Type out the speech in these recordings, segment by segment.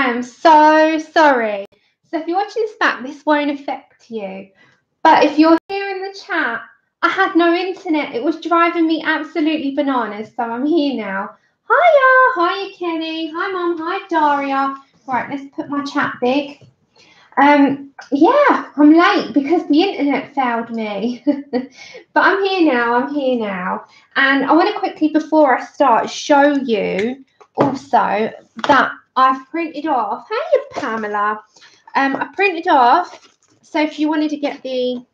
I am so sorry. So if you're watching this back, this won't affect you. But if you're here in the chat, I had no internet. It was driving me absolutely bananas. So I'm here now. Hiya Kenny. Hi Mum. Hi Daria. Right, let's put my chat big. Yeah, I'm late because the internet failed me. But I'm here now. And I want to quickly, before I start, show you also that I've printed off. Hey, Pamela. I printed off. So if you wanted to get the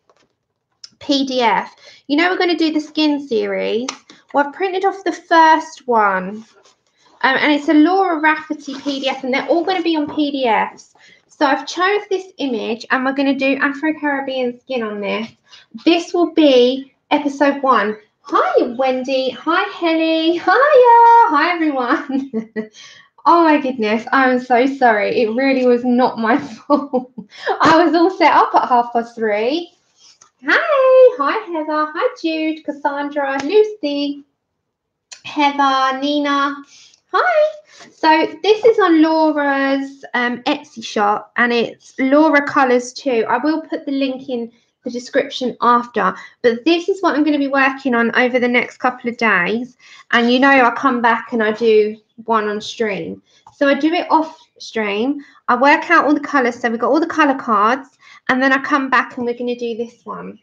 PDF, you know we're going to do the skin series. Well, I've printed off the first one. And it's a Laura Rafferty PDF, and they're all going to be on PDFs. So I've chose this image, and we're going to do Afro-Caribbean skin on this. This will be episode 1. Hi, Wendy. Hi, Helly. Hiya. Hi, everyone. Oh, my goodness. I'm so sorry. It really was not my fault. I was all set up at 3:30. Hi, Heather. Hi, Jude, Cassandra, Lucy, Heather, Nina. Hi. So this is on Laura's Etsy shop, and it's Laura Colours too. I will put the link in the description after, but this is what I'm going to be working on over the next couple of days. And you know, I come back and I do one on stream. So I do it off stream. I work out all the colours. So we've got all the colour cards, and then I come back and we're going to do this one.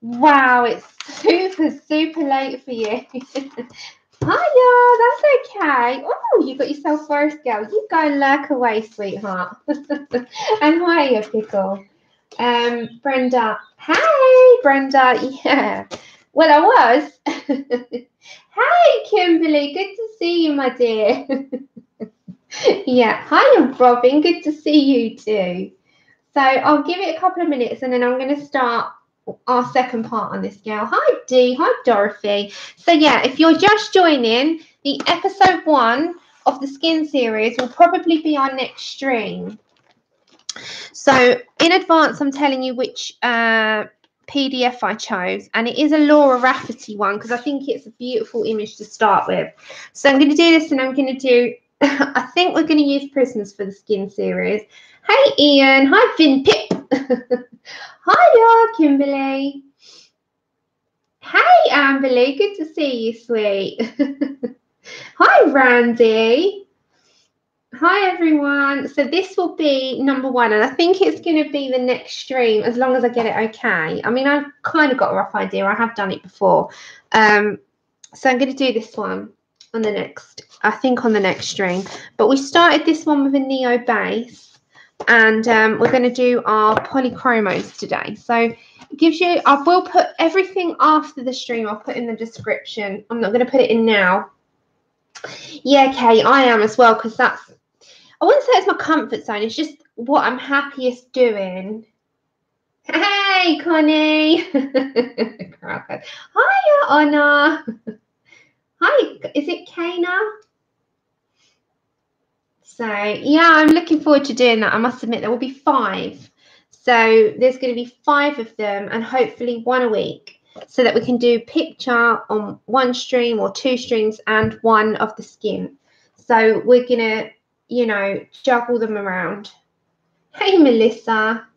Wow, it's super late for you. Hiya, that's okay. Oh, you got yourself first, girl. You go and lurk away, sweetheart. And hiya, Pickle. Brenda. Hey, Brenda. Yeah. Well, I was. Hey, Kimberly. Good to see you, my dear. Yeah. Hiya, Robin. Good to see you too. So I'll give it a couple of minutes, and then I'm going to start our second part on this girl. Hi Dee, hi Dorothy. So yeah, if you're just joining, the episode 1 of the skin series will probably be our next stream. So in advance, I'm telling you which PDF I chose, and it is a Laura Rafferty one because I think it's a beautiful image to start with. So I'm going to do this, and I'm going to do I think we're going to use prisms for the skin series. Hey Ian, hi Vin Pip. Hiya, Kimberly. Hey, Amberly. Good to see you, sweet. Hi, Randy. Hi, everyone. So this will be number 1, and I think it's going to be the next stream as long as I get it okay. I mean, I've kind of got a rough idea. I have done it before. So I'm going to do this one on the next, I think on the next stream. But we started this one with a Neo base. And we're going to do our Polychromos today. So it gives you, I will put everything after the stream. I'll put in the description. I'm not going to put it in now. Yeah, Kay, I am as well, because that's, I wouldn't say it's my comfort zone. It's just what I'm happiest doing. Hey, Connie. Hiya, Anna. Hi, is it Kana? So, yeah, I'm looking forward to doing that. I must admit, there will be 5. So there's going to be 5 of them, and hopefully 1 a week, so that we can do picture on 1 stream or 2 streams and 1 of the skin. So we're going to, you know, juggle them around. Hey, Melissa.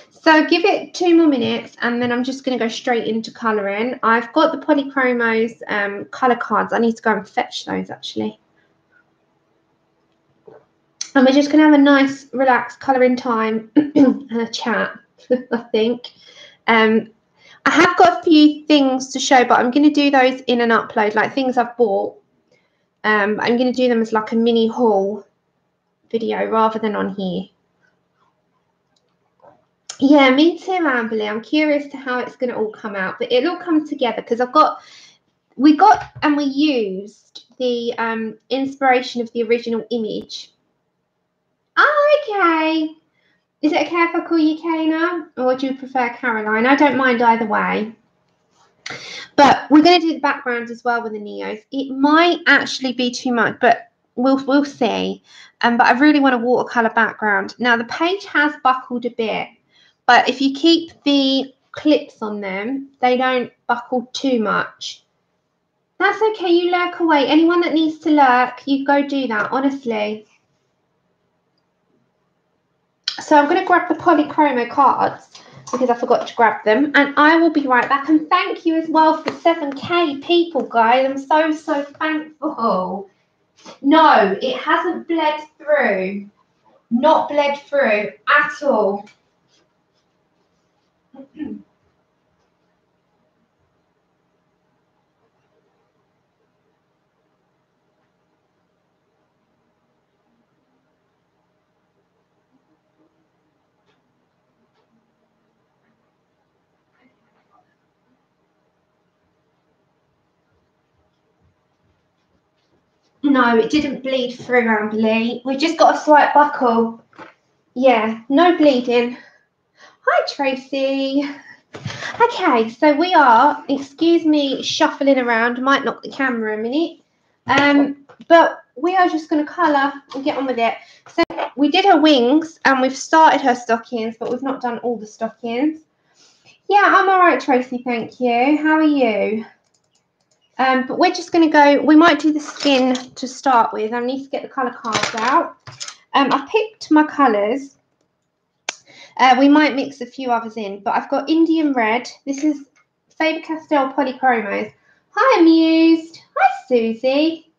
So give it 2 more minutes, and then I'm just going to go straight into colouring. I've got the Polychromos colour cards. I need to go and fetch those, actually. And we're just going to have a nice, relaxed colouring time and a chat, I think. I have got a few things to show, but I'm going to do those in an upload, like things I've bought. I'm going to do them as like a mini haul video rather than on here. Yeah, me too, Amberly. I'm curious to how it's going to all come out, but it'll all come together because we used the inspiration of the original image. Oh, okay. Is it okay if I call you Kana, or do you prefer Caroline? I don't mind either way. But we're going to do the background as well with the Neos. It might actually be too much, but we'll see. But I really want a watercolor background. Now the page has buckled a bit, but if you keep the clips on them, they don't buckle too much. That's okay. You lurk away. Anyone that needs to lurk, you go do that. Honestly. So I'm going to grab the Polychromo cards because I forgot to grab them, and I will be right back. And thank you as well for 7K people, guys. I'm so, so thankful. No, it hasn't bled through. Not bled through at all. No, it didn't bleed through, Amberly. We just got a slight buckle. Yeah, no bleeding. Hi, Tracy. Okay, so we are, excuse me, shuffling around. Might knock the camera a minute. But we are just going to colour and get on with it. So we did her wings and we've started her stockings, but we've not done all the stockings. Yeah, I'm all right, Tracy, thank you. How are you? But we're just going to go, we might do the skin to start with. I need to get the colour cards out. I picked my colours. We might mix a few others in, but I've got Indian Red. This is FaberCastell Polychromos. Hi, Amused. Hi, Susie.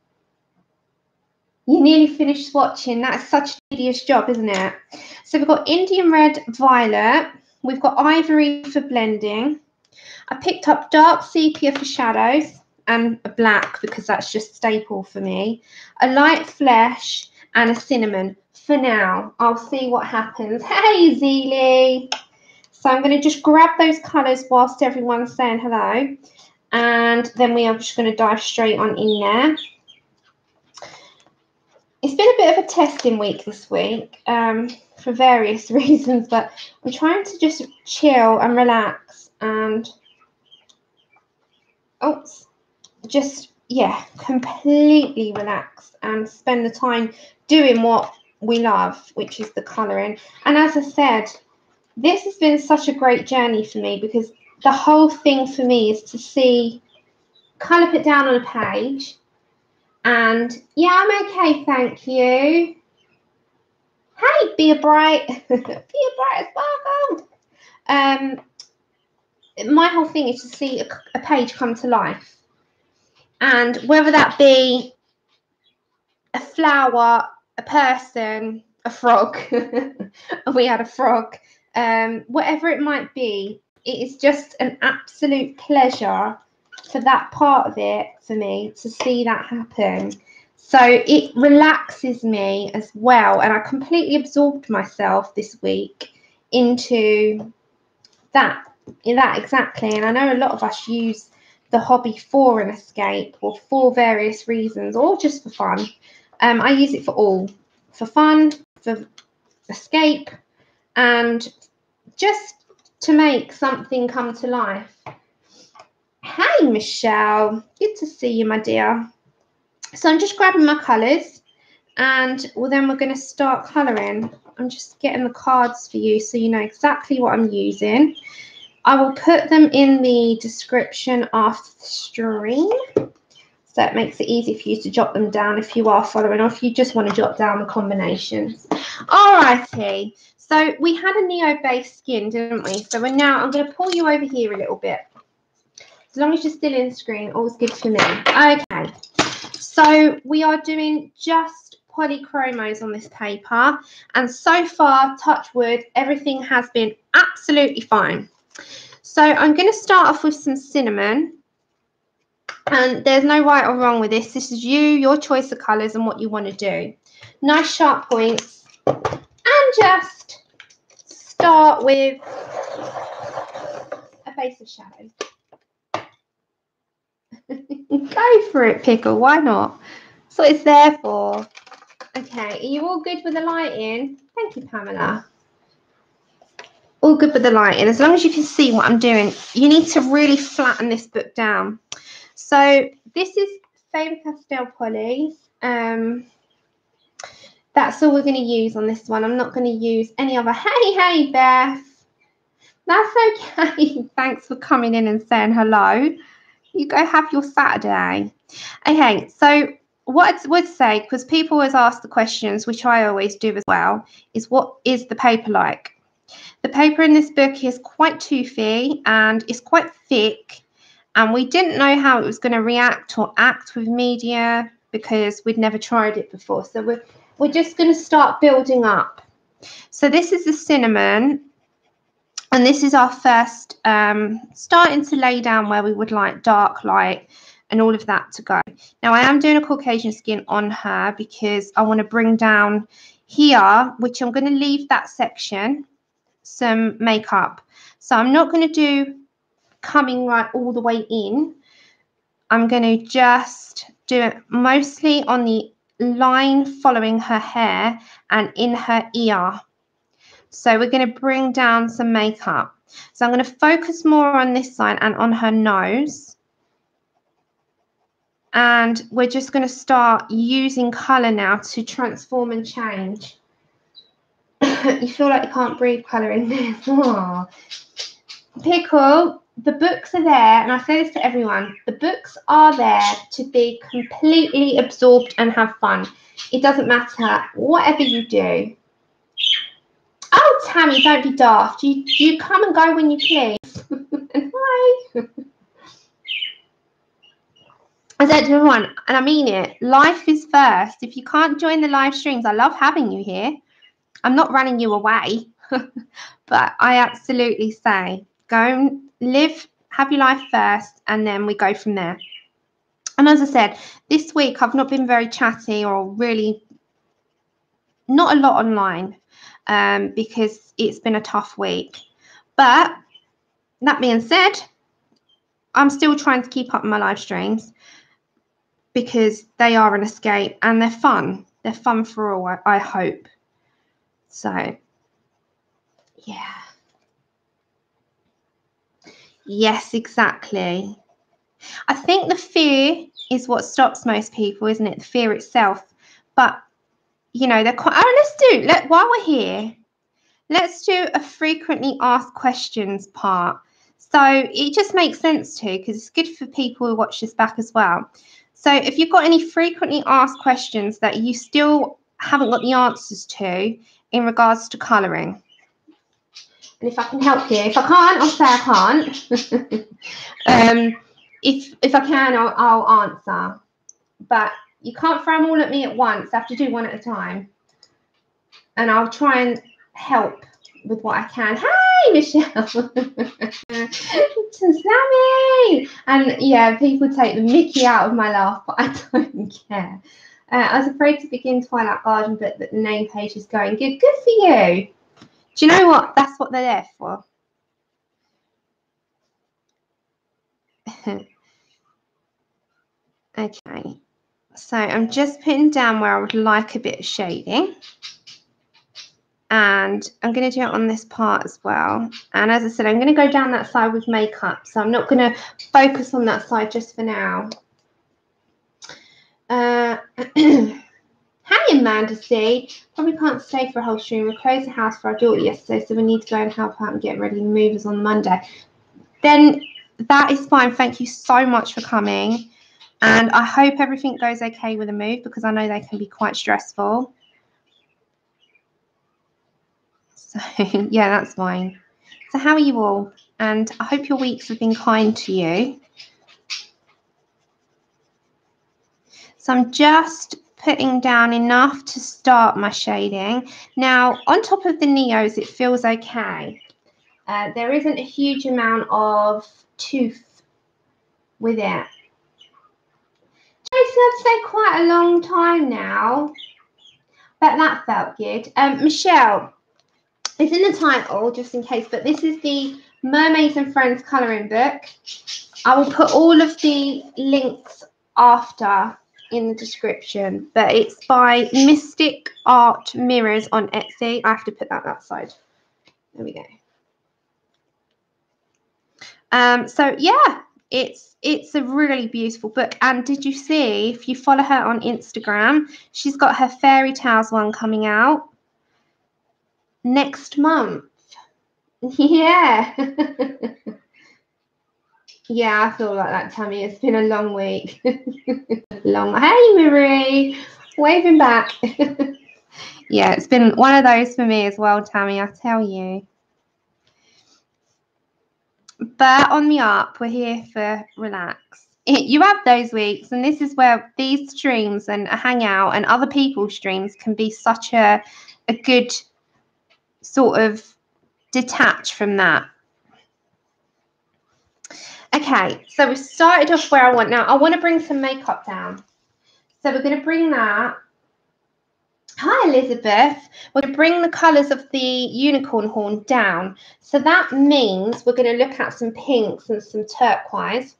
You nearly finished swatching. That's such a tedious job, isn't it? So we've got Indian Red, Violet. We've got Ivory for blending. I picked up Dark Sepia for shadows and a black because that's just staple for me. A Light Flesh and a Cinnamon. For now, I'll see what happens. Hey, Zeely. So I'm going to just grab those colours whilst everyone's saying hello. And then we are just going to dive straight on in there. It's been a bit of a testing week this week for various reasons, but I'm trying to just chill and relax and just, yeah, completely relax and spend the time doing what we love, which is the colouring. And as I said, this has been such a great journey for me because the whole thing for me is to see colour put down on a page. And yeah, I'm okay, thank you. Hey, be a bright, be a bright sparkle. My whole thing is to see a page come to life, and whether that be a flower, a person, a frog. We had a frog. Whatever it might be, it is just an absolute pleasure for that part of it for me to see that happen. So it relaxes me as well, and I completely absorbed myself this week into that exactly. And I know a lot of us use the hobby for an escape or for various reasons or just for fun. I use it for all, for fun, for escape, and just to make something come to life. Hey, Michelle. Good to see you, my dear. So I'm just grabbing my colours, and then we're going to start colouring. I'm just getting the cards for you so you know exactly what I'm using. I will put them in the description after the stream, so it makes it easy for you to jot them down if you are following, or if you just want to jot down the combinations. Alrighty. So we had a neo-based skin, didn't we? So we're now, I'm going to pull you over here a little bit. As long as you're still in screen, all's good for me. Okay. So we are doing just Polychromos on this paper. And so far, touch wood, everything has been absolutely fine. So I'm going to start off with some cinnamon. And there's no right or wrong with this. This is you, your choice of colours and what you want to do. Nice sharp points. And just start with a base of shadows. Go for it, Pickle. Why not? That's what it's there for. Okay, are you all good with the lighting? Thank you, Pamela. All good with the lighting. As long as you can see what I'm doing, you need to really flatten this book down. So this is FaberCastell Polys. That's all we're going to use on this one. I'm not going to use any other. Hey, Beth. That's okay. Thanks for coming in and saying hello. You go have your Saturday. Okay, so what I would say, because people always ask the questions, which I always do as well, is what is the paper like? The paper in this book is quite toothy and it's quite thick, and we didn't know how it was going to react or act with media because we'd never tried it before. So we're just going to start building up. So this is the cinnamon, and this is our first starting to lay down where we would like dark light and all of that to go. Now I am doing a Caucasian skin on her because I want to bring down here, which I'm going to leave that section, some makeup. So I'm not going to do coming right all the way in. I'm going to just do it mostly on the line following her hair and in her ear. So we're going to bring down some makeup. So I'm going to focus more on this side and on her nose. And we're just going to start using colour now to transform and change. You feel like you can't breathe colour in this. Oh. Pickle, the books are there, and I say this to everyone, the books are there to be completely absorbed and have fun. It doesn't matter whatever you do. Oh, Tammy, don't be daft. You come and go when you please. Hi. I said to everyone, and I mean it, life is first. If you can't join the live streams, I love having you here. I'm not running you away, but I absolutely say go and live, have your life first, and then we go from there. And as I said, this week I've not been very chatty or really not a lot online because it's been a tough week. But that being said, I'm still trying to keep up my live streams because they are an escape and they're fun. They're fun for all, I hope. So, yeah. Yes, exactly. I think the fear is what stops most people, isn't it? The fear itself. But, you know, they're quite... Oh, while we're here, let's do a frequently asked questions part. So it just makes sense too, because it's good for people who watch this back as well. So if you've got any frequently asked questions that you still haven't got the answers to in regards to colouring. And if I can help you, if I can't, I'll say I can't. If I can, I'll answer. But you can't throw them all at me at once. I have to do one at a time. And I'll try and help with what I can. Hey, Michelle. Sammy. And yeah, people take the mickey out of my laugh, but I don't care. I was afraid to begin Twilight Garden, but the name page is going good. Good for you. Do you know what? That's what they're there for. Okay. So I'm just putting down where I would like a bit of shading. And I'm going to do it on this part as well. And as I said, I'm going to go down that side with makeup. So I'm not going to focus on that side just for now. Hi, Amanda C. Probably can't stay for a whole stream. We closed the house for our daughter yesterday, so we need to go and help out and get ready and move us on Monday. Then that is fine. Thank you so much for coming. And I hope everything goes okay with the move, because I know they can be quite stressful. So, yeah, that's fine. So how are you all? And I hope your weeks have been kind to you. So I'm just putting down enough to start my shading. Now, on top of the Neos, it feels okay. There isn't a huge amount of tooth with it. I'd say quite a long time now, but that felt good. Michelle, it's in the title, just in case, but this is the Mermaids and Friends colouring book. I will put all of the links after in the description, but it's by Mystic Art Mirrors on Etsy. I have to put that side. There we go. So yeah, it's a really beautiful book. And did you see, if you follow her on Instagram, she's got her Fairy Tales one coming out next month. Yeah. Yeah, I feel like that, Tammy. It's been a long week. Long. Hey, Marie. Waving back. Yeah, it's been one of those for me as well, Tammy, I tell you. But on the up, we're here for relax. You have those weeks, and this is where these streams and a hangout and other people's streams can be such a good sort of detach from that. Okay, so we started off where I want. Now, I want to bring some makeup down. So we're going to bring that. Hi, Elizabeth. We're going to bring the colours of the unicorn horn down. So that means we're going to look at some pinks and some turquoise.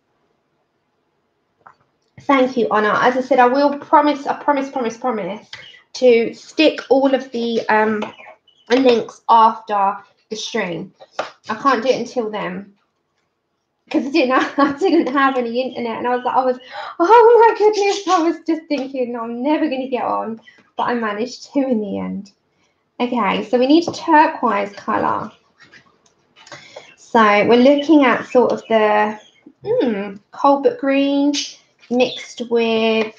Thank you, Anna. As I said, I will promise to stick all of the links after the stream. I can't do it until then because I didn't have any internet, and I was oh my goodness, I was just thinking, no, I'm never going to get on, but I managed to in the end. Okay, so we need a turquoise colour. So we're looking at sort of the cobalt green mixed with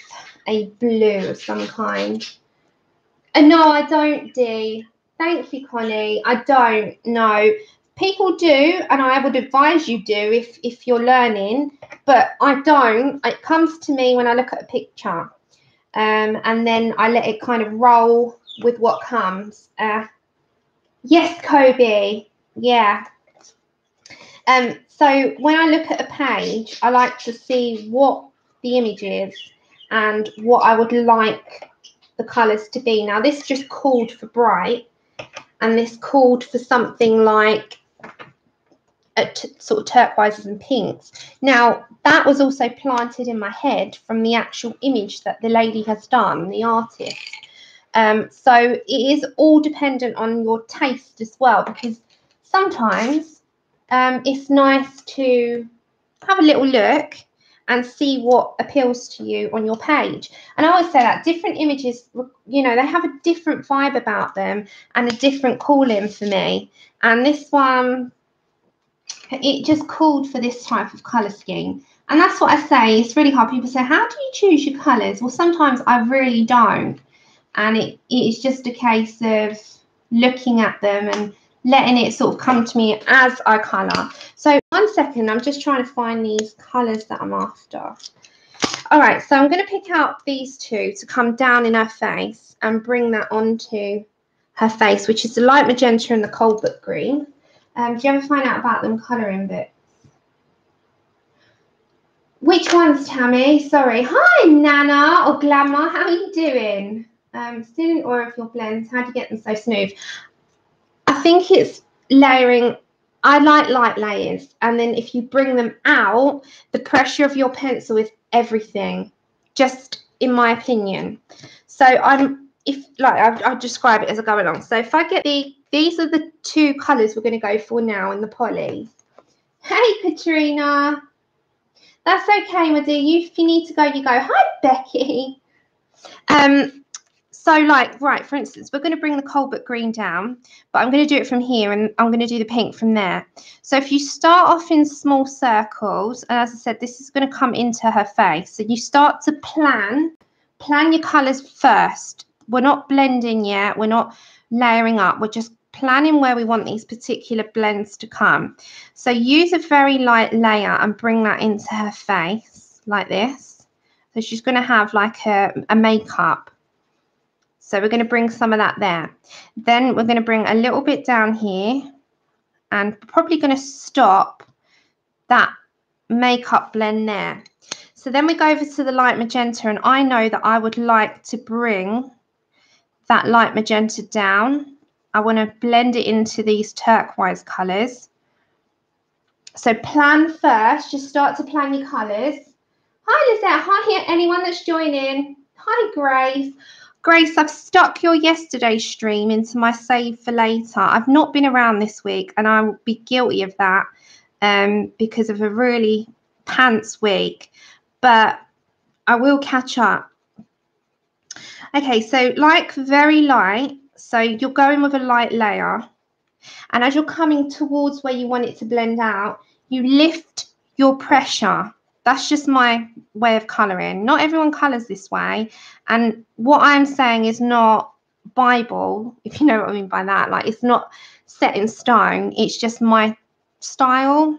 a blue of some kind. And no, I don't, Dee. Thank you, Connie. I don't know. People do, and I would advise you do if you're learning, but I don't. It comes to me when I look at a picture, and then I let it kind of roll with what comes. Yes, Kobe. Yeah. So when I look at a page, I like to see what the image is and what I would like the colours to be. Now, this just called for bright, and this called for something like sort of turquoises and pinks. Now, that was also planted in my head from the actual image that the lady has done, the artist. So it is all dependent on your taste as well, because sometimes it's nice to have a little look and see what appeals to you on your page. And I always say that different images, you know, they have a different vibe about them and a different call-in for me. And this one, it just called for this type of colour scheme. And that's what I say. It's really hard. People say, how do you choose your colours? Well, sometimes I really don't. And it is just a case of looking at them and letting it sort of come to me as I colour. So 1 second, I'm just trying to find these colours that I'm after. All right, so I'm going to pick out these two to come down in her face and bring that onto her face, which is the light magenta and the cobalt green. Do you ever find out about them colouring bits? Which ones, Tammy? Sorry. Hi, Nana or Glamour. How are you doing? Still in awe of your blends. How do you get them so smooth? I think it's layering. I like light layers, and then if you bring them out, the pressure of your pencil is everything, just in my opinion. So I'll describe it as I go along. So if I get these are the two colours we're going to go for now in the poly. Hey, Katrina. That's okay, my dear. If you need to go, you go. Hi, Becky. So right, for instance, we're going to bring the cobalt green down, but I'm going to do it from here, and I'm going to do the pink from there. So if you start off in small circles, and as I said, this is going to come into her face. So you start to plan your colours first. We're not blending yet. We're not layering up. We're just planning where we want these particular blends to come. So use a very light layer and bring that into her face like this. So she's going to have like a makeup. So we're going to bring some of that there. Then we're going to bring a little bit down here, and probably going to stop that makeup blend there. So then we go over to the light magenta, and I know that I would like to bring that light magenta down. I want to blend it into these turquoise colours. So plan first, just start to plan your colours. Hi, Lizette. Hi, anyone that's joining. Hi, Grace. Grace, I've stuck your yesterday stream into my save for later. I've not been around this week, and I will be guilty of that because of a really pants week, but I will catch up. Okay, so like very light. So you're going with a light layer, and as you're coming towards where you want it to blend out, you lift your pressure. That's just my way of colouring. Not everyone colours this way. And what I'm saying is not Bible, if you know what I mean by that. Like, it's not set in stone. It's just my style.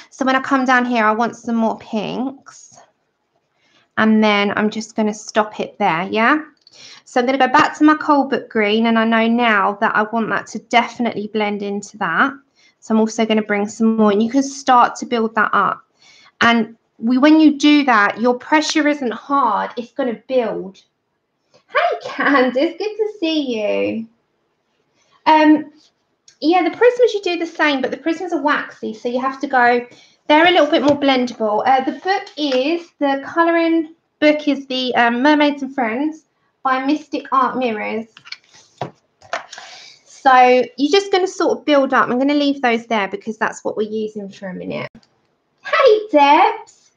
So when I come down here, I want some more pinks. And then I'm just going to stop it there, yeah? So I'm going to go back to my Colbert green. And I know now that I want that to definitely blend into that. So I'm also going to bring some more. And you can start to build that up. And when you do that, your pressure isn't hard. It's going to build. Hey, Candace. Good to see you. Yeah, the prisms you do the same, but the prisms are waxy. So you have to go... They're a little bit more blendable. The colouring book is the Mermaids and Friends by Mystic Art Mirrors. So you're just going to sort of build up. I'm going to leave those there because that's what we're using for a minute. Hey, Debs.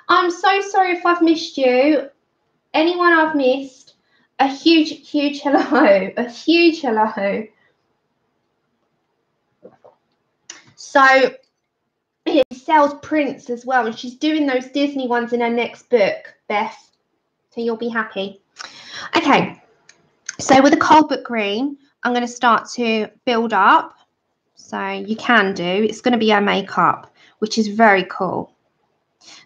I'm so sorry if I've missed you. Anyone I've missed, a huge, huge hello. A huge hello. So she sells prints as well, and she's doing those Disney ones in her next book, Beth. So you'll be happy. Okay. So with the Colbert green, I'm going to start to build up. So you can do. It's going to be our makeup, which is very cool.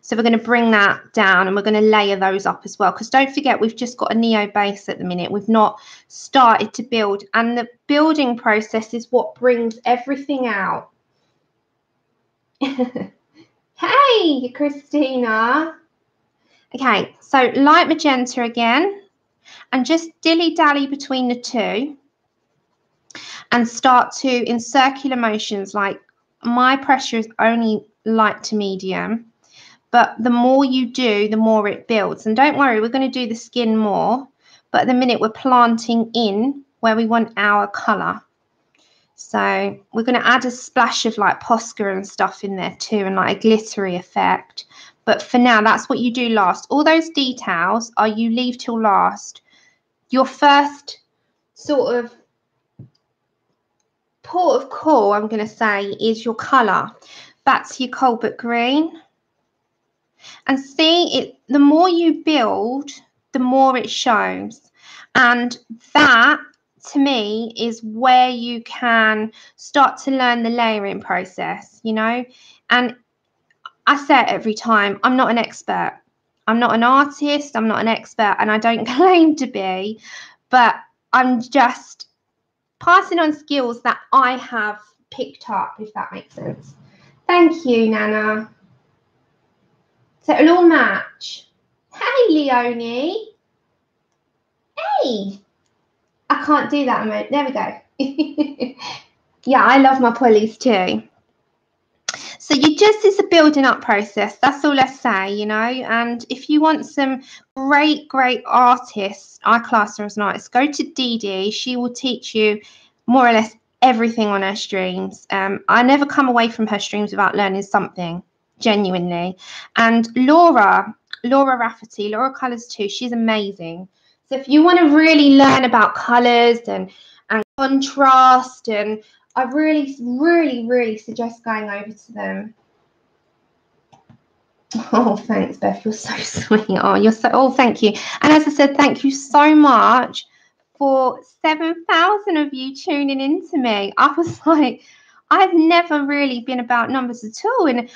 So we're going to bring that down and we're going to layer those up as well. Because don't forget, we've just got a neo base at the minute. We've not started to build. And the building process is what brings everything out. Hey, Christina. Okay, so light magenta again. And just dilly-dally between the two. And start to, in circular motions, like my pressure is only light to medium. But the more you do, the more it builds. And don't worry, we're going to do the skin more. But at the minute, we're planting in where we want our colour. So we're going to add a splash of like Posca and stuff in there too, and like a glittery effect. But for now, that's what you do last. All those details are you leave till last. Your first sort of port of call, I'm going to say, is your colour. Back to your Colbert green. And see, it. The more you build, the more it shows. And that, to me, is where you can start to learn the layering process, you know. And I say it every time, I'm not an expert. I'm not an artist. I'm not an expert. And I don't claim to be. But I'm just passing on skills that I have picked up, if that makes sense. Thank you, Nana. So it'll all match. Hey, Leonie. Hey. I can't do that. There we go. Yeah, I love my polys too. So it's a building up process. That's all I say, you know. And if you want some great artists, I class her as an artist, go to Dee Dee. She will teach you more or less everything on her streams. I never come away from her streams without learning something, genuinely. And Laura Rafferty, Laura Colours too, she's amazing. So if you want to really learn about colours and contrast, and I really suggest going over to them. Oh, thanks, Beth. You're so sweet. Oh, thank you. And as I said, thank you so much for 7,000 of you tuning into me. I was like, I've never really been about numbers at all. And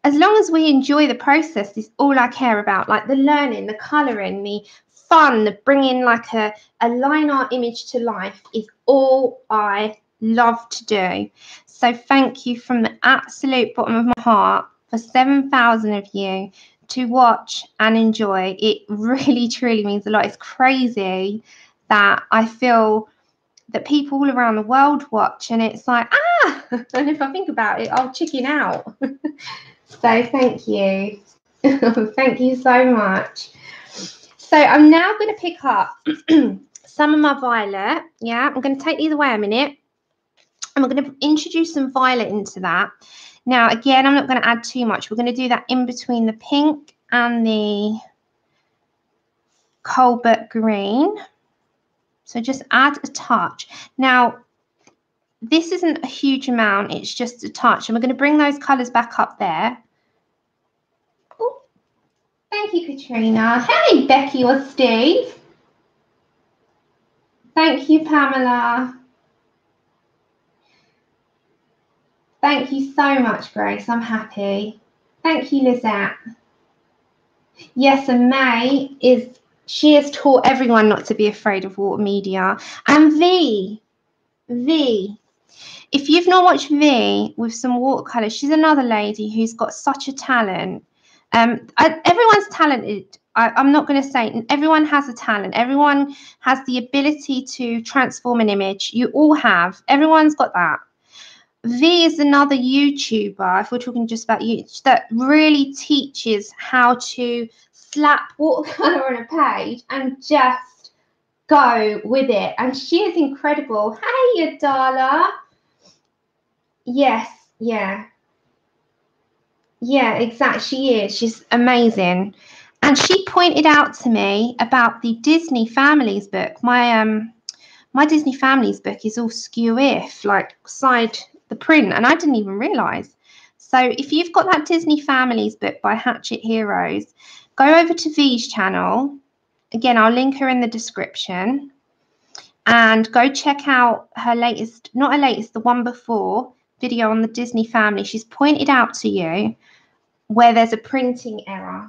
as long as we enjoy the process, is all I care about. Like the learning, the colouring, the fun, the bringing like a line art image to life is all I love to do. So thank you from the absolute bottom of my heart for 7,000 of you to watch and enjoy. It really, truly means a lot. It's crazy that I feel that people all around the world watch, and it's like, and if I think about it, I'll chicken out. So thank you. Thank you so much. So I'm now going to pick up some of my violet. Yeah, I'm going to take these away a minute. And we're going to introduce some violet into that. Now, again, I'm not going to add too much. We're going to do that in between the pink and the Colbert green. So just add a touch. Now, this isn't a huge amount. It's just a touch. And we're going to bring those colours back up there. Thank you, Katrina. Hey, Becky or Steve. Thank you, Pamela. Thank you so much, Grace. I'm happy. Thank you, Lizette. Yes, and May she has taught everyone not to be afraid of water media. And V, if you've not watched V with some watercolor, she's another lady who's got such a talent. Everyone's talented. I'm not going to say everyone has a talent. Everyone has the ability to transform an image. You all have. Everyone's got that. V is another YouTuber, if we're talking just about YouTube, that really teaches how to slap watercolor on a page and just go with it. And she is incredible. Hey, Adala. Yes, yeah. Yeah, exactly. She is. She's amazing. And she pointed out to me about the Disney Families book. My Disney Families book is all skew-if, like side the print, and I didn't even realise. So if you've got that Disney Families book by Hatchet Heroes, go over to V's channel. Again, I'll link her in the description. And go check out her latest, not her latest, the one before, video on the Disney family. She's pointed out to you where there's a printing error.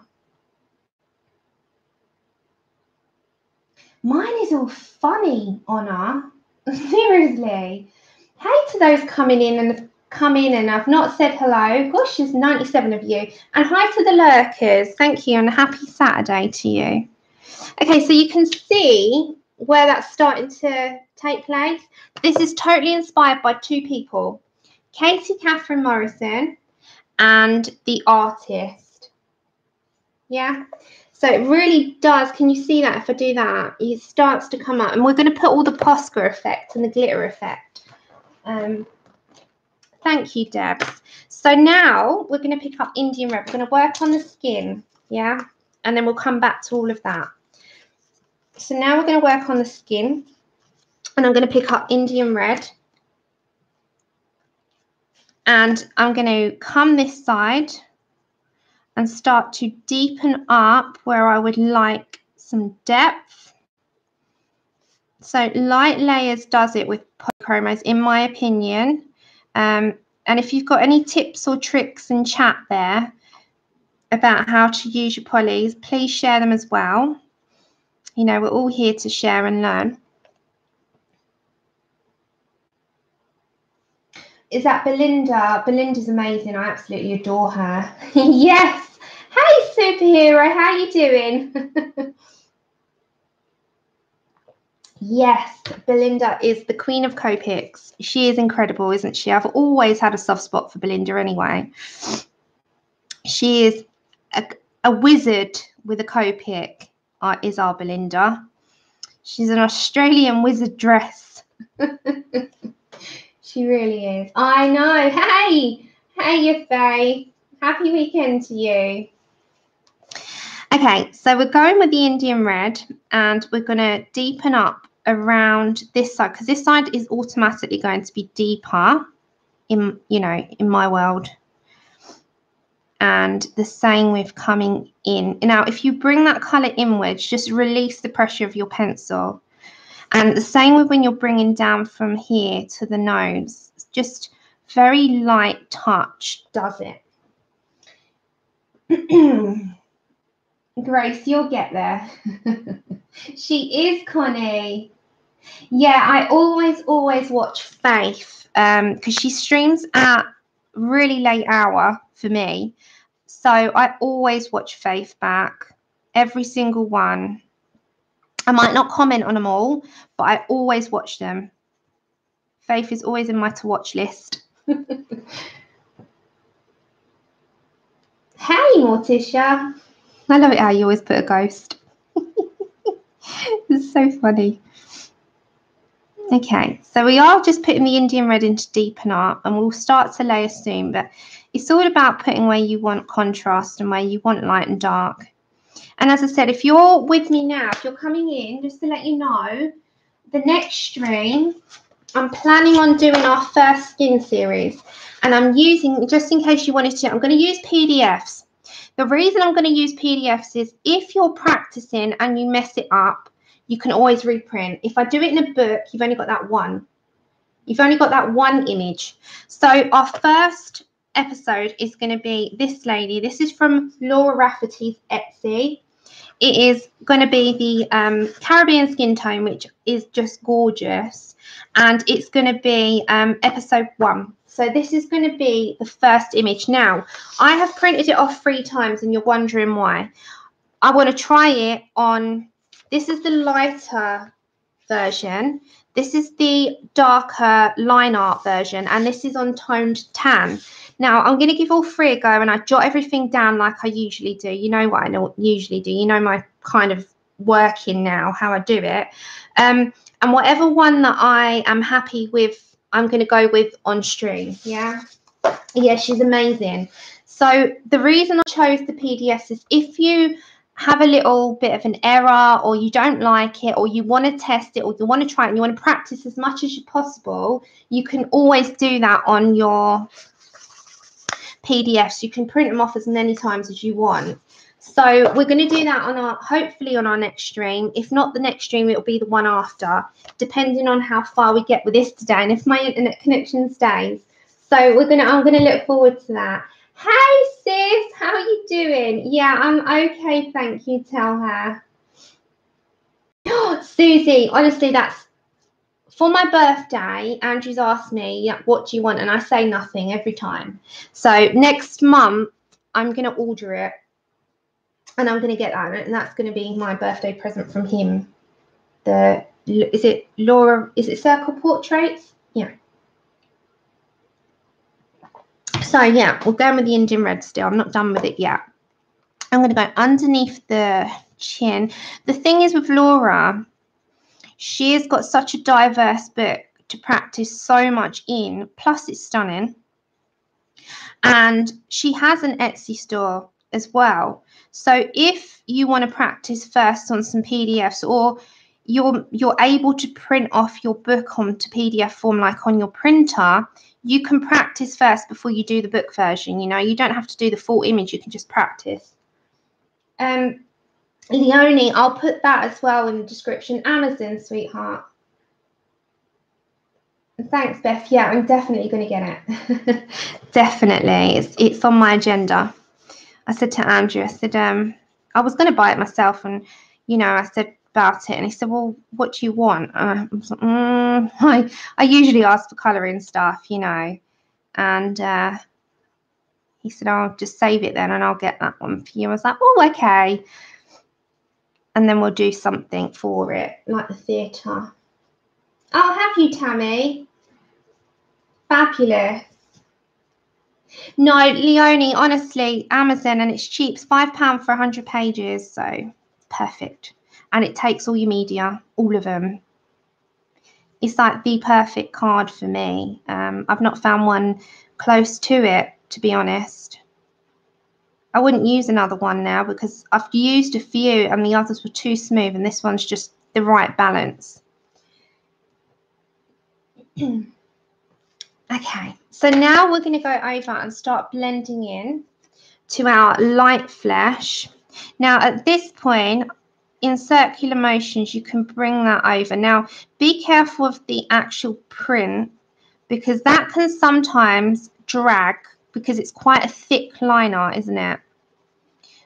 Mine is all funny, Honor. Seriously. Hey to those coming in and I've not said hello. Gosh, there's 97 of you. And hi to the lurkers. Thank you and a happy Saturday to you. Okay, so you can see where that's starting to take place. This is totally inspired by two people, Katie Catherine Morrison and the artist. Yeah, so it really does. Can you see that? If I do that, it starts to come up, and we're going to put all the Posca effect and the glitter effect. Thank you, Debs. So now we're going to pick up Indian red. We're going to work on the skin, yeah, and then we'll come back to all of that. So now we're going to work on the skin, and I'm going to pick up Indian red, and I'm going to come this side and start to deepen up where I would like some depth. So light layers does it with Polychromos, in my opinion. And if you've got any tips or tricks in chat there about how to use your polys, please share them as well. You know, we're all here to share and learn. Is that Belinda? Belinda's amazing. I absolutely adore her. Yes. Hey, superhero. How you doing? Yes, Belinda is the queen of Copics. She is incredible, isn't she? I've always had a soft spot for Belinda anyway. She is a wizard with a Copic, is our Belinda. She's an Australian wizard dress. She really is. I know. Hey, you Faye. Happy weekend to you. Okay, so we're going with the Indian red, and we're going to deepen up around this side, because this side is automatically going to be deeper in my world. And the same with coming in. Now, if you bring that colour inwards, just release the pressure of your pencil. And the same with when you're bringing down from here to the nose. Just very light touch does it. Grace, you'll get there. She is, Connie. Yeah, I always watch Faith because she streams at really late hour for me. So I always watch Faith back, every single one. I might not comment on them all, but I always watch them. Faith is always in my to watch list. Hey, Morticia. I love it how you always put a ghost. It's so funny. Okay, so we are just putting the Indian red into deepen up, and we'll start to layer soon, but it's all about putting where you want contrast and where you want light and dark. And as I said, if you're with me now, if you're coming in, just to let you know, the next stream, I'm planning on doing our first skin series, and I'm using, just in case you wanted to, I'm going to use PDFs, The reason I'm going to use PDFs is if you're practicing and you mess it up, you can always reprint. If I do it in a book, you've only got that one. You've only got that one image. So our first episode is going to be this lady. This is from Laura Rafferty's Etsy. It is going to be the Caribbean skin tone, which is just gorgeous. And it's going to be episode 1. So this is going to be the first image. Now, I have printed it off 3 times and you're wondering why. I want to try it on, this is the lighter version. This is the darker line art version, and this is on toned tan. Now, I'm going to give all 3 a go, and I jot everything down like I usually do. You know what I usually do. You know my kind of working now, how I do it. And whatever one that I am happy with, I'm going to go with on stream. Yeah, she's amazing. So the reason I chose the PDFs is if you have a little bit of an error, or you don't like it, or you want to test it, or you want to try it and you want to practice as much as possible, you can always do that on your PDFs. You can print them off as many times as you want. So we're going to do that on hopefully on our next stream. If not the next stream, it'll be the one after, depending on how far we get with this today and if my internet connection stays. So I'm gonna look forward to that. Hey sis, how are you doing? Yeah, I'm okay, thank you, tell her. Susie, honestly, that's for my birthday. Andrew's asked me, what do you want? And I say nothing every time. So next month, I'm going to order it. And I'm going to get that. And that's going to be my birthday present from him. Is it Laura? Is it Circle Portraits? Yeah. So, yeah, we're going with the Indian red still. I'm not done with it yet. I'm going to go underneath the chin. The thing is with Laura, she has got such a diverse book to practice so much in. Plus, it's stunning. And she has an Etsy store as well. So if you want to practice first on some PDFs, or you're able to print off your book onto PDF form like on your printer, you can practice first before you do the book version. You know, you don't have to do the full image. You can just practice. Leonie, I'll put that as well in the description. Amazon, sweetheart. Thanks, Beth. Yeah, I'm definitely going to get it. Definitely. It's on my agenda. I said to Andrew, I said, I was going to buy it myself. And, you know, I said about it. And he said, well, what do you want? And I was like, I usually ask for colouring stuff, you know. And he said, I'll just save it then and I'll get that one for you. I was like, oh, okay. And then we'll do something for it, like the theatre. Oh, have you, Tammy? Fabulous. No, Leonie, honestly, Amazon, and it's cheap. It's £5 for 100 pages, so it's perfect. And it takes all your media, all of them. It's like the perfect card for me. I've not found one close to it, to be honest. I wouldn't use another one now because I've used a few and the others were too smooth, and this one's just the right balance. Okay, so now we're going to go over and start blending in to our light flesh. Now, at this point, in circular motions, you can bring that over. Now, be careful of the actual print because that can sometimes drag because it's quite a thick line art, isn't it?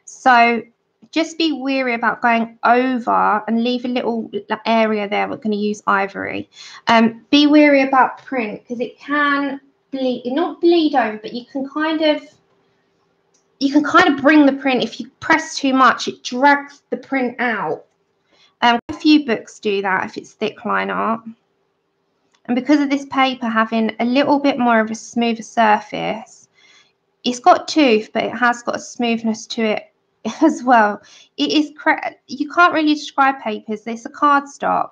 So just be wary about going over and leave a little area there. We're going to use ivory. Be wary about print because it can bleed, not bleed over, but you can kind of bring the print. If you press too much, it drags the print out. A few books do that if it's thick line art. And because of this paper having a little bit more of a smoother surface, it's got tooth, but it has got a smoothness to it as well. It is you can't really describe papers. It's a cardstock,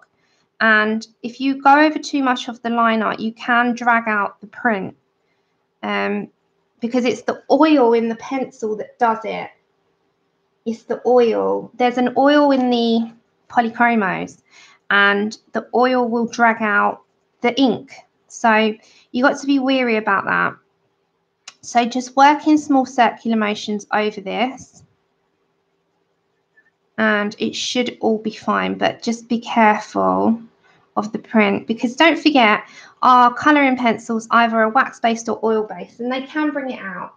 and if you go over too much of the line art, you can drag out the print. Because it's the oil in the pencil that does it. It's the oil. There's an oil in the Polychromos, and the oil will drag out the ink. So you got to be wary about that. So just work in small circular motions over this. And it should all be fine, but just be careful of the print, because don't forget our colouring pencils either are wax-based or oil-based, and they can bring it out.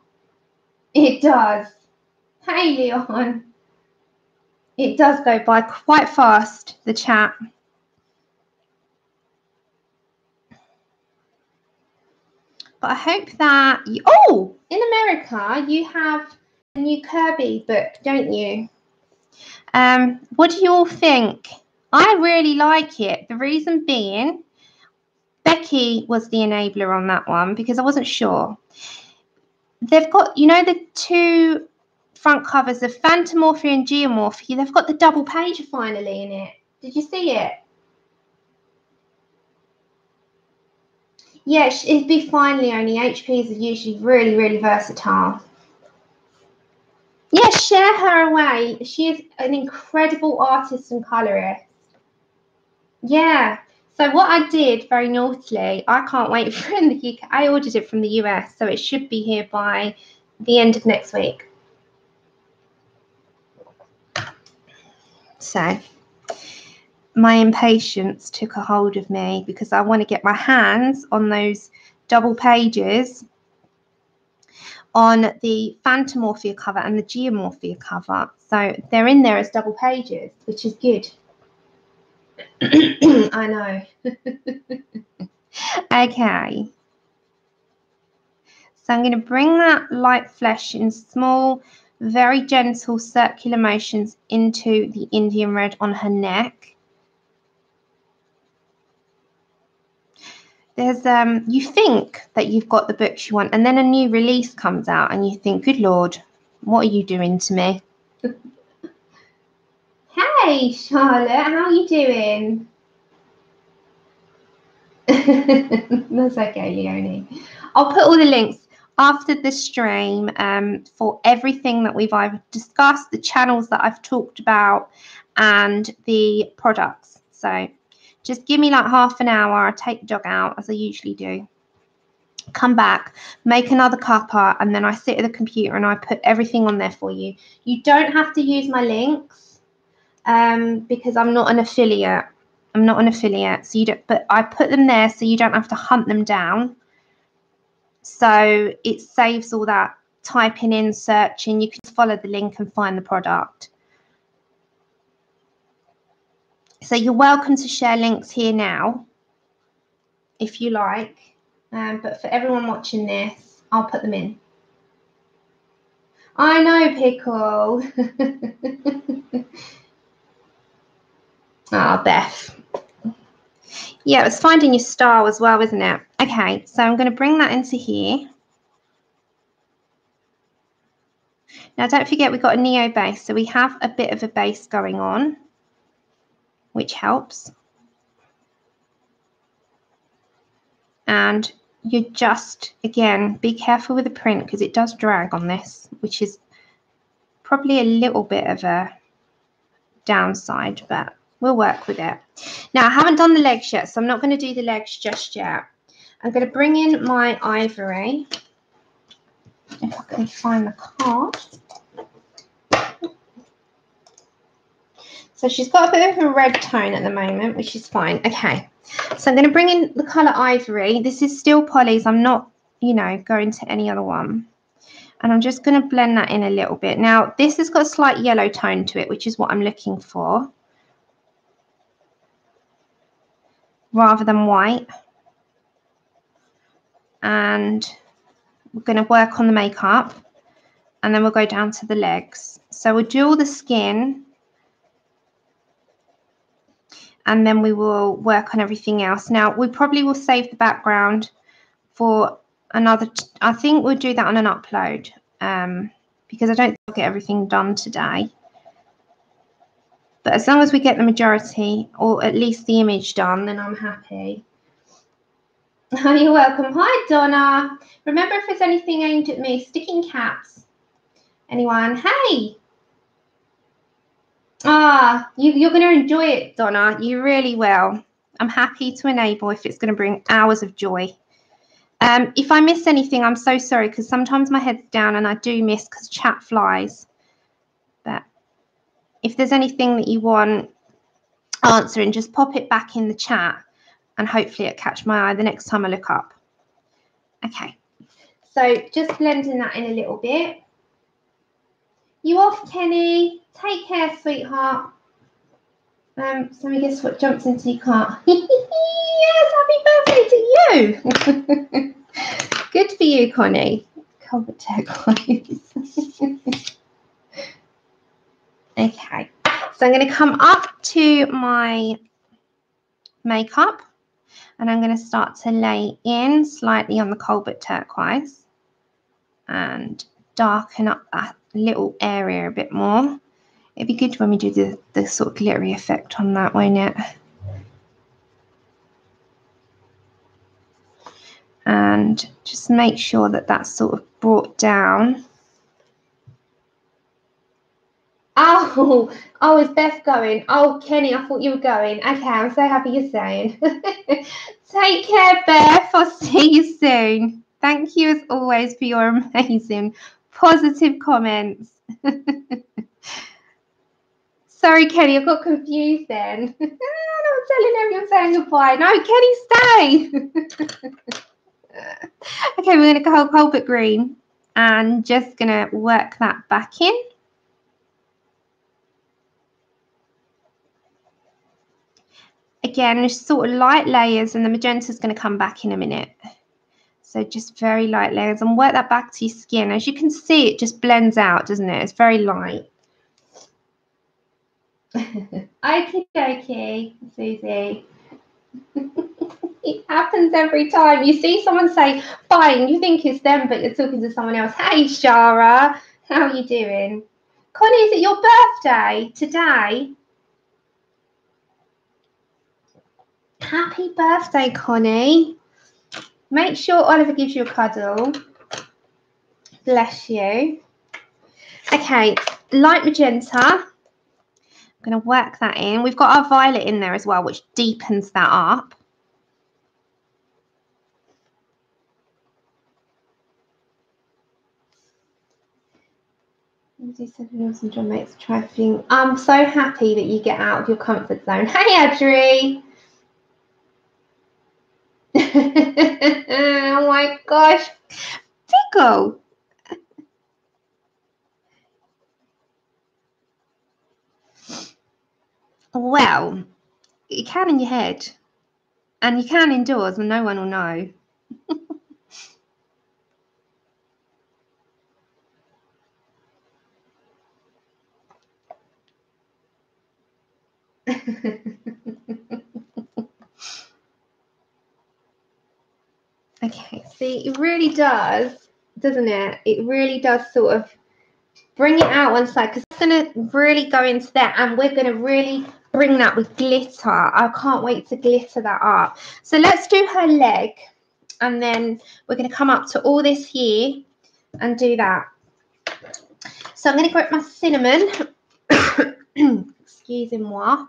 It does. Hey, Leon. It does go by quite fast, the chat. But I hope that you... Oh, in America, you have a new Kirby book, don't you? What do you all think? I really like it. The reason being, Becky was the enabler on that one because I wasn't sure. They've got, you know, the two front covers of Phantomorphy and Geomorphy. They've got the double page finally in it. Did you see it? Yeah, it'd be finally only. HPs are usually really, really versatile. Yeah, share her away. She is an incredible artist and colorist. Yeah. So what I did very naughtily, I can't wait for it in the UK. I ordered it from the US, so it should be here by the end of next week. So my impatience took a hold of me because I want to get my hands on those double pages on the Phantomorphia cover and the Geomorphia cover. So they're in there as double pages, which is good. I know. Okay. So I'm going to bring that light flesh in small, very gentle circular motions into the Indian red on her neck. There's you think that you've got the books you want, and then a new release comes out and you think, good Lord, what are you doing to me? Hey Charlotte, how are you doing? That's okay, Leonie. I'll put all the links after the stream for everything that we've either discussed, the channels that I've talked about, and the products. So just give me like half an hour. I take the dog out as I usually do. Come back, make another cuppa, and then I sit at the computer and I put everything on there for you. You don't have to use my links because I'm not an affiliate. I'm not an affiliate, so you don't, but I put them there so you don't have to hunt them down. So it saves all that typing in, searching. You can follow the link and find the product. So you're welcome to share links here now if you like. But for everyone watching this, I'll put them in. I know, Pickle. Oh, Beth. Yeah, it's finding your style as well, isn't it? Okay, so I'm going to bring that into here. Now, don't forget we've got a Neo base, so we have a bit of a base going on, which helps. And you just, again, be careful with the print because it does drag on this, which is probably a little bit of a downside, but we'll work with it. Now, I haven't done the legs yet, so I'm not going to do the legs just yet. I'm going to bring in my ivory. If I can find the card. So she's got a bit of a red tone at the moment, which is fine. Okay, so I'm going to bring in the colour ivory. This is still Polly's. I'm not, you know, going to any other one. And I'm just going to blend that in a little bit. Now, this has got a slight yellow tone to it, which is what I'm looking for, rather than white. And we're going to work on the makeup, and then we'll go down to the legs. So we'll do all the skin, and then we will work on everything else. Now, we probably will save the background for another, I think we'll do that on an upload, because I don't think I'll get everything done today. But as long as we get the majority, or at least the image done, then I'm happy. Oh, you're welcome. Hi, Donna. Remember, if there's anything aimed at me, sticking caps. Anyone? Hey. Ah, you're going to enjoy it, Donna. You really will. I'm happy to enable if it's going to bring hours of joy. If I miss anything, I'm so sorry, because sometimes my head's down and I do miss because chat flies. But if there's anything that you want answering, just pop it back in the chat and hopefully it'll catch my eye the next time I look up. Okay, so just blending that in a little bit. You off, Kenny? Take care, sweetheart. So let me guess what jumps into your car. Yes, happy birthday to you. Good for you, Connie. Cover turquoise. Okay, so I'm going to come up to my makeup and I'm going to start to lay in slightly on the Colbert turquoise and darken up that little area a bit more. It'd be good when we do the sort of glittery effect on that, won't it? And just make sure that that's sort of brought down. Oh, is Beth going? Oh, Kenny, I thought you were going. Okay, I'm so happy you're staying. Take care, Beth. I'll see you soon. Thank you, as always, for your amazing positive comments. Sorry, Kenny, I got confused then. I'm telling everyone saying goodbye. No, Kenny, stay. Okay, we're going to go Colbert green and just going to work that back in. Again, just sort of light layers, and the magenta is going to come back in a minute. So just very light layers and work that back to your skin. As you can see, it just blends out, doesn't it? It's very light. Okie dokie, Susie. It happens every time. You see someone say bye and you think it's them, but you're talking to someone else. Hey, Shara, how are you doing? Connie, is it your birthday today? Happy birthday, Connie. Make sure Oliver gives you a cuddle. Bless you. Okay, light magenta. I'm going to work that in. We've got our violet in there as well, which deepens that up. I'm so happy that you get out of your comfort zone. Hey, Adri. Oh my gosh. Tickle. Well, you can in your head. And you can indoors and no one will know. Okay, see, it really does, doesn't it? It really does sort of bring it out one side, because it's going to really go into there, and we're going to really bring that with glitter. I can't wait to glitter that up. So let's do her leg, and then we're going to come up to all this here and do that. So I'm going to grab my cinnamon. Excusez-moi.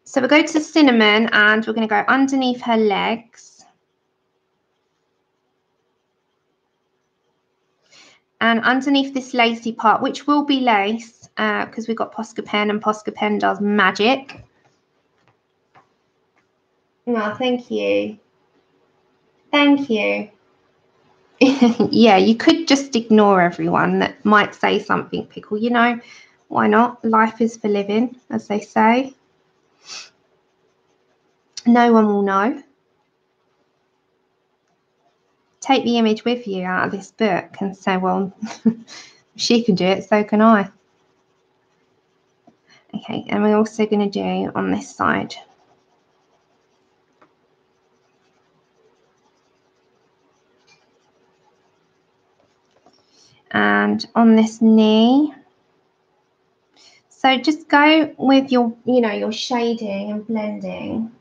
So we'll go to cinnamon and we're going to go underneath her legs. And underneath this lacy part, which will be lace, because we've got Posca pen and Posca pen does magic. No, thank you. Thank you. Yeah, you could just ignore everyone that might say something, Pickle. You know, why not? Life is for living, as they say. No one will know. Take the image with you out of this book and say, well, she can do it, so can I. Okay, and we're also going to do on this side. And on this knee. So just go with your, you know, your shading and blending.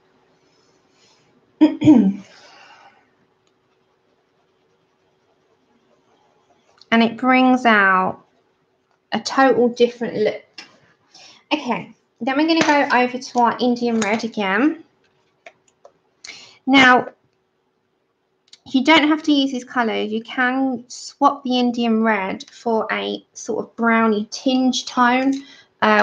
And it brings out a total different look. Okay, then we're going to go over to our Indian red again. Now, You don't have to use these colours. You can swap the Indian red for a sort of browny tinge tone,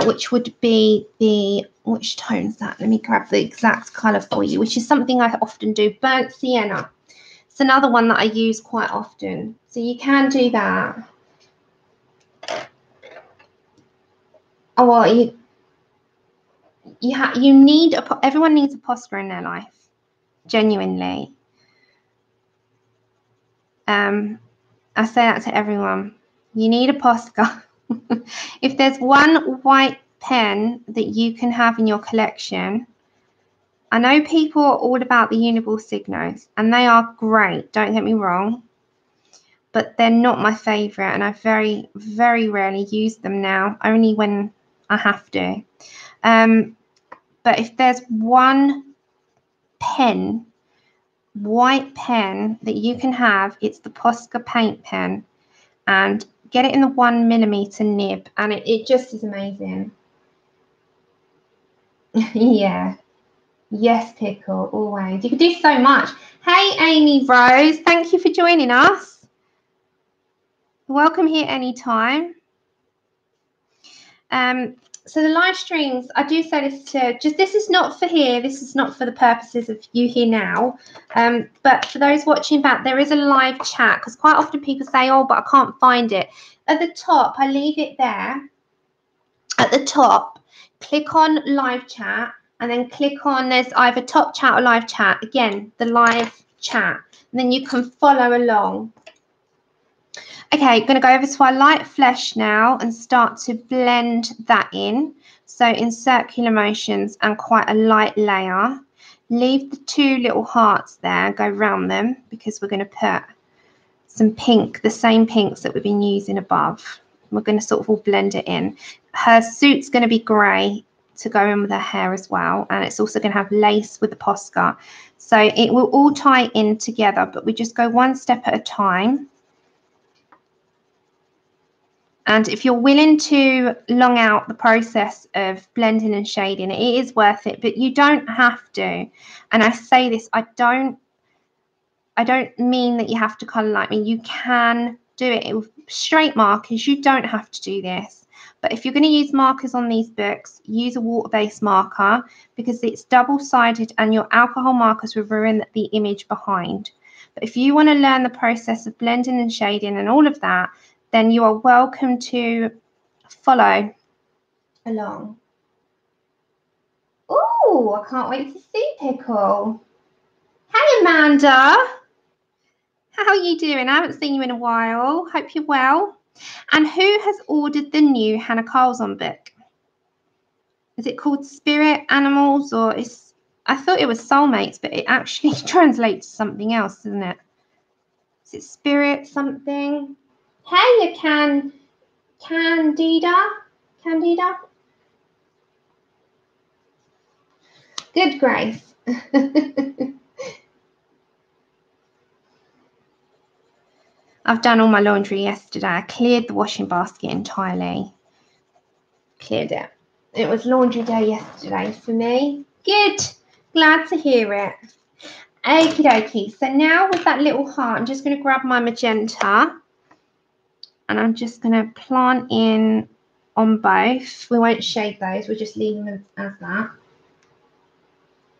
which would be the, which tone is that? Let me grab the exact colour for you, which is something I often do. Burnt sienna. It's another one that I use quite often. So you can do that. Oh, well, you need everyone needs a Posca in their life, genuinely. I say that to everyone. You need a Posca. If there's one white pen that you can have in your collection, I know people are all about the Uniball Signos, and they are great, don't get me wrong, but they're not my favourite, and I very, very rarely use them now, only when I have to. But if there's one pen, white pen that you can have, it's the Posca paint pen, and get it in the 1mm nib, and it just is amazing. Yeah. Yes, Pickle, always. You can do so much. Hey, Amy Rose, thank you for joining us. Welcome here anytime. So the live streams, I do say this to this is not for here, this is not for the purposes of you here now, but for those watching back, there is a live chat, because quite often people say, oh, but I can't find it. At the top, I leave it there. At the top, click on live chat, and then click on, there's either top chat or live chat. Again, the live chat, and then you can follow along. Okay, going to go over to our light flesh now and start to blend that in. So in circular motions and quite a light layer. Leave the two little hearts there, go round them, because we're going to put some pink, the same pinks that we've been using above. We're going to sort of all blend it in. Her suit's going to be grey to go in with her hair as well, and it's also going to have lace with the Posca. So it will all tie in together, but we just go one step at a time. And if you're willing to long out the process of blending and shading, it is worth it, but you don't have to. And I say this, I don't mean that you have to colour like me. You can do it with straight markers. You don't have to do this. But if you're going to use markers on these books, use a water-based marker, because it's double-sided and your alcohol markers will ruin the image behind. But if you want to learn the process of blending and shading and all of that, then you are welcome to follow along. Oh, I can't wait to see Pickle. Hey, Amanda. How are you doing? I haven't seen you in a while. Hope you're well. And who has ordered the new Hannah Carlson book? Is it called Spirit Animals, or is, I thought it was Soulmates, but it actually translates to something else, doesn't it? Is it Spirit something? Hey, you Candida? Good, Grace. I've done all my laundry yesterday. I cleared the washing basket entirely. Cleared it. It was laundry day yesterday for me. Good. Glad to hear it. Okie dokie. So now with that little heart, I'm just going to grab my magenta. And I'm just going to plant in on both. We won't shade those. We'll just leave them as that.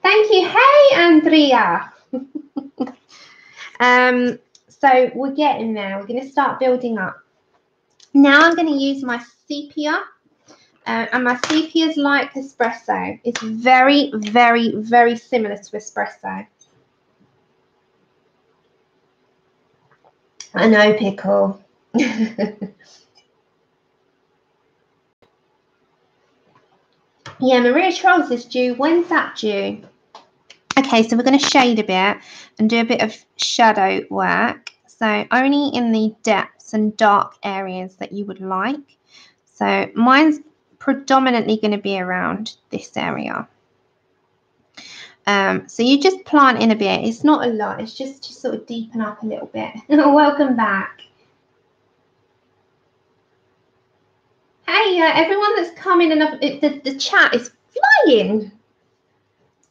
Thank you. Hey, Andrea. So we're getting there. We're going to start building up. Now I'm going to use my sepia. And my sepia is like espresso. It's very, very, very similar to espresso. I know, Pickle. Yeah, Maria Trolls is due. When's that due? Okay, so we're going to shade a bit and do a bit of shadow work. So only in the depths and dark areas that you would like. So mine's predominantly going to be around this area. So you just plant in a bit. It's not a lot. It's just to sort of deepen up a little bit. Welcome back. Hey, everyone that's coming, and the chat is flying.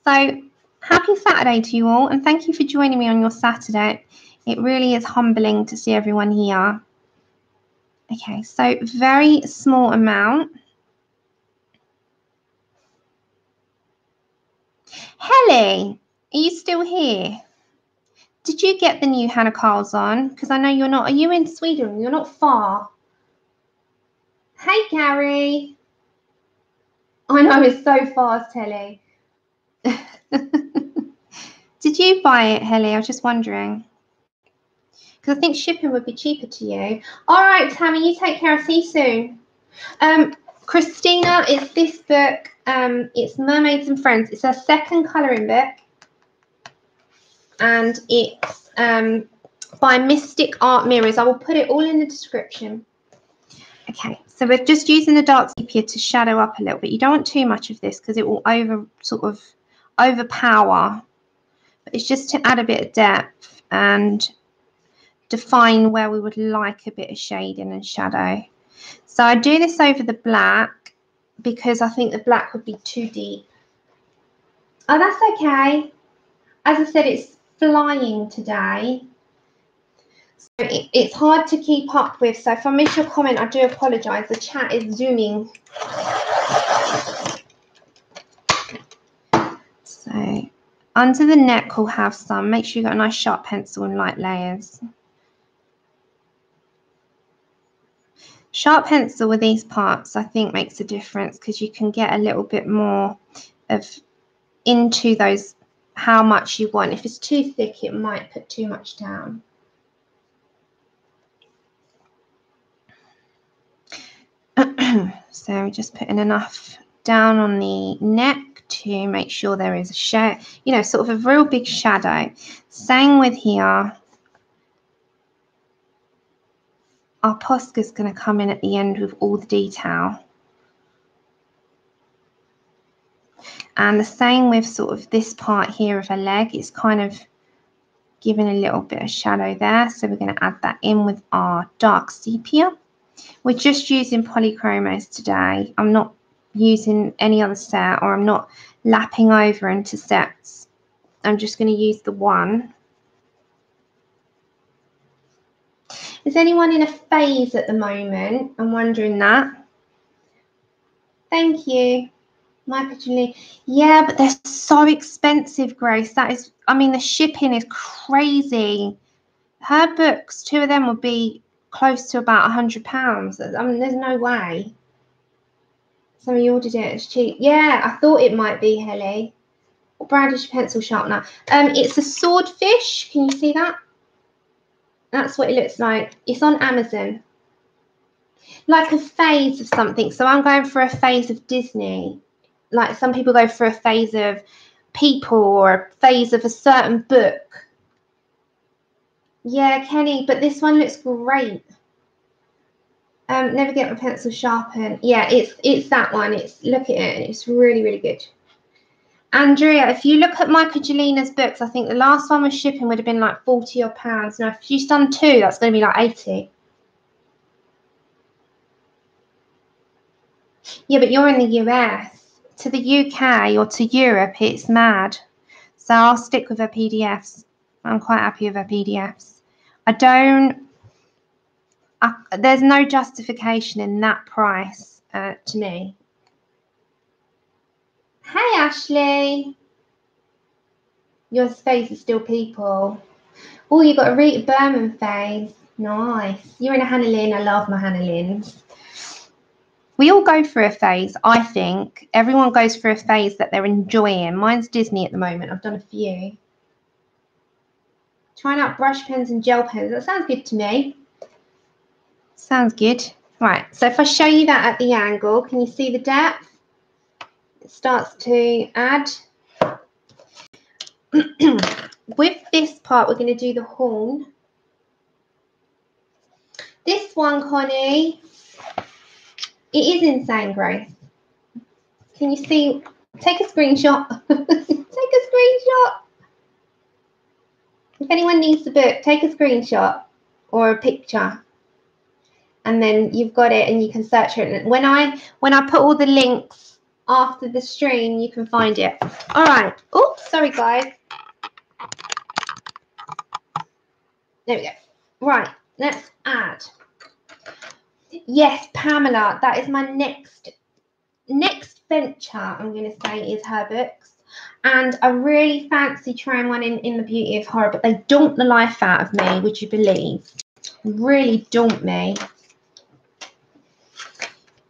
So happy Saturday to you all, and thank you for joining me on your Saturday. It really is humbling to see everyone here. Okay, so very small amount. Helly, are you still here? Did you get the new Hannah Carls on? Because I know you're not. Are you in Sweden? You're not far. Hey, Gary. I know, it's so fast, Helly. Did you buy it, Helly? I was just wondering. Because I think shipping would be cheaper to you. All right, Tammy, you take care. I'll see you soon. Christina, it's this book. It's Mermaids and Friends. It's a second colouring book. And it's by Mystic Art Mirrors. I will put it all in the description. Okay, so we're just using the dark sepia to shadow up a little bit. You don't want too much of this because it will overpower. But it's just to add a bit of depth and define where we would like a bit of shading and shadow. So I do this over the black because I think the black would be too deep. Oh, that's okay. As I said, it's flying today. So it's hard to keep up with. So if I miss your comment, I do apologise. The chat is zooming. So under the neck we'll have some. Make sure you've got a nice sharp pencil and light layers. Sharp pencil with these parts I think makes a difference because you can get a little bit more of into those, how much you want. If it's too thick, it might put too much down. So we're just putting enough down on the neck to make sure there is a shadow, you know, sort of a real big shadow. Same with here. Our Posca is going to come in at the end with all the detail. And the same with sort of this part here of her leg. It's kind of giving a little bit of shadow there. So we're going to add that in with our dark sepia. We're just using Polychromos today. I'm not using any other set, or I'm not lapping over into sets. I'm just going to use the one. Is anyone in a phase at the moment? I'm wondering that. Thank you. Michael Julie. Yeah, but they're so expensive, Grace. That is, I mean, the shipping is crazy. Her books, 2 of them would be close to about £100. I mean, there's no way. Somebody ordered it. It's cheap. Yeah, I thought it might be, Helly. What brand is your pencil sharpener? It's a swordfish. Can you see that? That's what it looks like. It's on Amazon. Like a phase of something. So I'm going for a phase of Disney. Like some people go for a phase of people or a phase of a certain book. Yeah, Kenny, but this one looks great. Never get my pencil sharpened. Yeah, it's that one. Look at it. It's really, really good. Andrea, if you look at Michael Jelina's books, I think the last one with shipping would have been like £40 odd. Now, if she's done 2, that's going to be like 80. Yeah, but you're in the US. To the UK or to Europe, it's mad. So I'll stick with her PDFs. I'm quite happy with her PDFs. There's no justification in that price to me. Hey, Ashley. Your face is still people. Oh, you got a Rita Berman face. Nice. You're in a Hannah Lynn. I love my Hannah Lynns. We all go through a phase, I think. Everyone goes through a phase that they're enjoying. Mine's Disney at the moment. I've done a few. Trying out brush pens and gel pens. That sounds good to me. Sounds good. Right, so if I show you that at the angle, can you see the depth? It starts to add. With this part, we're going to do the horn. This one, Connie, it is insane, Grace. Can you see? Take a screenshot. Take a screenshot. If anyone needs the book, take a screenshot or a picture. And then you've got it and you can search it. And when I put all the links after the stream, you can find it. All right. Oh, sorry, guys. There we go. Right, let's add. Yes, Pamela, that is my next venture, I'm going to say, is her books. And I really fancy trying one in The Beauty of Horror, but they daunt the life out of me, would you believe? Really daunt me.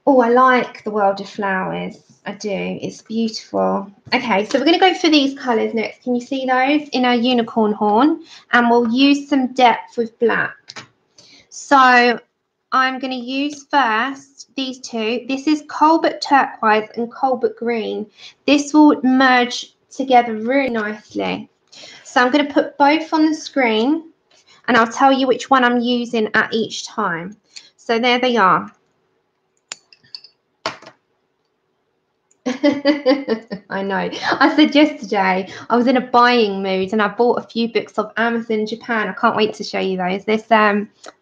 Oh, I like The World of Flowers. I do. It's beautiful. Okay, so we're going to go for these colours next. Can you see those? In our unicorn horn. And we'll use some depth with black. So I'm going to use first these two. This is Cobalt Turquoise and Cobalt Green. This will merge together really nicely. So I'm going to put both on the screen and I'll tell you which one I'm using at each time. So there they are. I know. I said yesterday I was in a buying mood and I bought a few books of Amazon Japan. I can't wait to show you those. This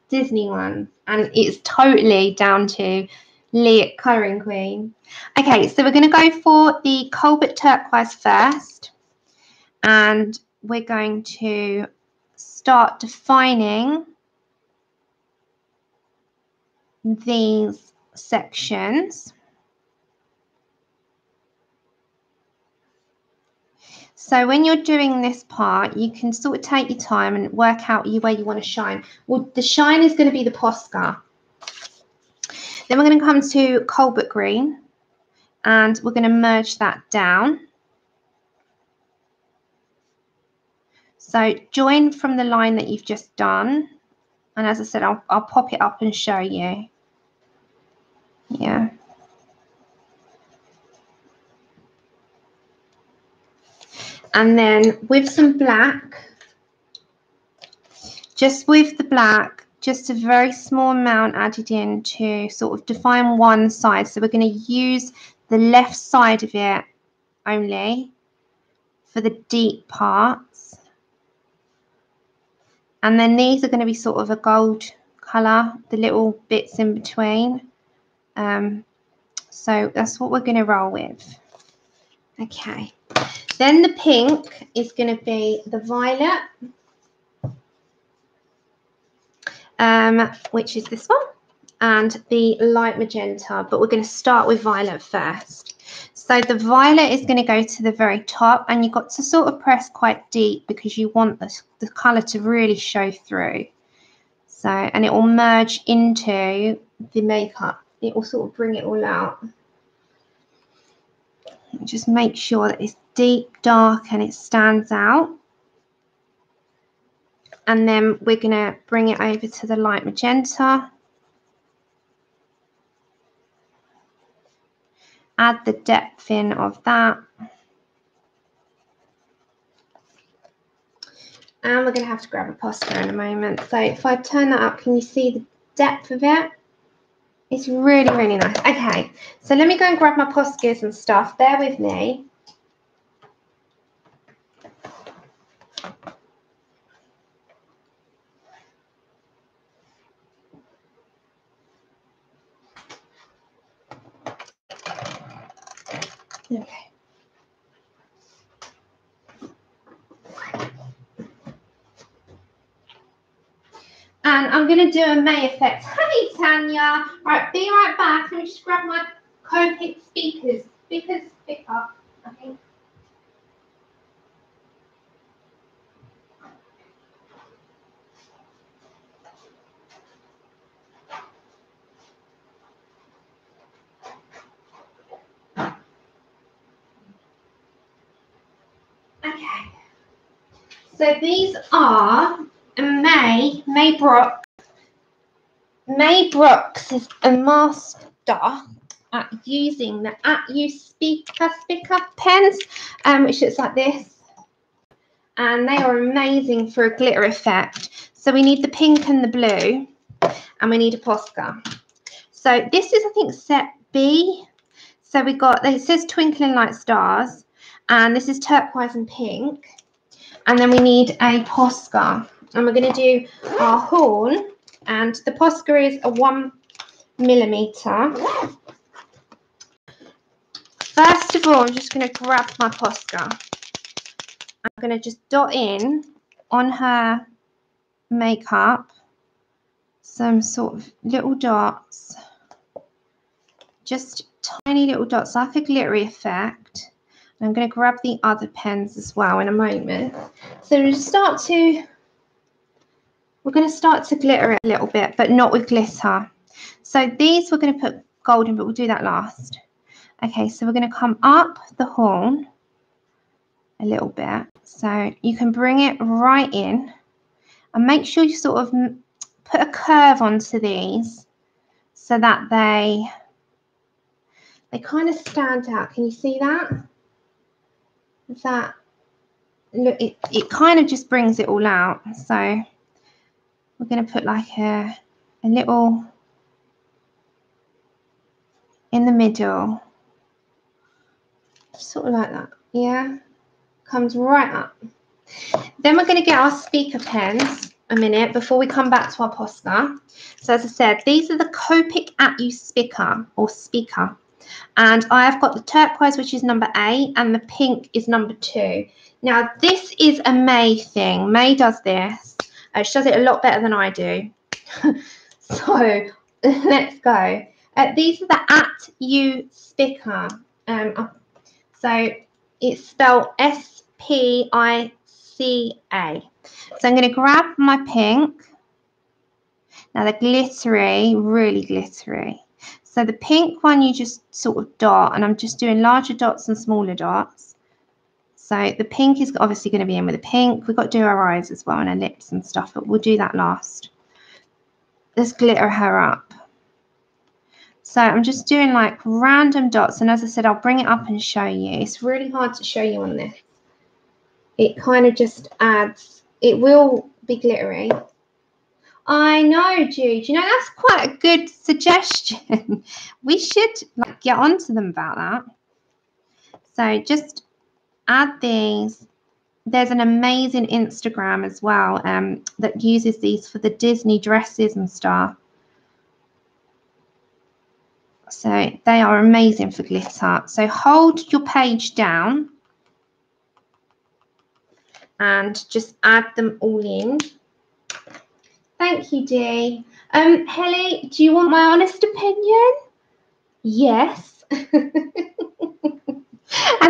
Disney one, and it's totally down to Lee Colouring Queen. Okay, so we're going to go for the Cobalt Turquoise first, and we're going to start defining these sections. So when you're doing this part, you can sort of take your time and work out where you want to shine. Well, the shine is going to be the Posca. Then we're going to come to Cobalt Green and we're going to merge that down. So join from the line that you've just done. And as I said, I'll pop it up and show you. Yeah. And then with some black, just with the black, just a very small amount added in to sort of define one side. So we're going to use the left side of it only for the deep parts. And then these are going to be sort of a gold colour, the little bits in between. So that's what we're going to roll with. Okay. Then the pink is going to be the violet, which is this one, and the light magenta, but we're going to start with violet first. So the violet is going to go to the very top, and you've got to sort of press quite deep because you want the colour to really show through. So, and it will merge into the makeup. It will sort of bring it all out. Just make sure that it's deep, dark, and it stands out. And then we're going to bring it over to the light magenta. Add the depth in of that. And we're going to have to grab a Posca in a moment. So if I turn that up, can you see the depth of it? It's really, really nice. Okay, so let me go and grab my Poscas and stuff. Bear with me. Okay. And I'm going to do a May effect. Hi, Tanya. Right, be right back. Let me just grab my COPIC speakers. Speakers, pick up, I think. Okay. So these are May Brooks is a master at using the SPICA pens, which looks like this, and they are amazing for a glitter effect. So we need the pink and the blue, and we need a Posca. So this is, I think, set B. So we got, it says Twinkling Light Stars, and this is turquoise and pink, and then we need a Posca, and we're going to do our horn. And the Posca is a 1mm. First of all, I'm just going to grab my Posca. I'm going to just dot in on her make up some sort of little dots, just tiny little dots, like a glittery effect. And I'm going to grab the other pens as well in a moment. So we're going to start to glitter it a little bit, but not with glitter. So these we're going to put golden, but we'll do that last. Okay, so we're going to come up the horn a little bit. So you can bring it right in and make sure you sort of put a curve onto these so that they kind of stand out. Can you see that? Look, it kind of just brings it all out. So we're going to put like a little in the middle, sort of like that. Yeah, comes right up. Then we're going to get our SPICA pens a minute before we come back to our Posca. So as I said, these are the COPIC at you SPICA or SPICA. And I have got the turquoise, which is number 8, and the pink is number 2. Now, this is a May thing. May does this. She does it a lot better than I do. So, let's go. These are the at you SPICA. So, it's spelled SPICA. So, I'm going to grab my pink. Now, they're glittery, really glittery. So the pink one you just sort of dot, and I'm just doing larger dots and smaller dots. So the pink is obviously going to be in with the pink. We've got to do our eyes as well and our lips and stuff, but we'll do that last. Let's glitter her up. So I'm just doing like random dots, and as I said, I'll bring it up and show you. It's really hard to show you on this. It kind of just adds, it will be glittery. I know, Jude. You know, that's quite a good suggestion. We should like get on to them about that. So just add these. There's an amazing Instagram as well that uses these for the Disney dresses and stuff. So they are amazing for glitter. So hold your page down and just add them all in. Thank you, Dee. Helly, do you want my honest opinion? Yes. And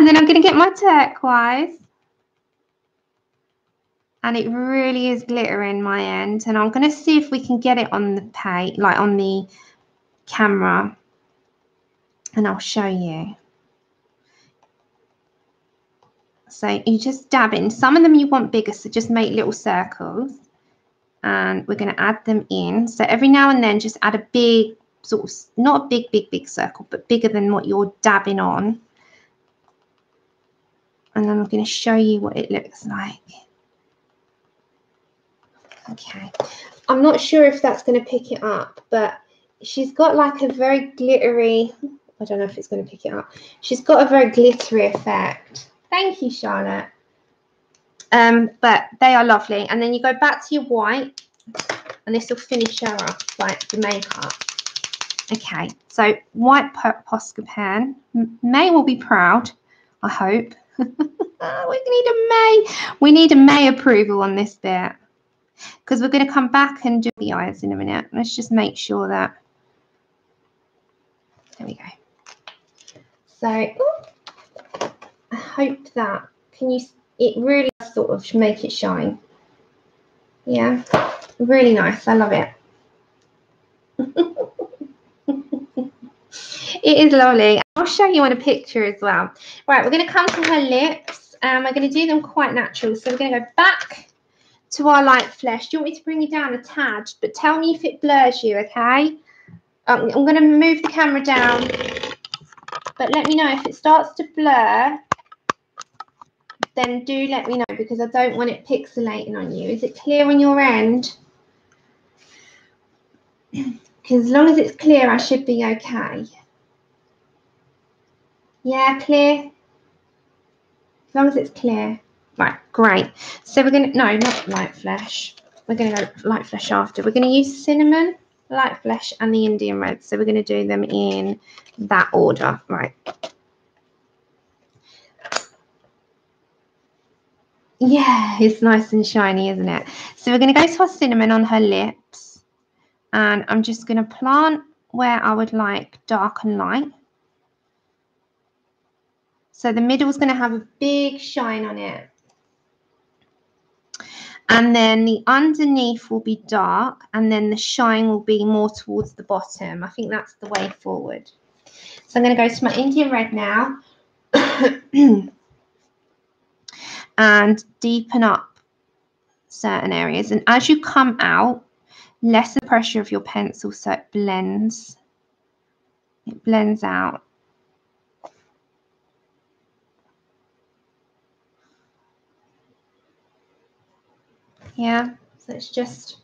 then I'm going to get my turquoise. And it really is glittering my end. And I'm going to see if we can get it on the page, like on the camera. And I'll show you. So you just dab in. Some of them you want bigger, so just make little circles. And we're going to add them in. So every now and then just add a big, sort of, not a big circle, but bigger than what you're dabbing on. And then I'm going to show you what it looks like. Okay. I'm not sure if that's going to pick it up, but she's got like a very glittery, I don't know if it's going to pick it up. She's got a very glittery effect. Thank you, Charlotte. But they are lovely. And then you go back to your white, and this will finish her up, like the makeup. Okay, so white Posca pen. May will be proud, I hope. We need a May approval on this bit, because we're going to come back and do the eyes in a minute. Let's just make sure that. There we go. So I hope that it really does sort of make it shine. Yeah, really nice. I love it. It is lovely. I'll show you on a picture as well. Right, we're going to come to her lips. We're going to do them quite natural. So we're going to go back to our light flesh. Do you want me to bring you down a tad? But tell me if it blurs you, okay? I'm going to move the camera down. But let me know if it starts to blur. Then do let me know, because I don't want it pixelating on you. Is it clear on your end? Because as long as it's clear, I should be okay. Yeah, clear? As long as it's clear. Right, great. So we're going to, no, not light flesh. We're going to go light flesh after. We're going to use cinnamon, light flesh, and the Indian red. So we're going to do them in that order. Right. Yeah, it's nice and shiny, isn't it? So we're going to go to our cinnamon on her lips. And I'm just going to plant where I would like dark and light. So the middle is going to have a big shine on it. And then the underneath will be dark, and then the shine will be more towards the bottom. I think that's the way forward. So I'm going to go to my Indian red now and deepen up certain areas. And as you come out, lessen the pressure of your pencil so it blends. It blends out. Yeah, so it's just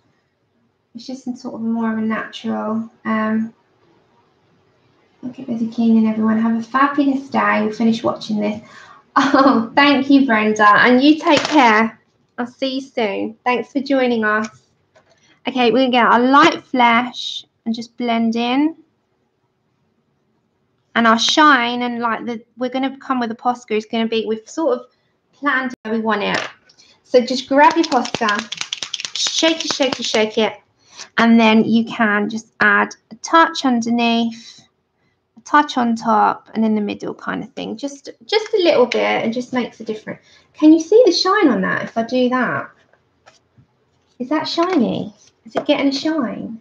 in sort of more of a natural. Okay, busy King and everyone, have a fabulous day. We'll finish watching this. Oh, thank you, Brenda, and you take care. I'll see you soon. Thanks for joining us. Okay, we're gonna get our light flesh and just blend in, and our shine and like we're gonna come with a Posca is gonna be, we've sort of planned how we want it. So just grab your Posca, shake it, shake it, shake it, and then you can just add a touch underneath, a touch on top, and in the middle kind of thing. Just a little bit, and just makes a difference. Can you see the shine on that if I do that? Is that shiny? Is it getting a shine?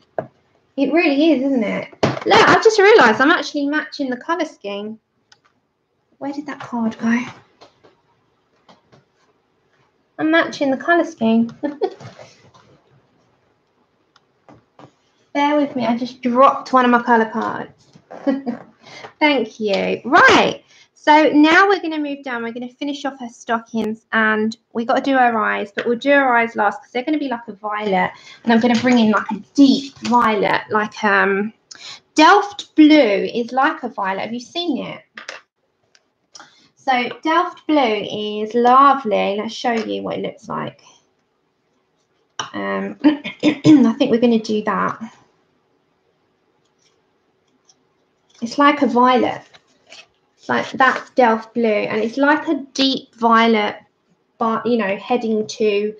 It really is, isn't it? Look, I just realised I'm actually matching the colour scheme. Where did that card go? I'm matching the colour scheme. Bear with me, I just dropped one of my colour cards. Thank you. Right, so now we're going to move down. We're going to finish off her stockings, and we've got to do her eyes, but we'll do her eyes last because they're going to be like a violet, and I'm going to bring in like a deep violet, like Delft blue is like a violet. Have you seen it? So Delft blue is lovely. Let's show you what it looks like. I think we're going to do that. It's like a violet. It's like that's Delft blue, and it's like a deep violet, but you know, heading to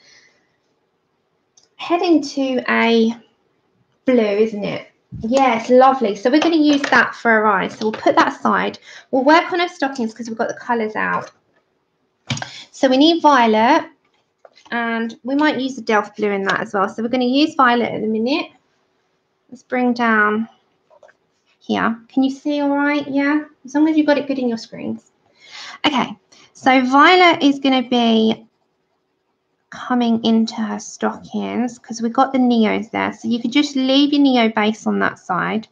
a blue, isn't it? Yeah, it's lovely. So we're going to use that for our eyes. So we'll put that aside. We'll work on our stockings because we've got the colours out. So we need violet, and we might use the Delft blue in that as well. So we're going to use violet in a minute. Let's bring down here. Can you see all right? Yeah, as long as you've got it good in your screens. Okay, so violet is going to be coming into her stockings because we've got the Neos there. So you could just leave your Neo base on that side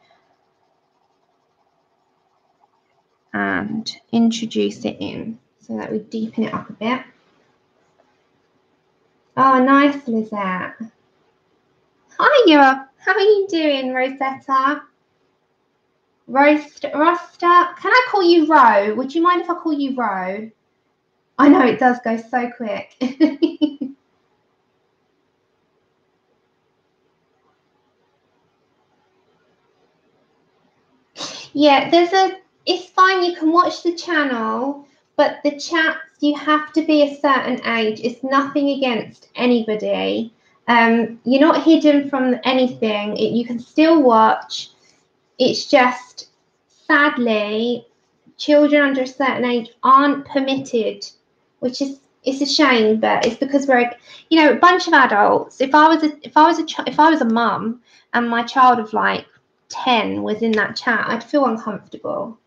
and introduce it in so that we deepen it up a bit. Oh, nice, Lizette. Hi, Europe. How are you doing, Rosetta? Rosta. Can I call you Ro? Would you mind if I call you Ro? I know it does go so quick. Yeah, it's fine, you can watch the channel, but the chats, you have to be a certain age. It's nothing against anybody. You're not hidden from anything. You can still watch. It's just, sadly, children under a certain age aren't permitted, which is, it's a shame, but it's because we're, you know, a bunch of adults. If I was a mum and my child of like 10 was in that chat, I'd feel uncomfortable.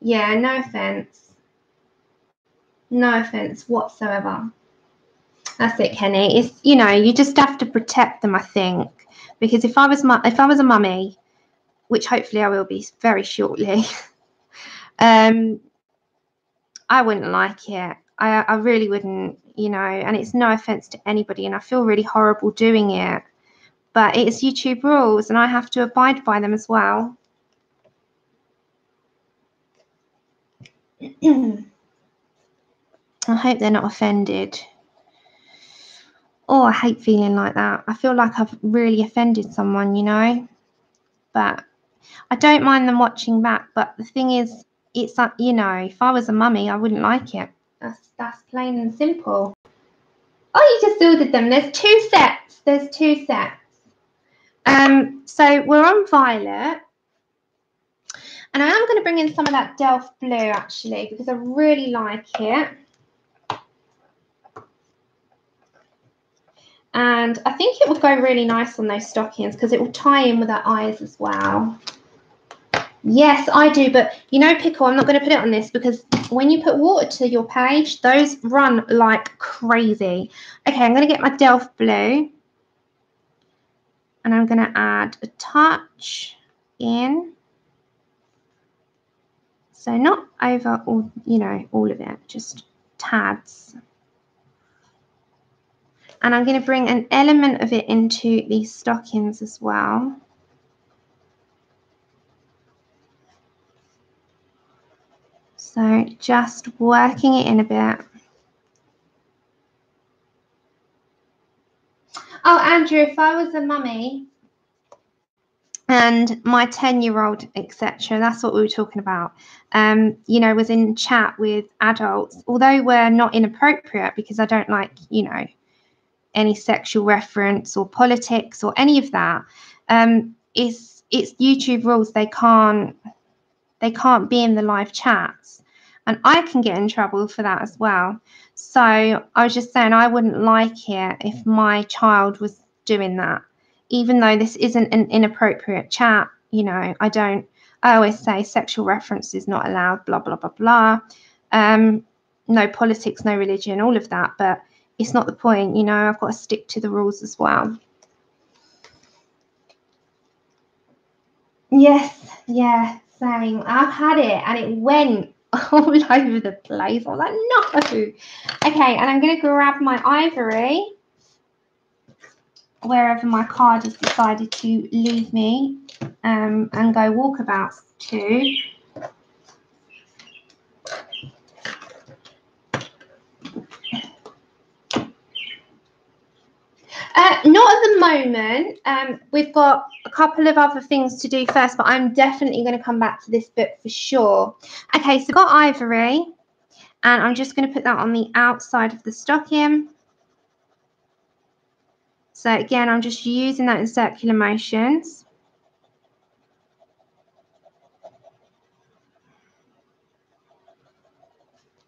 Yeah, no offense. No offense whatsoever. That's it, Kenny. It's, you know, you just have to protect them, I think, because if I was a mummy, which hopefully I will be very shortly, I wouldn't like it. I really wouldn't, you know, and it's no offense to anybody, and I feel really horrible doing it, but it's YouTube rules and I have to abide by them as well. I hope they're not offended. Oh, I hate feeling like that. I feel like I've really offended someone, you know, but I don't mind them watching back. But the thing is, it's like, you know, if I was a mummy, I wouldn't like it. That's plain and simple. Oh, you just ordered them. There's 2 sets. There's 2 sets. So we're on violet. And I am going to bring in some of that Delft blue, actually, because I really like it. And I think it will go really nice on those stockings because it will tie in with our eyes as well. Yes, I do. But, you know, Pickle, I'm not going to put it on this because when you put water to your page, those run like crazy. Okay, I'm going to get my Delft blue. And I'm going to add a touch in. So not over all, you know, all of it, just tads. And I'm going to bring an element of it into these stockings as well. So just working it in a bit. Oh, Andrew, if I was a mummy and my 10-year-old, etc., that's what we were talking about, you know, was in chat with adults, although we're not inappropriate because I don't like, you know, any sexual reference or politics or any of that. It's YouTube rules. They can't be in the live chats, and I can get in trouble for that as well. So I was just saying I wouldn't like it if my child was doing that, even though this isn't an inappropriate chat. You know, I always say sexual reference is not allowed, blah blah blah blah. No politics, no religion, all of that, but it's not the point, you know. I've got to stick to the rules as well. Yes, yeah, same. I've had it and it went all over the place. I was like, no. Okay, and I'm going to grab my ivory wherever my card has decided to leave me and go walkabouts to. Not at the moment. We've got a couple of other things to do first, but I'm definitely going to come back to this book for sure. Okay, so I've got ivory, and I'm just going to put that on the outside of the stocking. So again, I'm just using that in circular motions.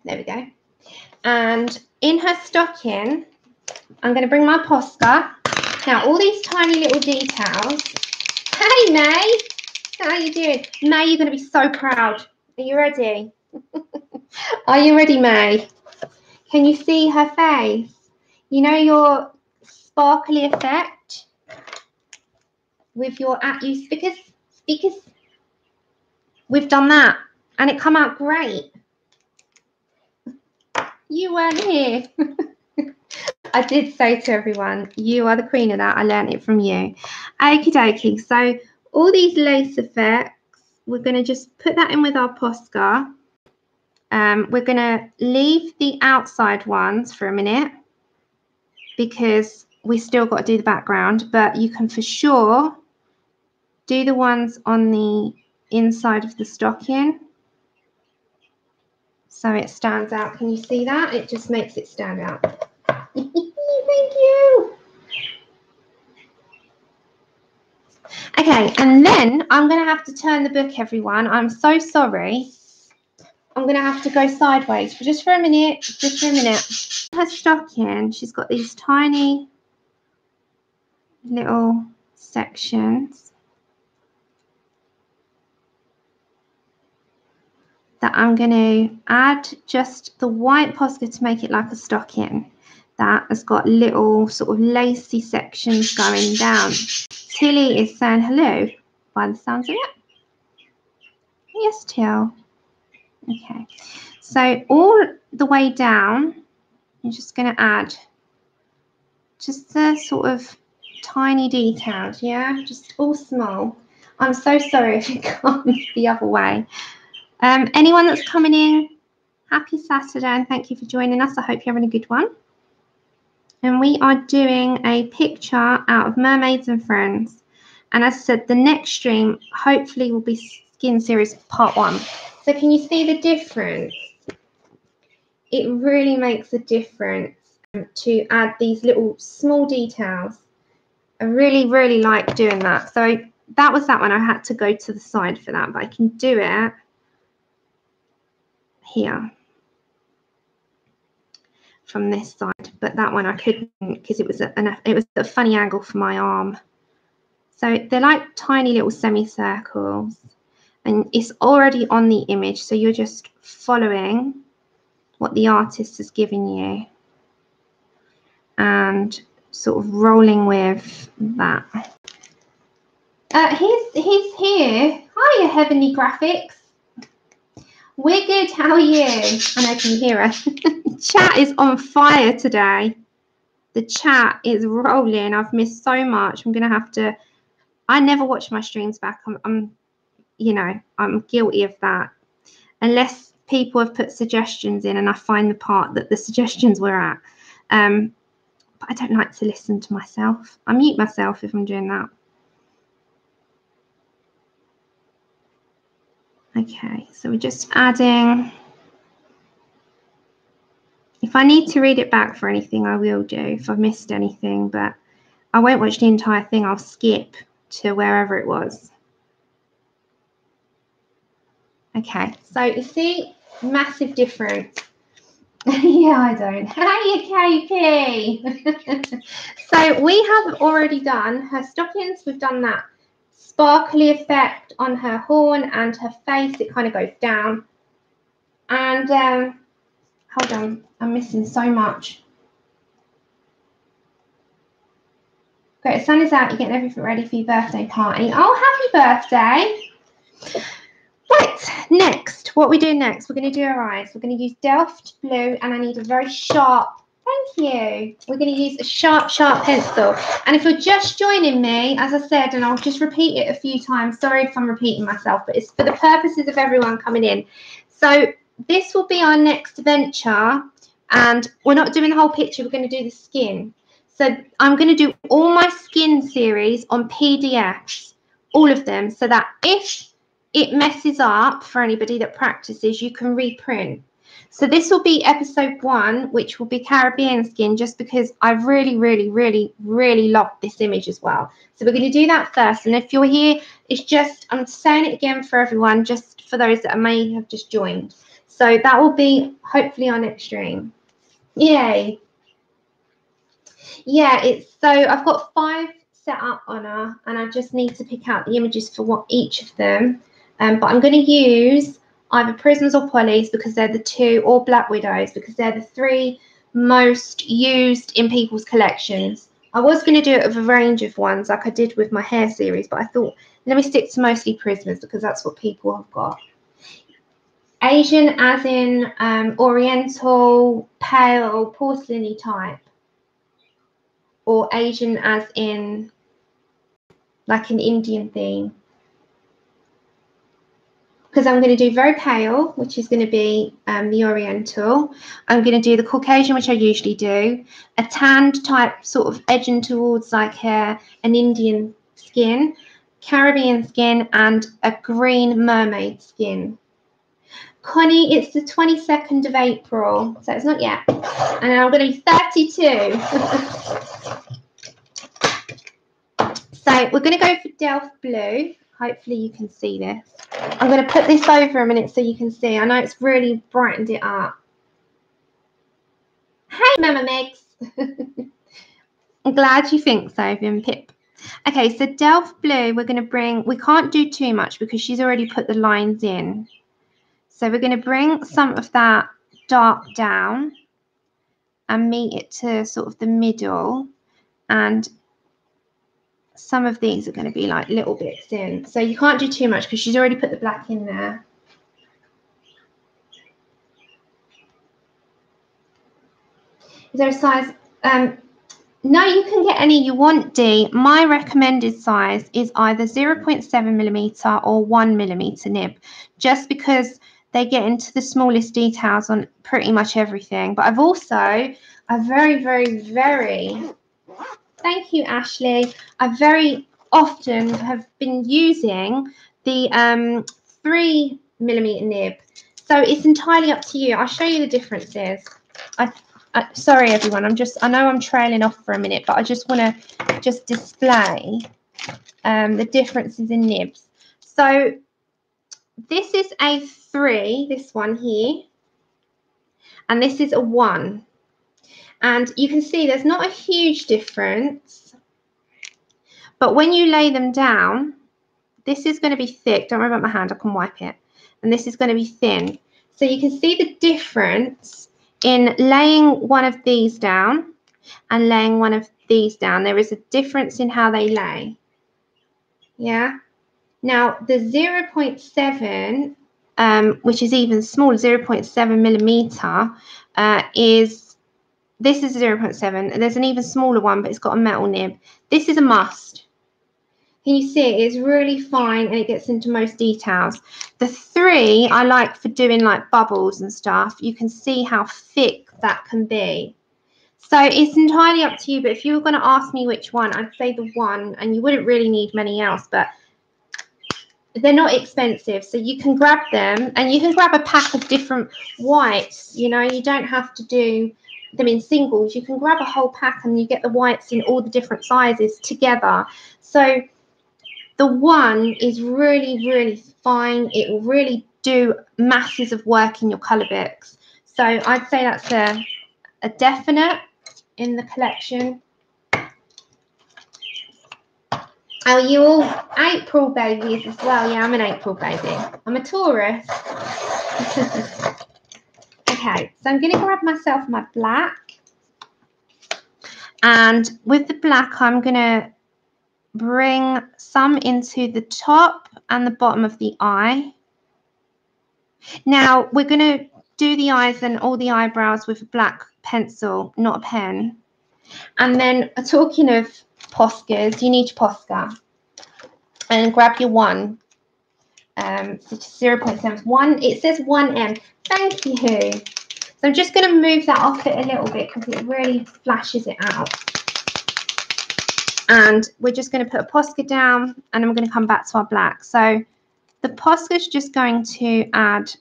There we go. And in her stocking, I'm going to bring my Posca. Now, all these tiny little details. Hey, May. How are you doing? May, you're going to be so proud. Are you ready? Are you ready, May? Can you see her face? You know your sparkly effect with your SPICA? We've done that, and it come out great. You weren't here. I did say to everyone, you are the queen of that. I learned it from you. Okie dokie. So all these lace effects, we're going to just put that in with our Posca. We're going to leave the outside ones for a minute because we still got to do the background, but you can for sure do the ones on the inside of the stocking so it stands out. Can you see that? It just makes it stand out. Thank you. Okay, and then I'm going to have to turn the book, everyone. I'm so sorry. I'm going to have to go sideways for just for a minute. Just for a minute. Her stocking, she's got these tiny little sections that I'm going to add just the white Posca to make it like a stocking. That has got little sort of lacy sections going down. Tilly is saying hello by the sounds of it. Yes, Till. Okay, so all the way down, I'm just going to add just the sort of tiny details, yeah, just all small. I'm so sorry if it comes the other way. Anyone that's coming in, happy Saturday and thank you for joining us. I hope you're having a good one. And we are doing a picture out of Mermaids and Friends. And as I said, the next stream hopefully will be Skin Series Part 1. So can you see the difference? It really makes a difference. to add these little small details. I really, really like doing that. So that was that one. I had to go to the side for that, but I can do it here from this side. But that one I couldn't because it was a funny angle for my arm. So they're like tiny little semicircles, and it's already on the image. So you're just following what the artist has given you and sort of rolling with that. He's here. Hiya, Heavenly Graphics. We're good. How are you? I know, can you hear us? Chat is on fire today. The chat is rolling. I've missed so much. I'm gonna have to. I never watch my streams back. You know, I'm guilty of that. Unless people have put suggestions in and I find the part that the suggestions were at. But I don't like to listen to myself. I mute myself if I'm doing that. Okay, so we're just adding. If I need to read it back for anything, I will do if I've missed anything, but I won't watch the entire thing. I'll skip to wherever it was. Okay, so you see, massive difference. Yeah, I don't. Hey, KP. So we have already done her stockings. We've done that sparkly effect on her horn and her face. It kind of goes down. And hold on, I'm missing so much. Great, sun is out. You're getting everything ready for your birthday party. Oh, happy birthday. Right, next, what we do next, we're going to do our eyes. We're going to use Delft Blue, and I need a very sharp, thank you. We're going to use a sharp, sharp pencil. And if you're just joining me, as I said, and I'll just repeat it a few times, sorry if I'm repeating myself, but it's for the purposes of everyone coming in. So this will be our next venture, and we're not doing the whole picture, we're going to do the skin. So I'm going to do all my skin series on PDFs, all of them, so that if it messes up for anybody that practices, you can reprint. So this will be episode 1, which will be Caribbean skin, just because I really, really, really, really love this image as well. So we're going to do that first. And if you're here, it's just, I'm saying it again for everyone, just for those that may have just joined. So that will be hopefully our next stream. Yay. Yeah, it's so I've got 5 set up on her, and I just need to pick out the images for each of them. But I'm going to use either Prisms or Polys because they're the 2, or Black Widows because they're the 3 most used in people's collections. I was going to do it with a range of ones like I did with my hair series, but I thought let me stick to mostly Prisms because that's what people have got. Asian as in Oriental, pale, porcelain-y type, or Asian as in like an Indian theme. Because I'm going to do very pale, which is going to be the Oriental. I'm going to do the Caucasian, which I usually do. A tanned type, sort of edging towards like an Indian skin, Caribbean skin, and a green mermaid skin. Connie, it's the 22nd of April, so it's not yet. And I'm going to be 32. So we're going to go for Delft Blue. Hopefully you can see this. I'm going to put this over a minute so you can see. I know it's really brightened it up. Hey, Mama Megs. I'm glad you think so, Vim Pip. Okay, so Delft Blue, we're going to bring, we can't do too much because she's already put the lines in. So we're going to bring some of that dark down and meet it to sort of the middle, and some of these are going to be like little bits in. So you can't do too much because she's already put the black in there. Is there a size? No, you can get any you want, Dee. My recommended size is either 0.7mm or 1mm nib, just because they get into the smallest details on pretty much everything. But I've also, I very, very, very, thank you, Ashley. I very often have been using the 3mm nib. So it's entirely up to you. I'll show you the differences. sorry everyone, I know I'm trailing off for a minute, but I just want to just display the differences in nibs. So this is a 3, this one here, and this is a 1. And you can see there's not a huge difference, but when you lay them down, this is going to be thick. Don't worry about my hand, I can wipe it. And this is going to be thin. So you can see the difference in laying one of these down and laying one of these down. There is a difference in how they lay. Yeah. Now the 0.7, which is even smaller, 0.7 millimeter, this is 0.7. There's an even smaller one, but it's got a metal nib. This is a must. Can you see it's really fine and it gets into most details. The 3 I like for doing like bubbles and stuff. You can see how thick that can be. So it's entirely up to you, but if you were going to ask me which one, I'd say the 1, and you wouldn't really need many else, but they're not expensive. So you can grab them, and you can grab a pack of different whites. You know, you don't have to do them in singles. You can grab a whole pack and you get the whites in all the different sizes together. So the 1 is really, really fine. It will really do masses of work in your colour books. So I'd say that's a definite in the collection. Oh, you all April babies as well. Yeah, I'm an April baby. I'm a Taurus. Okay, so I'm going to grab myself my black. And with the black, I'm going to bring some into the top and the bottom of the eye. Now, we're going to do the eyes and all the eyebrows with a black pencil, not a pen. And then, talking of Poscas, you need your Posca. And grab your 1. So 0.7. 1, it says 1M. Thank you. So I'm just going to move that off it a little bit because it really flashes it out. And we're just going to put a Posca down, and then we're going to come back to our black. So the Posca is just going to add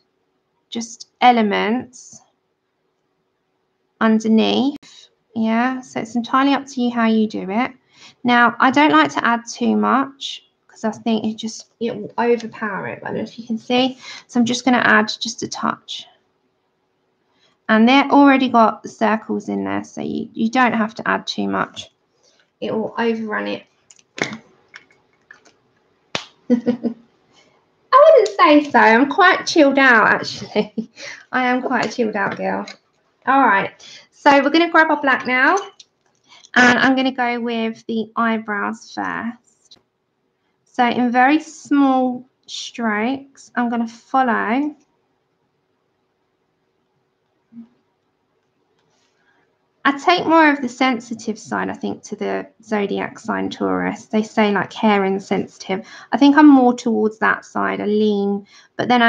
just elements underneath. Yeah, so it's entirely up to you how you do it. Now, I don't like to add too much because I think it will overpower it. I don't know if you can see. So I'm just going to add just a touch. And they're already got the circles in there, so you don't have to add too much. It will overrun it. I wouldn't say so. I'm quite chilled out, actually. I am quite a chilled out girl. All right. So we're going to grab our black now. And I'm going to go with the eyebrows first. So in very small strokes, I'm going to follow. I take more of the sensitive side, I think, to the zodiac sign Taurus. They say like hair insensitive. I think I'm more towards that side. I lean, but then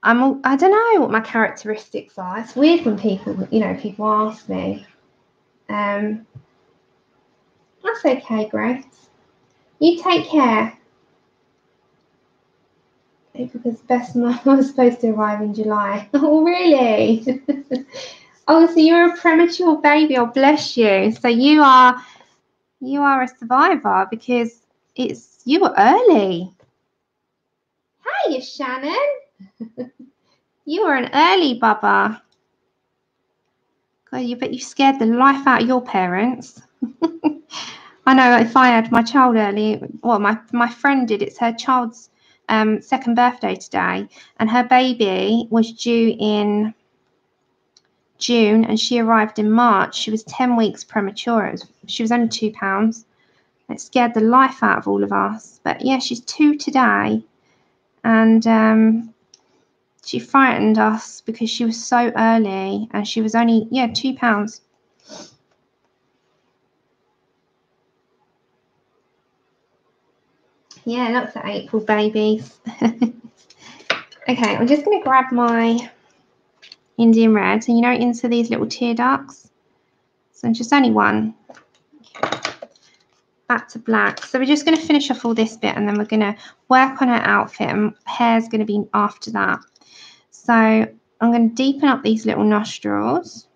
I don't know what my characteristics are. It's weird when people ask me. That's okay, Grace. You take care. Because best man was supposed to arrive in July. Oh, really? Oh, so you're a premature baby. Oh, bless you. So you are a survivor because you were early. Hey, Shannon. You were an early bubba. God, but you scared the life out of your parents. I know if I had my child early, well, my friend did. It's her child's second birthday today, and her baby was due in June and she arrived in March. She was 10 weeks premature. She was only 2 pounds. It scared the life out of all of us. But yeah, she's 2 today, and she frightened us because she was so early and she was only 2 pounds. Yeah, lots of April babies. Okay, I'm just going to grab my Indian red, and into these little tear ducts. So just only 1. Okay. Back to black. So we're just going to finish off all this bit, and then we're going to work on her outfit, and hair's going to be after that. So I'm going to deepen up these little nostrils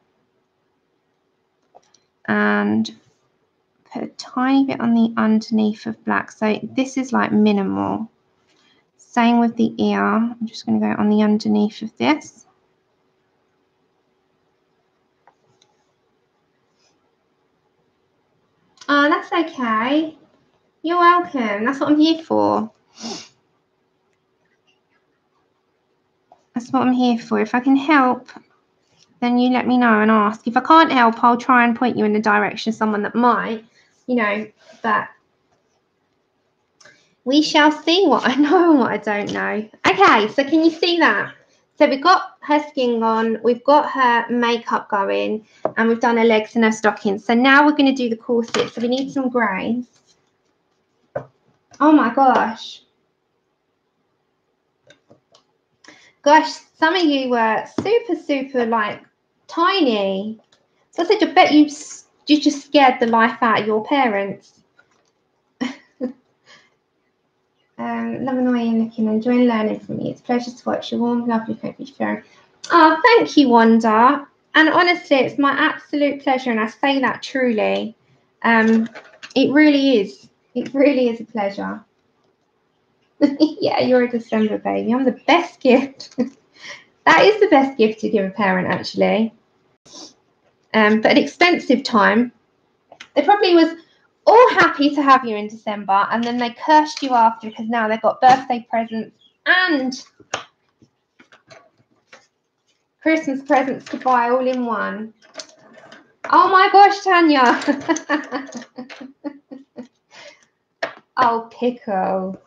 and put a tiny bit on the underneath of black. So this is like minimal. Same with the ear. I'm just going to go on the underneath of this. Oh, that's okay. You're welcome. That's what I'm here for. That's what I'm here for. If I can help, then you let me know and ask. If I can't help, I'll try and point you in the direction of someone that might, you know, but we shall see what I know and what I don't know. Okay, so can you see that? So we've got her skin on, we've got her makeup going, and we've done her legs and her stockings. So now we're going to do the corset. So we need some greys. Oh my gosh. Gosh, some of you were super, like, tiny. So I said, I bet you just scared the life out of your parents. Love the way you're looking, enjoying learning from you. It's a pleasure to watch your warm, lovely copic sharing. Oh, thank you, Wanda. And honestly, it's my absolute pleasure, and I say that truly. It really is. It really is a pleasure. Yeah, you're a December baby. I'm the best gift. That is the best gift to give a parent, actually. But an expensive time. They probably was all happy to have you in December, and then they cursed you after because now they've got birthday presents and Christmas presents to buy all in one. Oh my gosh, Tanya. Oh, Pickle.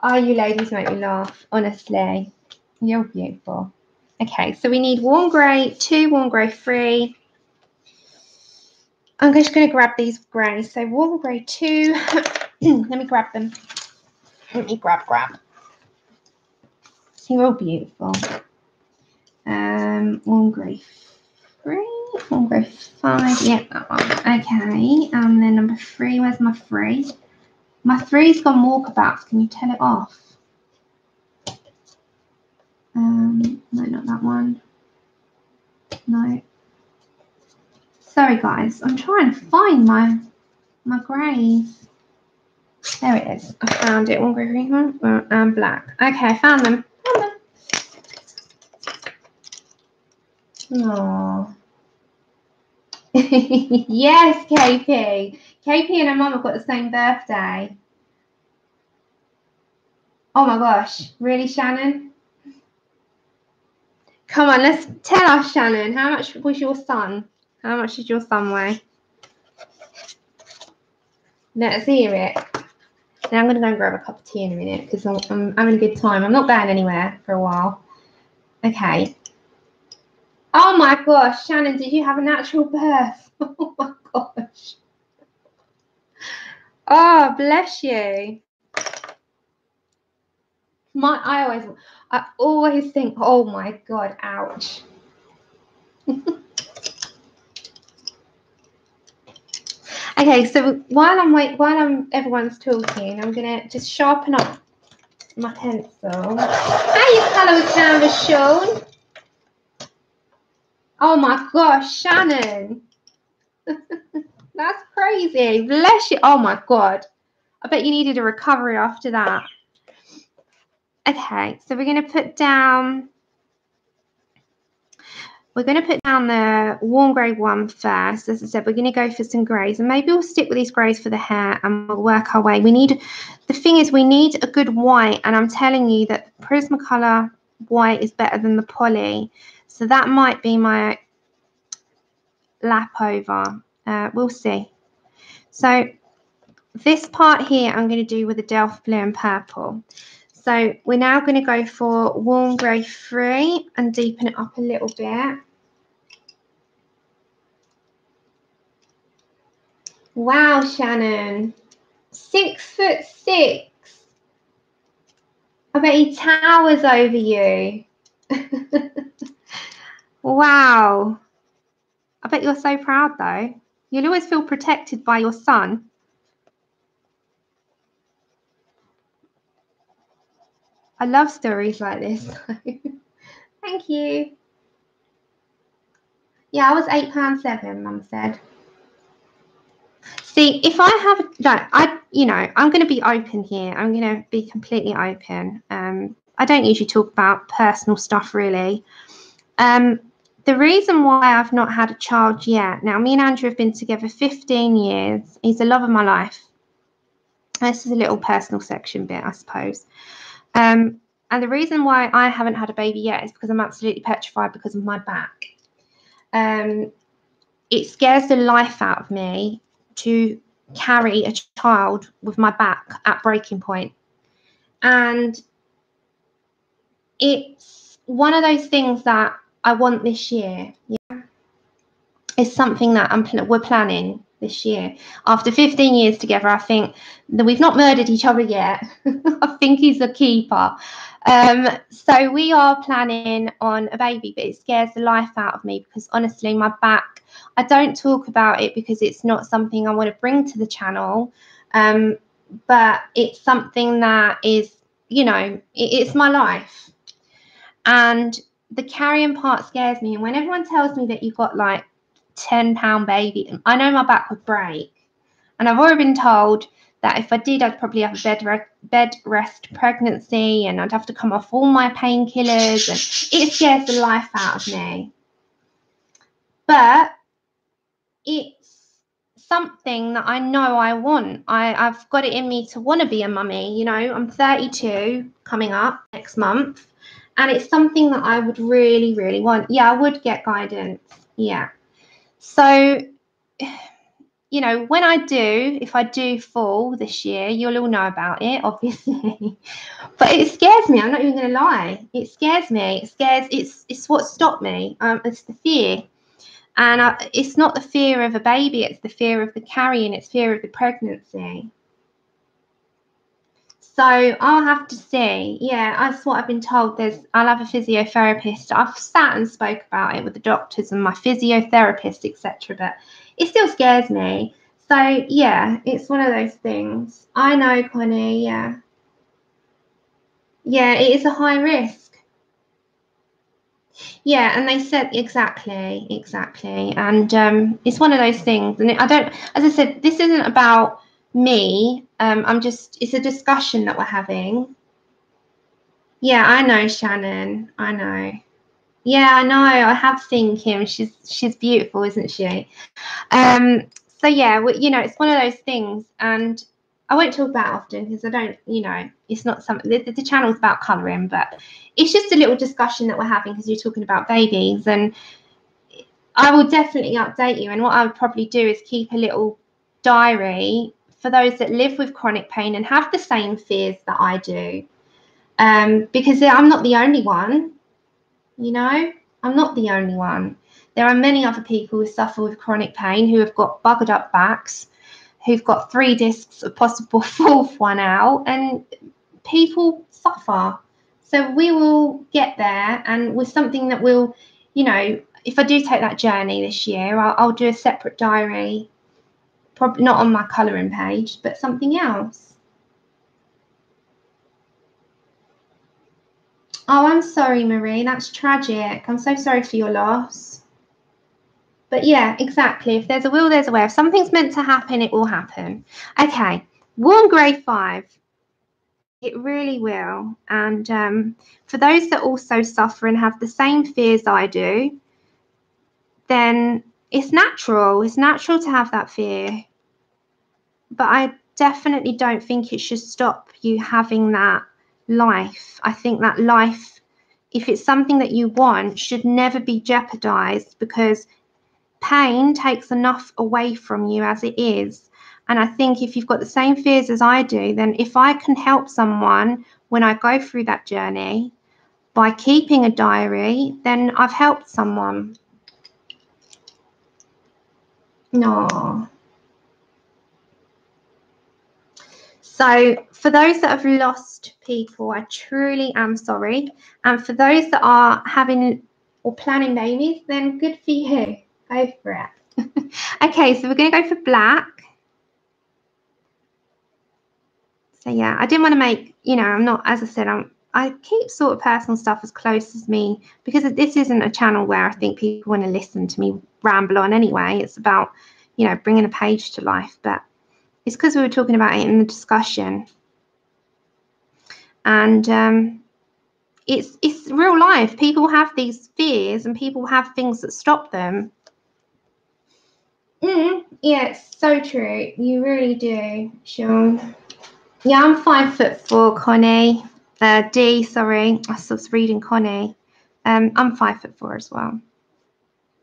Oh, you ladies make me laugh, honestly. You're beautiful. Okay, so we need warm grey, 2 warm grey, 3. I'm just going to grab these greys. So warm grey 2. Let me grab them. Let me grab. So you're all beautiful. Warm grey 3. Warm grey 5. Yep, that one. Okay, and then number 3. Where's my 3? My 3's gone walkabouts. Can you tell it off? No, not that one. No. Sorry, guys. I'm trying to find my greys. There it is. I found it. One grey, and black. Okay, I found them. Aww. Yes, KP. KP and her mum have got the same birthday. Oh my gosh. Really, Shannon? Come on, let's tell us, Shannon. How much was your son? How much did your son weigh? Let's hear it. Now I'm going to go and grab a cup of tea in a minute because I'm having a good time. I'm not going anywhere for a while. Okay. Oh my gosh, Shannon, did you have a natural birth? Oh my gosh. Oh, bless you. I always think, oh my God, ouch. Okay, so while everyone's talking, I'm gonna just sharpen up my pencil. How you colour with canvas, Sean? Oh my gosh, Shannon. That's crazy. Bless you. Oh my God. I bet you needed a recovery after that. Okay, so we're going to put down the warm grey 1 first. As I said, we're going to go for some greys, and maybe we'll stick with these greys for the hair and we'll work our way. We need a good white, and I'm telling you that Prismacolor white is better than the poly. So that might be my lap over. We'll see. So this part here I'm going to do with the Delft blue and purple. So we're now going to go for warm grey 3 and deepen it up a little bit. Wow, Shannon. 6'6". I bet he towers over you. Wow. I bet you're so proud though. You'll always feel protected by your son. I love stories like this. Thank you. Yeah, I was £8.7, Mum said. See, if I have, like, I'm going to be open here. I'm going to be completely open. I don't usually talk about personal stuff, really. The reason why I've not had a child yet, now, me and Andrew have been together 15 years. He's the love of my life. This is a little personal section bit, I suppose. And the reason why I haven't had a baby yet is because I'm absolutely petrified because of my back. It scares the life out of me to carry a child with my back at breaking point. And it's one of those things that I want this year. Yeah, it's something that we're planning this year. After 15 years together, I think that we've not murdered each other yet. I think he's a keeper. So we are planning on a baby, but it scares the life out of me because honestly, my back, I don't talk about it because it's not something I want to bring to the channel. But it's something that is, it's my life. And the carrying part scares me. And when everyone tells me that you've got like 10-pound baby, I know my back would break. And I've already been told that if I did, I'd probably have a bed rest pregnancy and I'd have to come off all my painkillers, and it scares the life out of me. But it's something that I know I want. I've got it in me to want to be a mummy. I'm 32 coming up next month, and it's something that I would really, really want. Yeah, I would get guidance. Yeah. So, when if I do fall this year, you'll all know about it, obviously. But it scares me. I'm not even going to lie. It scares me. It's what stopped me. It's the fear. And it's not the fear of a baby. It's the fear of the carrying. It's fear of the pregnancy. So I'll have to see. Yeah, that's what I've been told. I'll have a physiotherapist. I've sat and spoke about it with the doctors and my physiotherapist, etc. But it still scares me. So yeah, it's one of those things. I know, Connie. Yeah. Yeah, it is a high risk. Yeah, and they said exactly. And it's one of those things. And as I said, this isn't about me. It's a discussion that we're having. Yeah, I know, Shannon. I know. Yeah, I know. I have seen Kim. She's beautiful, isn't she? So yeah, it's one of those things, and I won't talk about it often because I don't, it's not something. The channel's about colouring, but it's just a little discussion that we're having because you're talking about babies, and I will definitely update you. And what I would probably do is keep a little diary for those that live with chronic pain and have the same fears that I do, because I'm not the only one. I'm not the only one. There are many other people who suffer with chronic pain who have got buggered up backs, who've got 3 discs, a possible 4th one out, and people suffer. So we will get there, and with something that will, if I do take that journey this year, I'll do a separate diary, probably not on my colouring page, but something else. Oh, I'm sorry, Marie. That's tragic. I'm so sorry for your loss. But yeah, exactly. If there's a will, there's a way. If something's meant to happen, it will happen. Okay. Warm grey 5. It really will. And for those that also suffer and have the same fears I do, then it's natural. It's natural to have that fear. But I definitely don't think it should stop you having that life. I think that life, if it's something that you want, should never be jeopardized, because pain takes enough away from you as it is. And I think if you've got the same fears as I do, then if I can help someone when I go through that journey by keeping a diary, then I've helped someone. No. So for those that have lost people, I truly am sorry. And for those that are having or planning babies, then good for you. Go for it. Okay, so we're going to go for black. So yeah, I didn't want to make, I'm not, as I said, I keep sort of personal stuff as close as me, because this isn't a channel where I think people want to listen to me ramble on anyway. It's about, you know, bringing a page to life, but it's because we were talking about it in the discussion. And it's real life. People have these fears and people have things that stop them. Yeah, it's so true. You really do, Sean. Yeah, I'm 5'4", Connie. D, sorry. I was reading Connie. I'm 5'4" as well.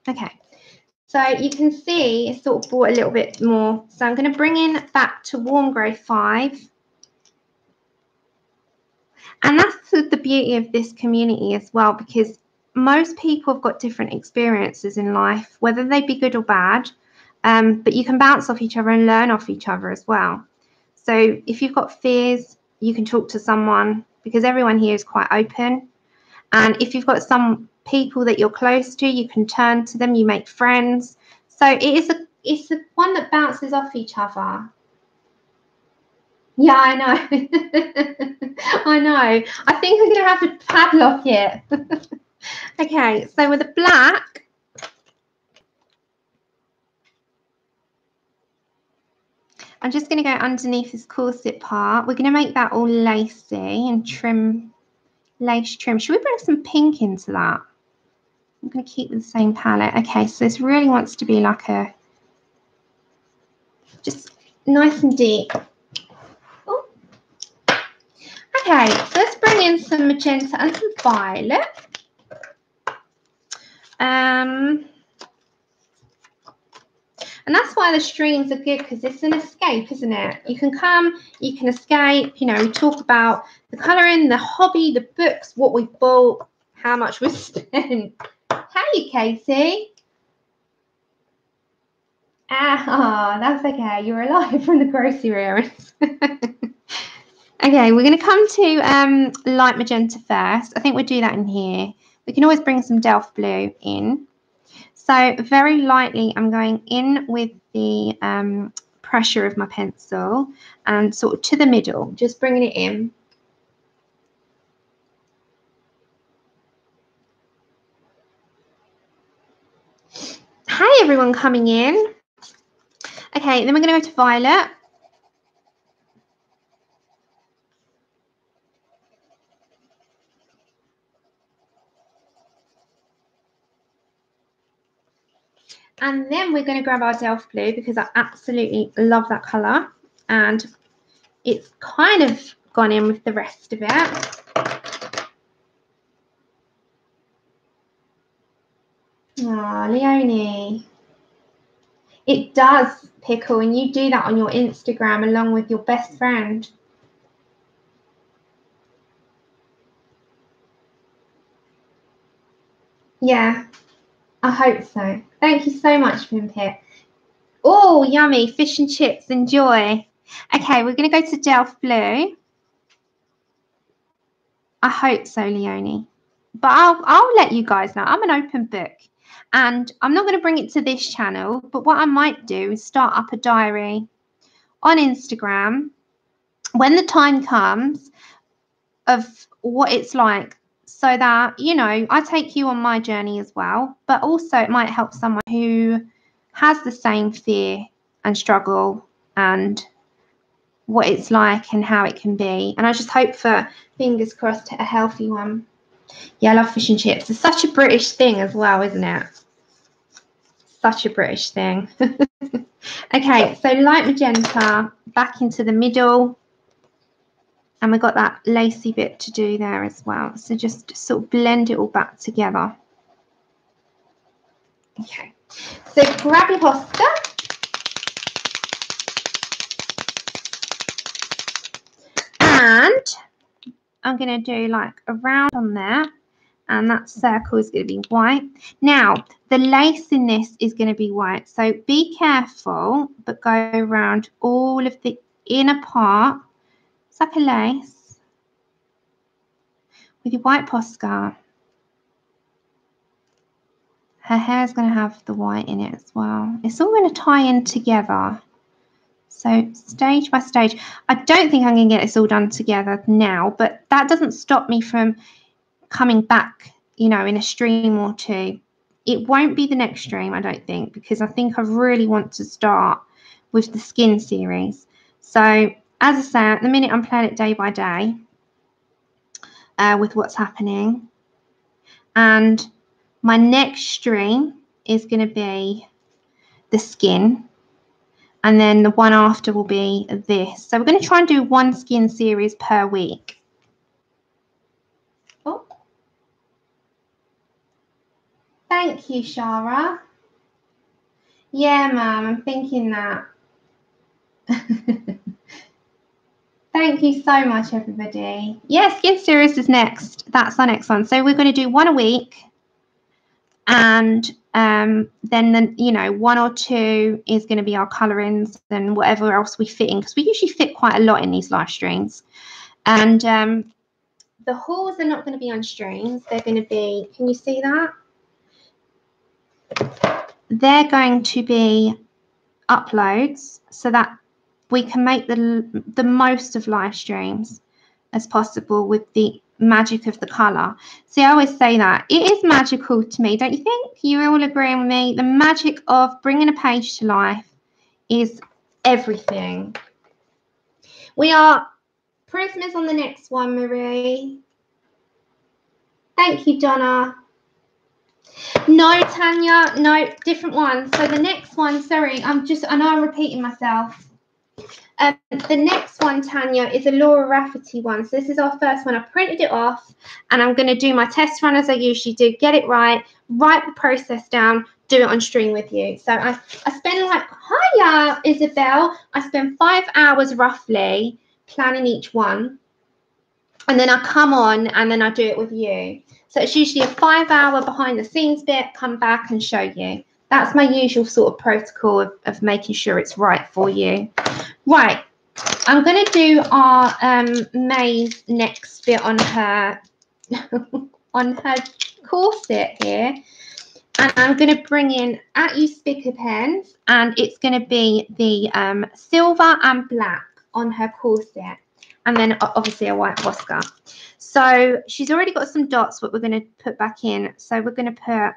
Okay. So you can see it's sort of brought a little bit more. So I'm going to bring in back to warm grey 5. And that's the beauty of this community as well, because most people have got different experiences in life, whether they be good or bad. But you can bounce off each other and learn off each other as well. So if you've got fears, you can talk to someone, because everyone here is quite open. And if you've got some people that you're close to, you can turn to them, you make friends. So it's a one that bounces off each other. Yeah, I know. I know. I think I'm going to have to padlock it. Okay, so with the black, I'm just going to go underneath this corset part. We're going to make that all lacy and trim, lace trim. Should we bring some pink into that? I'm going to keep the same palette. Okay, so this really wants to be like a, just nice and deep. Ooh. Okay, so let's bring in some magenta and some violet. And that's why the streams are good, because it's an escape, isn't it? You can come, you can escape. You know, we talk about the colouring, the hobby, the books, what we bought, how much we spent. Hey, Katie. Ah, that's okay. You're alive from the grocery errands. Okay, we're going to come to light magenta first. I think we'll do that in here. We can always bring some Delft blue in. So very lightly, I'm going in with the pressure of my pencil and sort of to the middle, just bringing it in. Hey, everyone coming in. Okay, then we're going to go to violet. And then we're going to grab our Delft blue, because I absolutely love that colour. And it's kind of gone in with the rest of it. Oh, Leonie. It does, Pickle, and you do that on your Instagram along with your best friend. Yeah, I hope so. Thank you so much, Pimpit. Oh, yummy. Fish and chips. Enjoy. Okay, we're going to go to Delft blue. I hope so, Leonie. But I'll let you guys know. I'm an open book. And I'm not going to bring it to this channel. But what I might do is start up a diary on Instagram when the time comes of what it's like, so that, you know, I take you on my journey as well. But also it might help someone who has the same fear and struggle and what it's like and how it can be. And I just hope for, fingers crossed, a healthy one. Yeah, I love fish and chips. It's such a British thing as well, isn't it? Such a British thing. Okay, so light magenta back into the middle. And we've got that lacy bit to do there as well. So just sort of blend it all back together. Okay, so grab your Posca. And I'm going to do like a round on there. And that circle is going to be white. Now, the lace in this is going to be white. So be careful, but go around all of the inner part. It's like a lace. With your white Posca. Her hair is going to have the white in it as well. It's all going to tie in together. So stage by stage. I don't think I'm going to get this all done together now, but that doesn't stop me from coming back, you know, in a stream or two. It won't be the next stream, I don't think, because I think I really want to start with the skin series. So as I say, at the minute I'm playing it day by day with what's happening. And my next stream is going to be the skin. And then the one after will be this. So we're going to try and do one skin series per week. Oh. Thank you, Shara. Yeah, Mum, I'm thinking that. Thank you so much, everybody. Yeah, skin series is next. That's our next one. So we're going to do one a week. And then, you know, one or two is going to be our colorings and whatever else we fit in. Because we usually fit quite a lot in these live streams. And the hauls are not going to be on streams. They're going to be, can you see that? They're going to be uploads so that we can make the most of live streams as possible with the magic of the color. See, I always say that it is magical to me, don't you think? You all agree with me? The magic of bringing a page to life is everything. We are prisoners on the next one, Marie. Thank you, Donna. No, Tanya, no, different one. So the next one, sorry, I know I'm repeating myself. The next one, Tanya, is a Laura Rafferty one. So this is our first one. I printed it off and I'm going to do my test run as I usually do. Get it right, write the process down, do it on stream with you. So I spend like, hiya, Isabel. I spend 5 hours roughly planning each one. And then I come on and then I do it with you. So it's usually a 5-hour behind the scenes bit, come back and show you. That's my usual sort of protocol of making sure it's right for you. Right, I'm going to do our May's next bit on her on her corset here, and I'm going to bring in at you SPICA pens, and it's going to be the silver and black on her corset, and then obviously a white Posca. So she's already got some dots what we're going to put back in. So we're going to put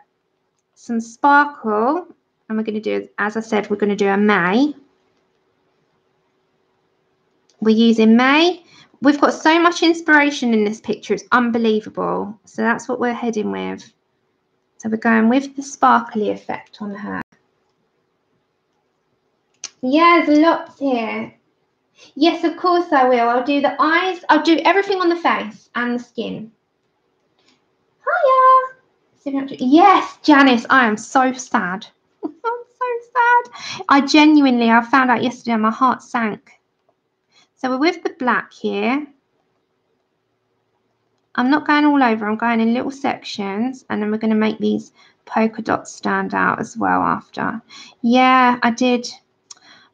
some sparkle, and we're going to do, as I said, we're going to do a May. We're using May. We've got so much inspiration in this picture. It's unbelievable. So that's what we're heading with. So we're going with the sparkly effect on her. Yeah, there's lots here. Yes, of course I will. I'll do the eyes. I'll do everything on the face and the skin. Hiya. Yes, Janice, I am so sad. I'm so sad. I found out yesterday and my heart sank. So we're with the black here. I'm not going all over, I'm going in little sections, and then we're going to make these polka dots stand out as well after. Yeah, I did.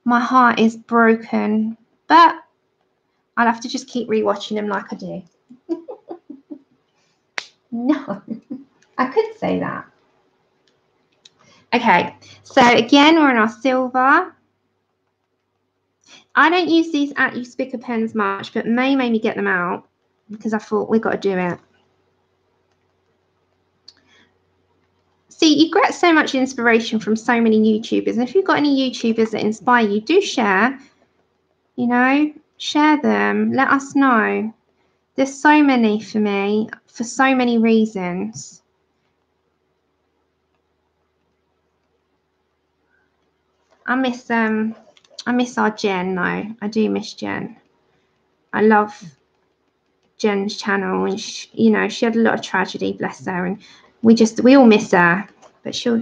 My heart is broken, but I'll have to just keep rewatching them like I do. No, I could say that. Okay, so again, we're in our silver. I don't use these at you SPICA pens much, but May made me get them out because I thought we've got to do it. See, you get so much inspiration from so many YouTubers. And if you've got any YouTubers that inspire you, do share. You know, share them. Let us know. There's so many for me for so many reasons. I miss our Jen though. I do miss Jen. I love Jen's channel, and she had a lot of tragedy, bless her, and we all miss her, but she'll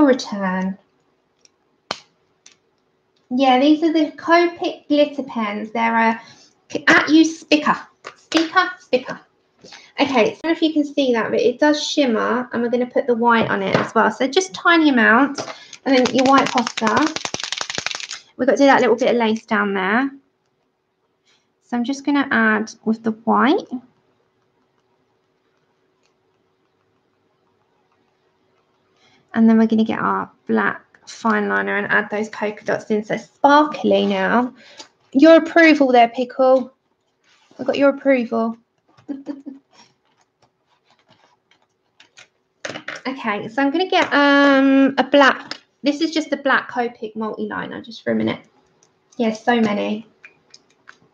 return. Yeah, these are the COPIC glitter pens. They're at you SPICA. SPICA. Okay, so I don't know if you can see that, but it does shimmer, and we're going to put the white on it as well. So just tiny amounts, and then your white Posca. We've got to do that little bit of lace down there. So I'm just going to add with the white. And then we're going to get our black fine liner and add those polka dots in. So sparkly now. Your approval there, Pickle. I've got your approval. Okay, so I'm going to get a black. This is just a black Copic multi-liner, just for a minute. Yes, so many.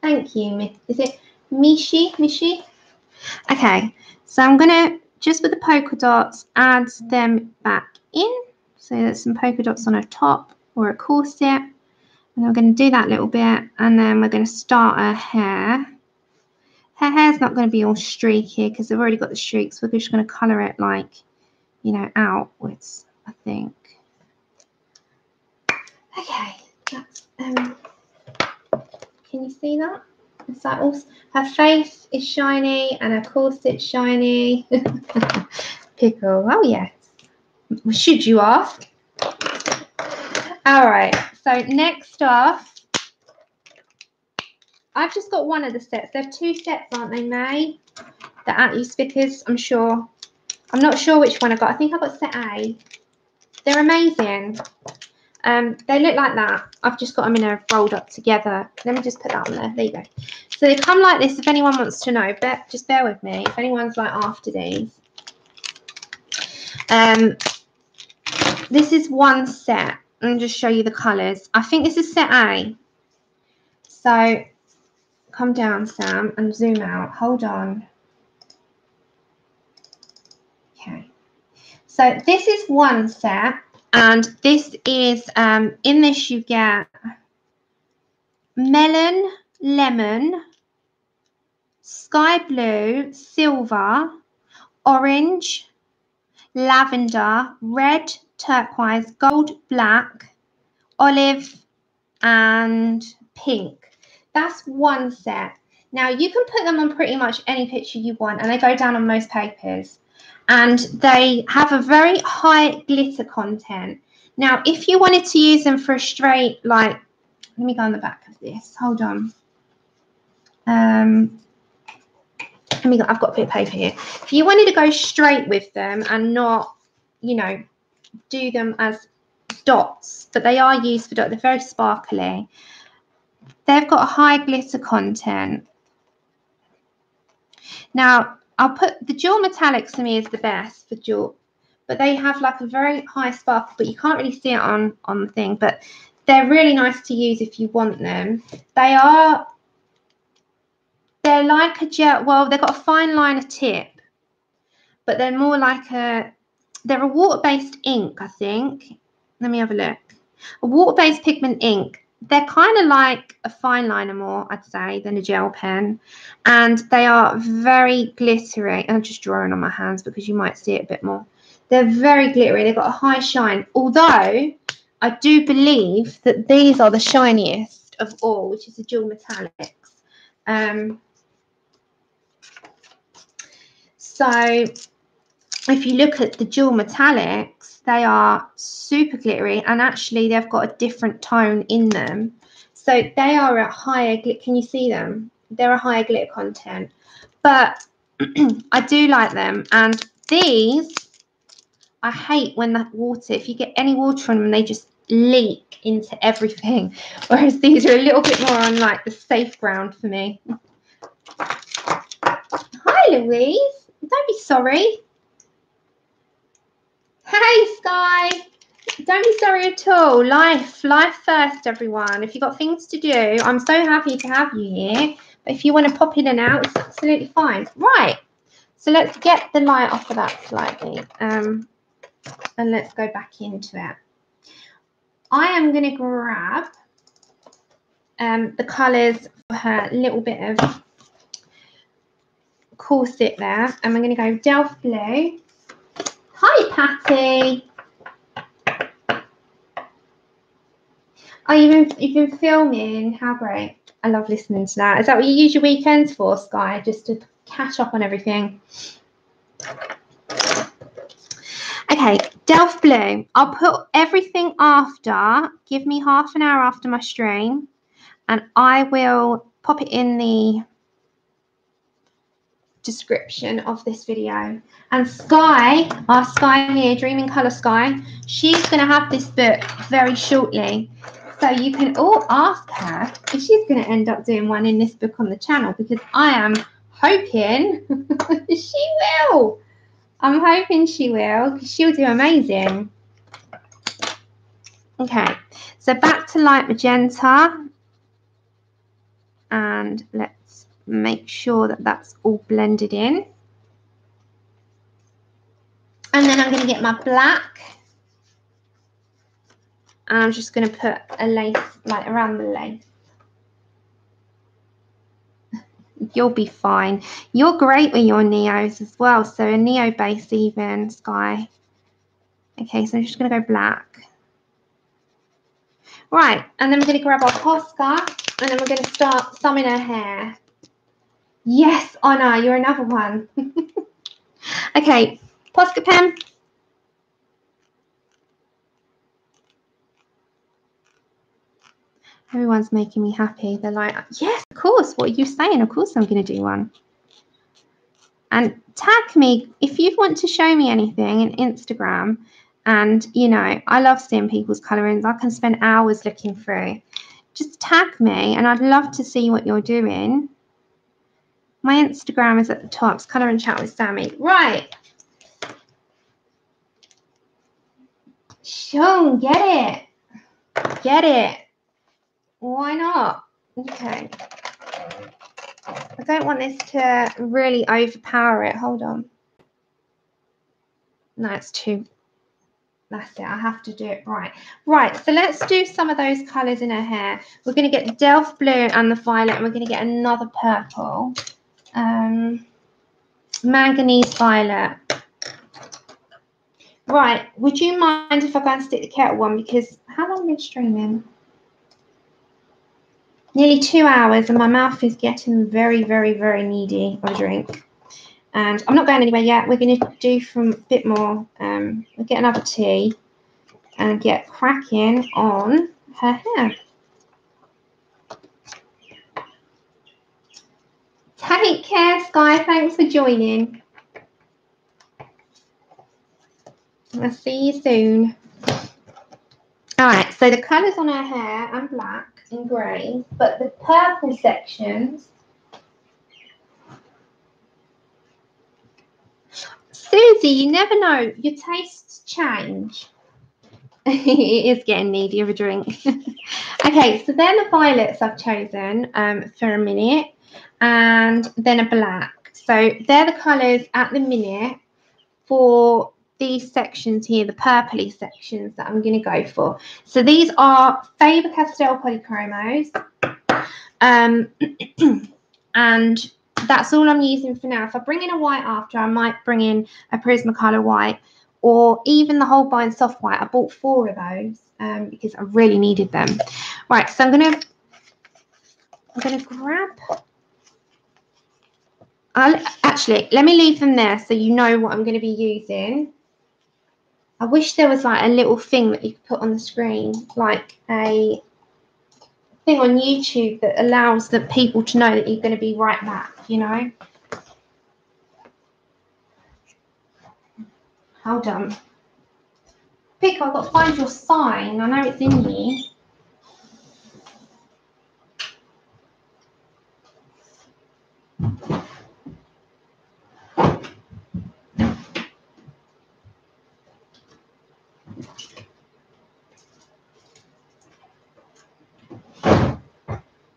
Thank you. Is it Mishi? Mishi? Okay, so I'm going to, just with the polka dots, add them back in. So there's some polka dots on a top or a corset. And I'm going to do that little bit. And then we're going to start her hair. Her hair's not going to be all streaky because I've already got the streaks. We're just going to colour it like, you know, outwards, I think. Okay, that's, can you see that? Is that also, her face is shiny and her corset's shiny. Pickle, oh yes. Should you ask? All right, so next off, I've just got one of the sets. There are 2 sets, aren't they, May? The anti-spickers, I'm sure. I'm not sure which one I got. I think I got set A. They're amazing. They look like that. I've just got them in a rolled up together. Let me just put that on there. There you go. So they come like this. If anyone wants to know, but just bear with me. If anyone's like after these, this is one set. I'll just show you the colours. I think this is set A. So come down, Sam, and zoom out. Hold on. Okay. So this is one set. And this is, in this you get melon, lemon, sky blue, silver, orange, lavender, red, turquoise, gold, black, olive, and pink. That's one set. Now you can put them on pretty much any picture you want and they go down on most papers. And they have a very high glitter content. Now, if you wanted to use them for a straight, like, let me go on the back of this. Hold on. I've got a bit of paper here. If you wanted to go straight with them and not, you know, do them as dots, but they are used for dots. They're very sparkly. They've got a high glitter content. Now, I'll put the dual metallics to me is the best for dual, but they have like a very high sparkle, but you can't really see it on the thing, but they're really nice to use if you want them. They're like a gel, well, they've got a fine liner tip, but they're more like they're a water-based ink, I think. Let me have a look. A water-based pigment ink. They're kind of like a fine liner more, I'd say, than a gel pen. And they are very glittery. I'm just drawing on my hands because you might see it a bit more. They're very glittery. They've got a high shine. Although, I do believe that these are the shiniest of all, which is the dual metallics. So, if you look at the dual metallics, they are super glittery and actually they've got a different tone in them. So they are a higher glitter. Can you see them? They're a higher glitter content. But I do like them. And these, I hate when that water, if you get any water on them, they just leak into everything. Whereas these are a little bit more on like the safe ground for me. Hi, Louise. Don't be sorry. Hey, Sky. Don't be sorry at all. Life first, everyone. If you've got things to do, I'm so happy to have you here. But if you want to pop in and out, it's absolutely fine. Right. So let's get the light off of that slightly. And let's go back into it. I am going to grab the colours for her little bit of corset there. And we're going to go Delft Blue. Hi, Patty. Oh, you've been filming. How great. I love listening to that. Is that what you use your weekends for, Sky? Just to catch up on everything? Okay, Delft Blue. I'll put everything after. Give me half an hour after my stream. And I will pop it in the description of this video. And Sky, our Sky here, Dreaming Colour Sky, she's going to have this book very shortly. So you can all ask her if she's going to end up doing one in this book on the channel, because I am hoping she will. I'm hoping she will, because she'll do amazing. Okay, so back to light magenta. And let's make sure that that's all blended in. And then I'm going to get my black. And I'm just going to put a lace, like around the lace. You'll be fine. You're great with your neos as well. So a neo base even, Sky. Okay, so I'm just going to go black. Right, and then we're going to grab our Posca. And then we're going to start summing her hair. Yes, Anna, you're another one. Okay, Posca pen. Everyone's making me happy. They're like, yes, of course. What are you saying? Of course I'm going to do one. And tag me if you want to show me anything in Instagram. And, you know, I love seeing people's colorings. I can spend hours looking through. Just tag me and I'd love to see what you're doing. My Instagram is at the top. It's Colour and Chat with Sammy. Right. Sean, get it. Get it. Why not? Okay. I don't want this to really overpower it. Hold on. No, it's too. That's it. I have to do it right. Right. So let's do some of those colours in her hair. We're going to get the Delft blue and the violet, and we're going to get another purple. Manganese violet. Right. Would you mind if I go and stick the kettle on? Because how long have I been streaming? Nearly 2 hours, and my mouth is getting very, very, very needy of a drink. And I'm not going anywhere yet. We're going to do from a bit more. We'll get another tea and get cracking on her hair. Take care, Sky. Thanks for joining. I'll see you soon. All right, so the colours on her hair, I'm black and grey, but the purple sections. Susie, you never know. Your tastes change. It is getting needy of a drink. Okay, so then the violets I've chosen for a minute, and then a black. So they're the colours at the minute for these sections here, the purpley sections that I'm going to go for. So these are FaberCastell Polychromos, and that's all I'm using for now. If I bring in a white after, I might bring in a Prismacolor white, or even the Holbein soft white. I bought 4 of those because I really needed them. Right, so I'm gonna grab. Actually, let me leave them there so you know what I'm going to be using. I wish there was like a little thing that you could put on the screen, like a thing on YouTube that allows the people to know that you're going to be right back, you know. Hold on. Pick, I've got to find your sign. I know it's in here.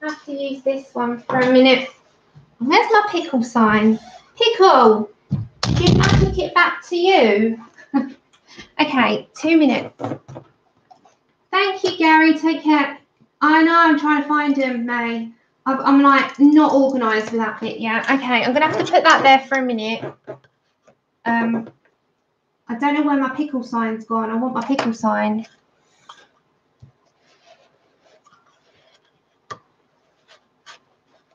I have to use this one for a minute. Where's my pickle sign? Pickle! Didn't I took it back to you? Okay, 2 minutes. Thank you, Gary. Take care. I know, I'm trying to find him, May. I'm like not organised with that bit yet. Okay, I'm going to have to put that there for a minute. I don't know where my pickle sign's gone. I want my pickle sign.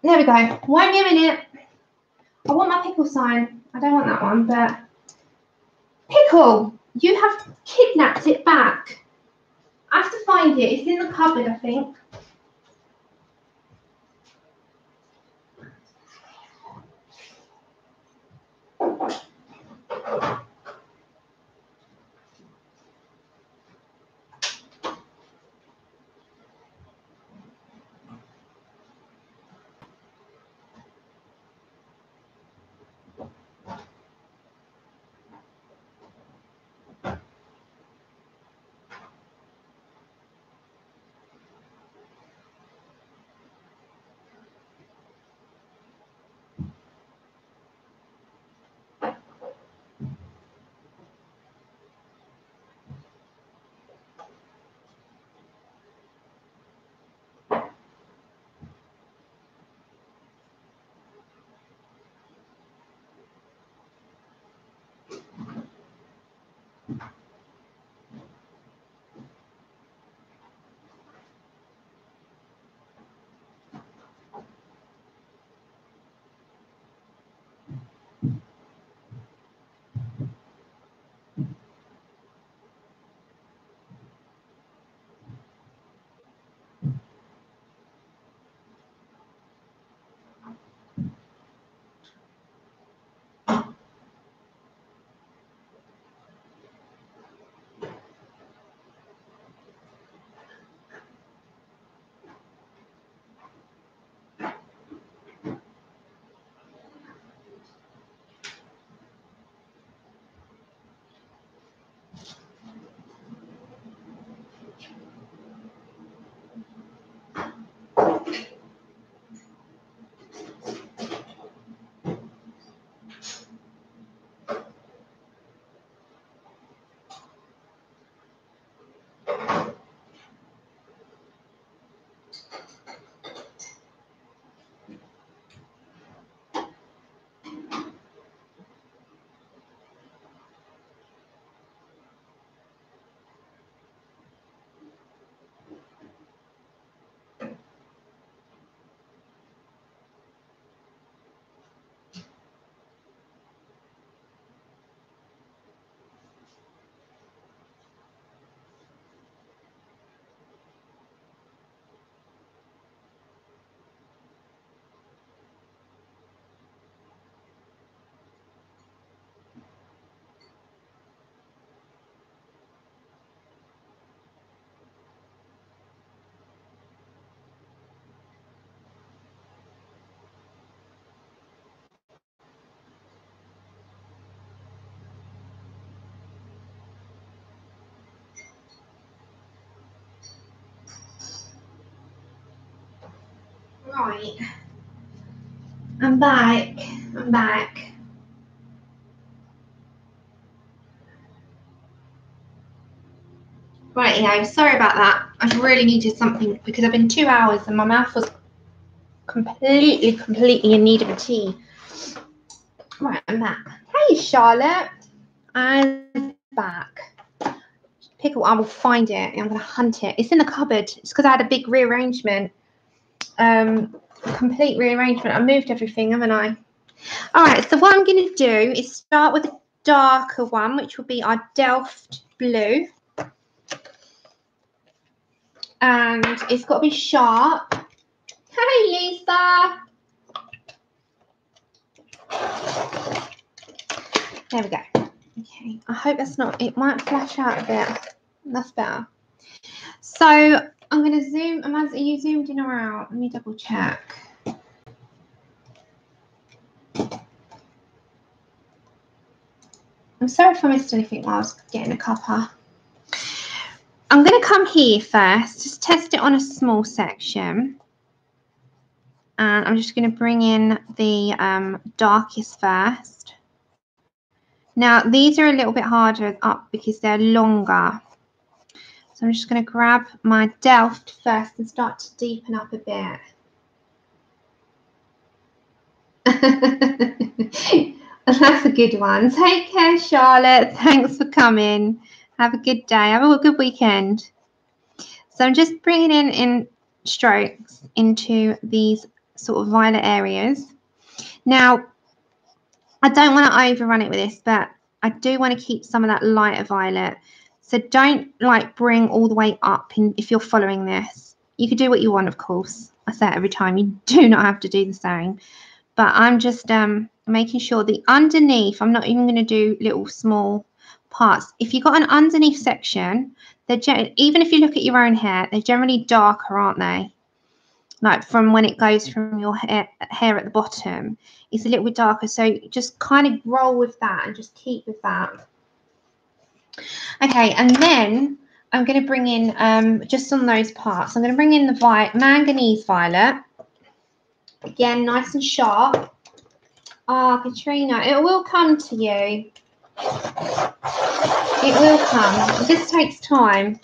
There we go. Wait me a minute. I want my pickle sign. I don't want that one, but Pickle, you have kidnapped it back. I have to find it. It's in the cupboard, I think. Right, I'm back. I'm back. Right, yeah, sorry about that. I really needed something because I've been 2 hours and my mouth was completely in need of a tea. Right, I'm back. Hey, Charlotte. I'm back. Pickle, I will find it and I'm going to hunt it. It's in the cupboard. It's because I had a big rearrangement. Complete rearrangement. I moved everything, haven't I? All right, so what I'm going to do is start with a darker one, which will be our Delft blue. And it's got to be sharp. Hey, Lisa. There we go. Okay, I hope that's not, it might flash out a bit. That's better. So I'm going to zoom. Are you zoomed in or out? Let me double check. I'm sorry if I missed anything while I was getting a cuppa. I'm going to come here first, just test it on a small section. And I'm just going to bring in the darkest first. Now, these are a little bit harder up because they're longer. So I'm just going to grab my Delft first and start to deepen up a bit. That's a good one. Take care, Charlotte. Thanks for coming. Have a good day. Have a good weekend. So I'm just bringing in strokes into these sort of violet areas. Now, I don't want to overrun it with this, but I do want to keep some of that lighter violet. So don't like bring all the way up if you're following this. You could do what you want, of course. I say it every time. You do not have to do the same. but I'm just making sure the underneath, I'm not even going to do little small parts. If you've got an underneath section, even if you look at your own hair, they're generally darker, aren't they? Like from when it goes from your hair at the bottom, it's a little bit darker. So just kind of roll with that and just keep with that. Okay, and then I'm going to bring in, just on those parts, I'm going to bring in the manganese violet. Again, nice and sharp. Ah, Katrina, it will come to you. It will come. It just takes time.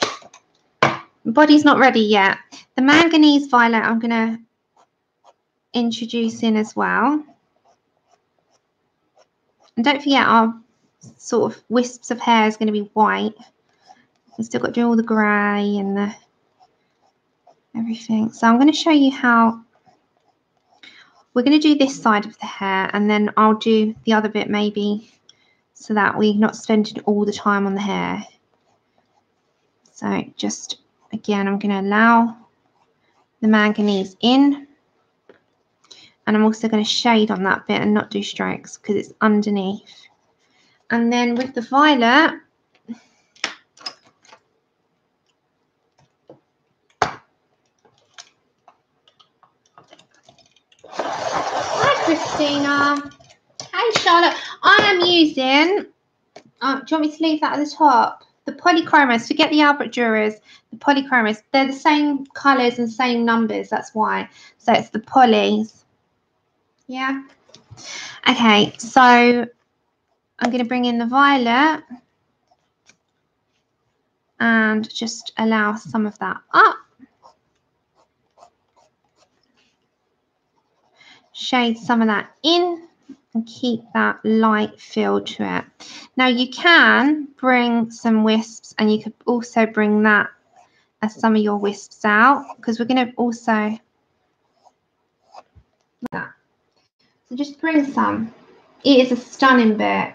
My body's not ready yet. The manganese violet I'm going to introduce in as well. And don't forget our sort of wisps of hair is going to be white. We've still got to do all the grey and the everything. So I'm going to show you how we're going to do this side of the hair, and then I'll do the other bit maybe so that we're not spending all the time on the hair. So just again, I'm going to allow the manganese in, and I'm also going to shade on that bit and not do strokes because it's underneath. And then with the violet, hi Christina, hey Charlotte, I am using, do you want me to leave that at the top? The Polychromos, forget the Albert Durers, the Polychromos, they're the same colours and same numbers, that's why. So it's the Polys. Yeah. Okay, so I'm going to bring in the violet and just allow some of that up. Shade some of that in and keep that light feel to it. Now you can bring some wisps, and you could also bring that as some of your wisps out, because we're going to also that. So just bring some. It is a stunning book.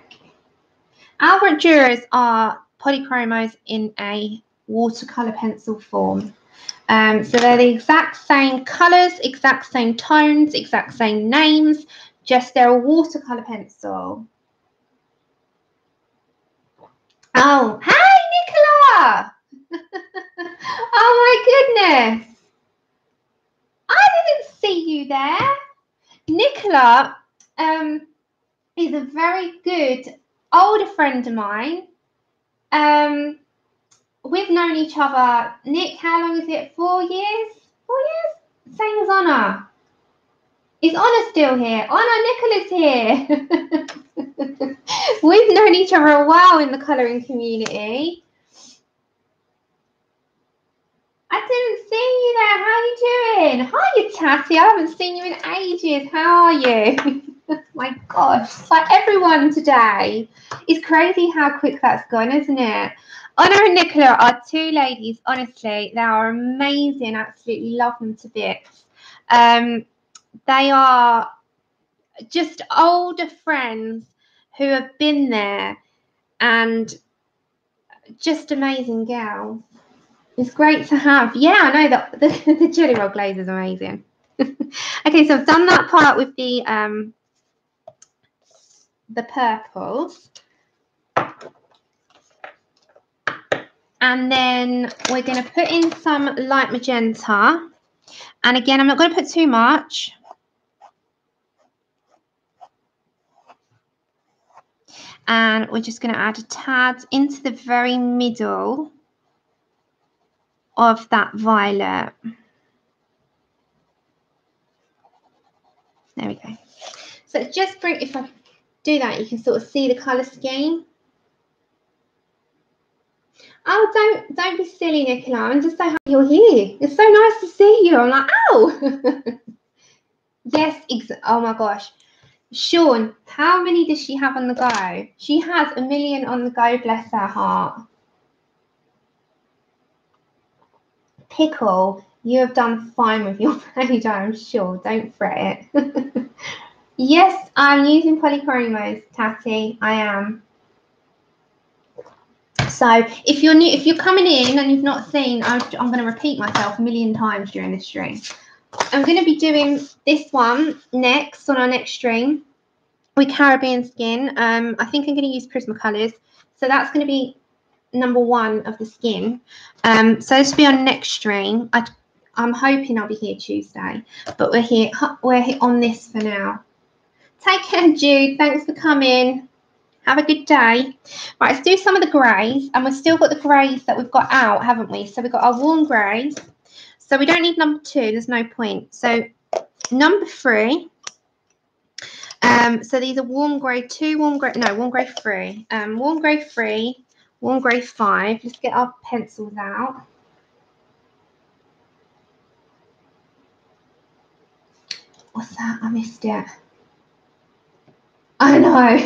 Albert Durers are Polychromos in a watercolor pencil form. So they're the exact same colours, exact same tones, exact same names, just they're a watercolor pencil. Oh, hey, Nicola! Oh my goodness. I didn't see you there. Nicola is a very good older friend of mine. We've known each other, Nick, how long is it? 4 years? 4 years? Same as Honor. Is Honor still here? Honor, Nicola's here. We've known each other a while in the colouring community. I didn't see you there. How are you doing? Hi, Tatty. I haven't seen you in ages. How are you? My gosh, it's like everyone today. It's crazy how quick that's gone, isn't it? Honor and Nicola are two ladies, honestly. They are amazing. Absolutely love them to bits. They are just older friends who have been there, and just amazing girls. It's great to have. Yeah, I know that the jelly roll glaze is amazing. Okay, so I've done that part with the purples. And then we're going to put in some light magenta. And again, I'm not going to put too much. And we're just going to add a tad into the very middle of that violet. There we go. So just bring, if I do that, you can sort of see the colour scheme. Oh, don't be silly, Nicola. I'm just so happy you're here. It's so nice to see you. I'm like, oh. Yes, oh my gosh. Sean, how many does she have on the go? She has 1 million on the go, bless her heart. Pickle, you have done fine with your page, I'm sure. Don't fret it. Yes, I'm using Polychromos, Tatty. I am. So if you're new, if you're coming in and you've not seen, I'm going to repeat myself 1 million times during this stream. I'm going to be doing this one next on our next stream with Caribbean skin. I think I'm going to use Prismacolors. So that's going to be number 1 of the skin. So this will be on next stream. I'm hoping I'll be here Tuesday, but we're here on this for now. Take care, Jude. Thanks for coming. Have a good day. Right, let's do some of the greys, and we've still got the greys that we've got out, haven't we? So we've got our warm greys. So we don't need number 2. There's no point. So number 3. So these are warm grey 2, warm grey 3, warm grey 3, warm grey 5. Let's get our pencils out. What's that? I missed it. I know.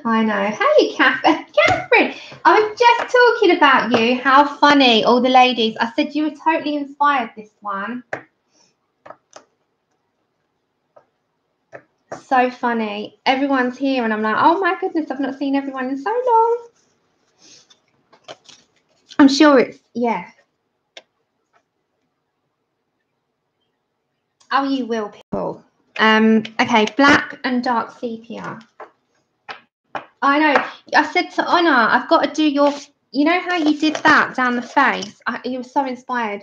I know. Hey, Catherine. I was just talking about you. How funny, all the ladies. I said you were totally inspired this one. So funny. Everyone's here and I'm like, oh my goodness, I've not seen everyone in so long. I'm sure it's, yeah. Oh, you will, people. Okay, black and dark sepia. I know. I said to Honor, I've got to do your, you know how you did that down the face? You were so inspired.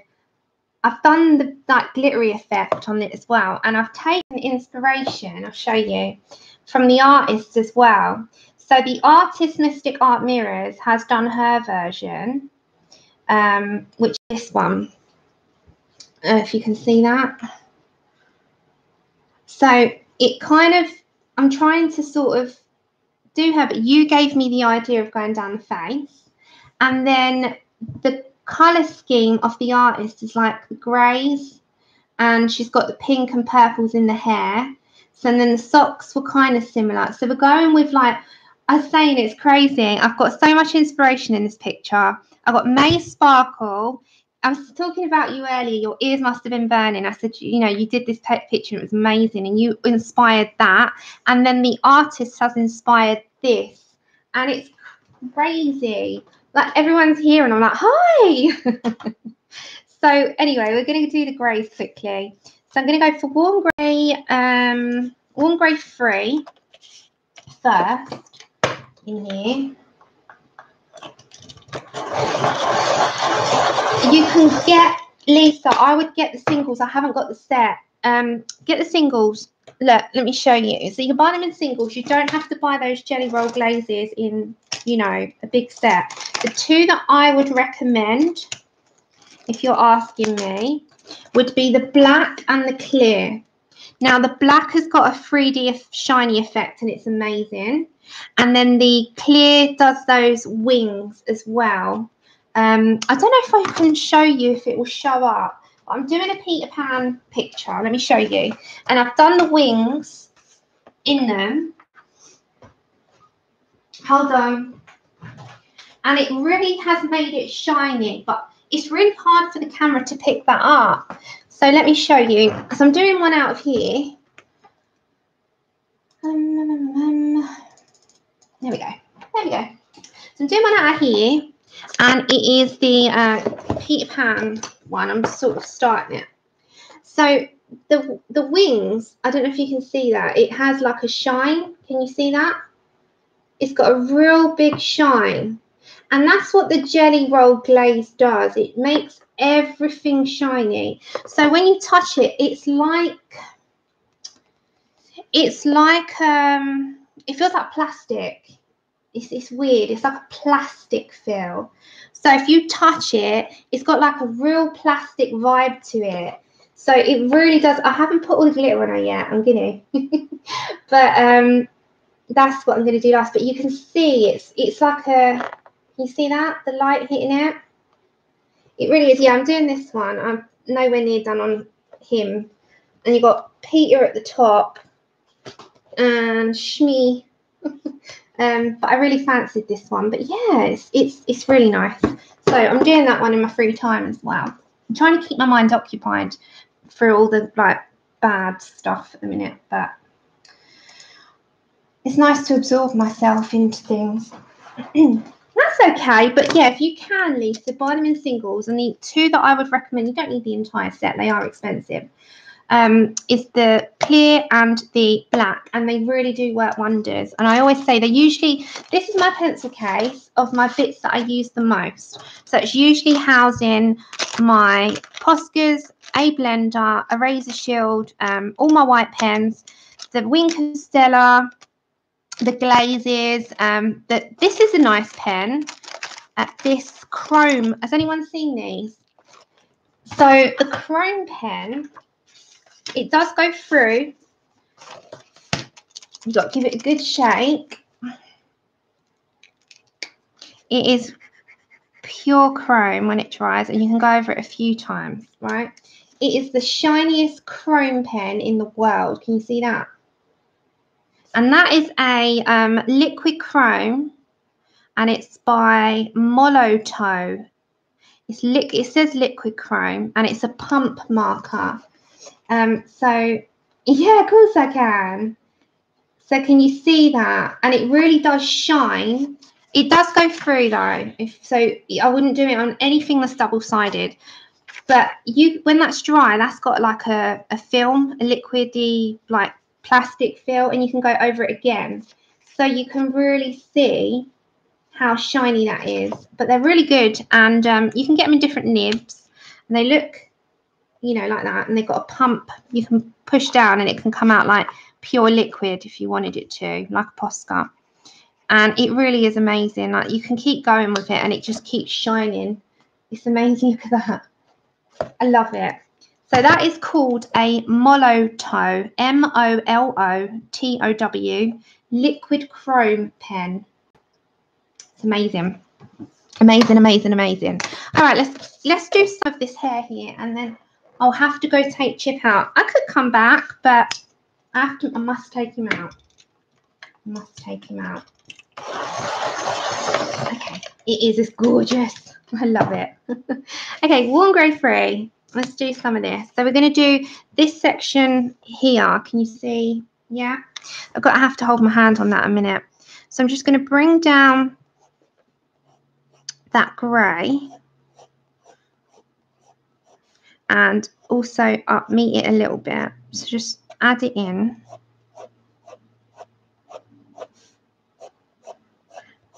I've done the glittery effect on it as well, and I've taken inspiration, I'll show you, from the artist as well. So the artist Mystic Art Mirrors has done her version, which is this one. If you can see that. So it kind of, I'm trying to sort of do her, but you gave me the idea of going down the face, and then the colour scheme of the artist is like the greys, and she's got the pink and purples in the hair. So and then the socks were kind of similar. So we're going with, like, I was saying, it's crazy. I've got so much inspiration in this picture. I've got May Sparkle. I was talking about you earlier. Your ears must have been burning. I said, you know, you did this picture. It was amazing. And you inspired that. And then the artist has inspired this. And it's crazy. Like, everyone's here and I'm like, hi. So anyway, we're going to do the greys quickly. So I'm going to go for warm grey 3 first in here. You can get, Lisa, I would get the singles. I haven't got the set. Get the singles. Look, let me show you. So you can buy them in singles. You don't have to buy those jelly roll glazes in, you know, a big set. The 2 that I would recommend, if you're asking me, would be the black and the clear. Now, the black has got a 3D shiny effect and it's amazing. And then the clear does those wings as well. I don't know if I can show you if it will show up. I'm doing a Peter Pan picture. Let me show you. And I've done the wings in them. Hold on. And it really has made it shiny, but it's really hard for the camera to pick that up. So let me show you, because I'm doing one out of here. There we go. There we go. So I'm doing one out of here, and it is the Peter Pan one. I'm sort of starting it. So the wings, I don't know if you can see that. It has like a shine. Can you see that? It's got a real big shine. And that's what the jelly roll glaze does. It makes everything shiny. So when you touch it, it feels like plastic. It's weird. It's like a plastic feel. So if you touch it, it's got like a real plastic vibe to it. So it really does. I haven't put all the glitter on it yet. I'm gonna. But that's what I'm gonna do last. But you can see it's like a. Can you see that? The light hitting it? It really is. Yeah, I'm doing this one. I'm nowhere near done on him. And you've got Peter at the top and Shmi. But I really fancied this one. But yeah, it's really nice. So I'm doing that one in my free time as well. I'm trying to keep my mind occupied through all the like bad stuff at the minute. But it's nice to absorb myself into things. That's okay, but yeah, if you can, Lisa, buy them in singles. And the two that I would recommend, you don't need the entire set, they are expensive, is the clear and the black, and they really do work wonders. And I always say this is my pencil case of my bits that I use the most. So it's usually housing my Poscas, a blender, a razor shield, all my white pens, the Stella, the glazes. This is a nice pen. This chrome, has anyone seen these? So the chrome pen, it does go through. You've got to give it a good shake. It is pure chrome when it dries, and you can go over it a few times, right? It is the shiniest chrome pen in the world. Can you see that? And that is a liquid chrome, and it's by Molotow. It says liquid chrome, and it's a pump marker. So yeah, of course I can. So can you see that? And it really does shine. It does go through though. I wouldn't do it on anything that's double-sided. But when that's dry, that's got like a film, a liquidy like plastic feel, and you can go over it again. So you can really see how shiny that is. But they're really good, and you can get them in different nibs, and they look, you know, like that, and they've got a pump you can push down, and it can come out like pure liquid if you wanted it to, like a Posca. And it really is amazing. Like, you can keep going with it, and it just keeps shining. It's amazing. Look at that. I love it. So that is called a Molotow, Molotow liquid chrome pen. It's amazing. Amazing, amazing, amazing. All right, let's do some of this hair here, and then I'll have to go take Chip out. I could come back, but I must take him out. I must take him out. Okay, it's gorgeous. I love it. Okay, warm grey 3. Let's do some of this. So we're going to do this section here. Can you see? Yeah, I have to hold my hand on that a minute. So I'm just going to bring down that grey and also meet it a little bit. So just add it in.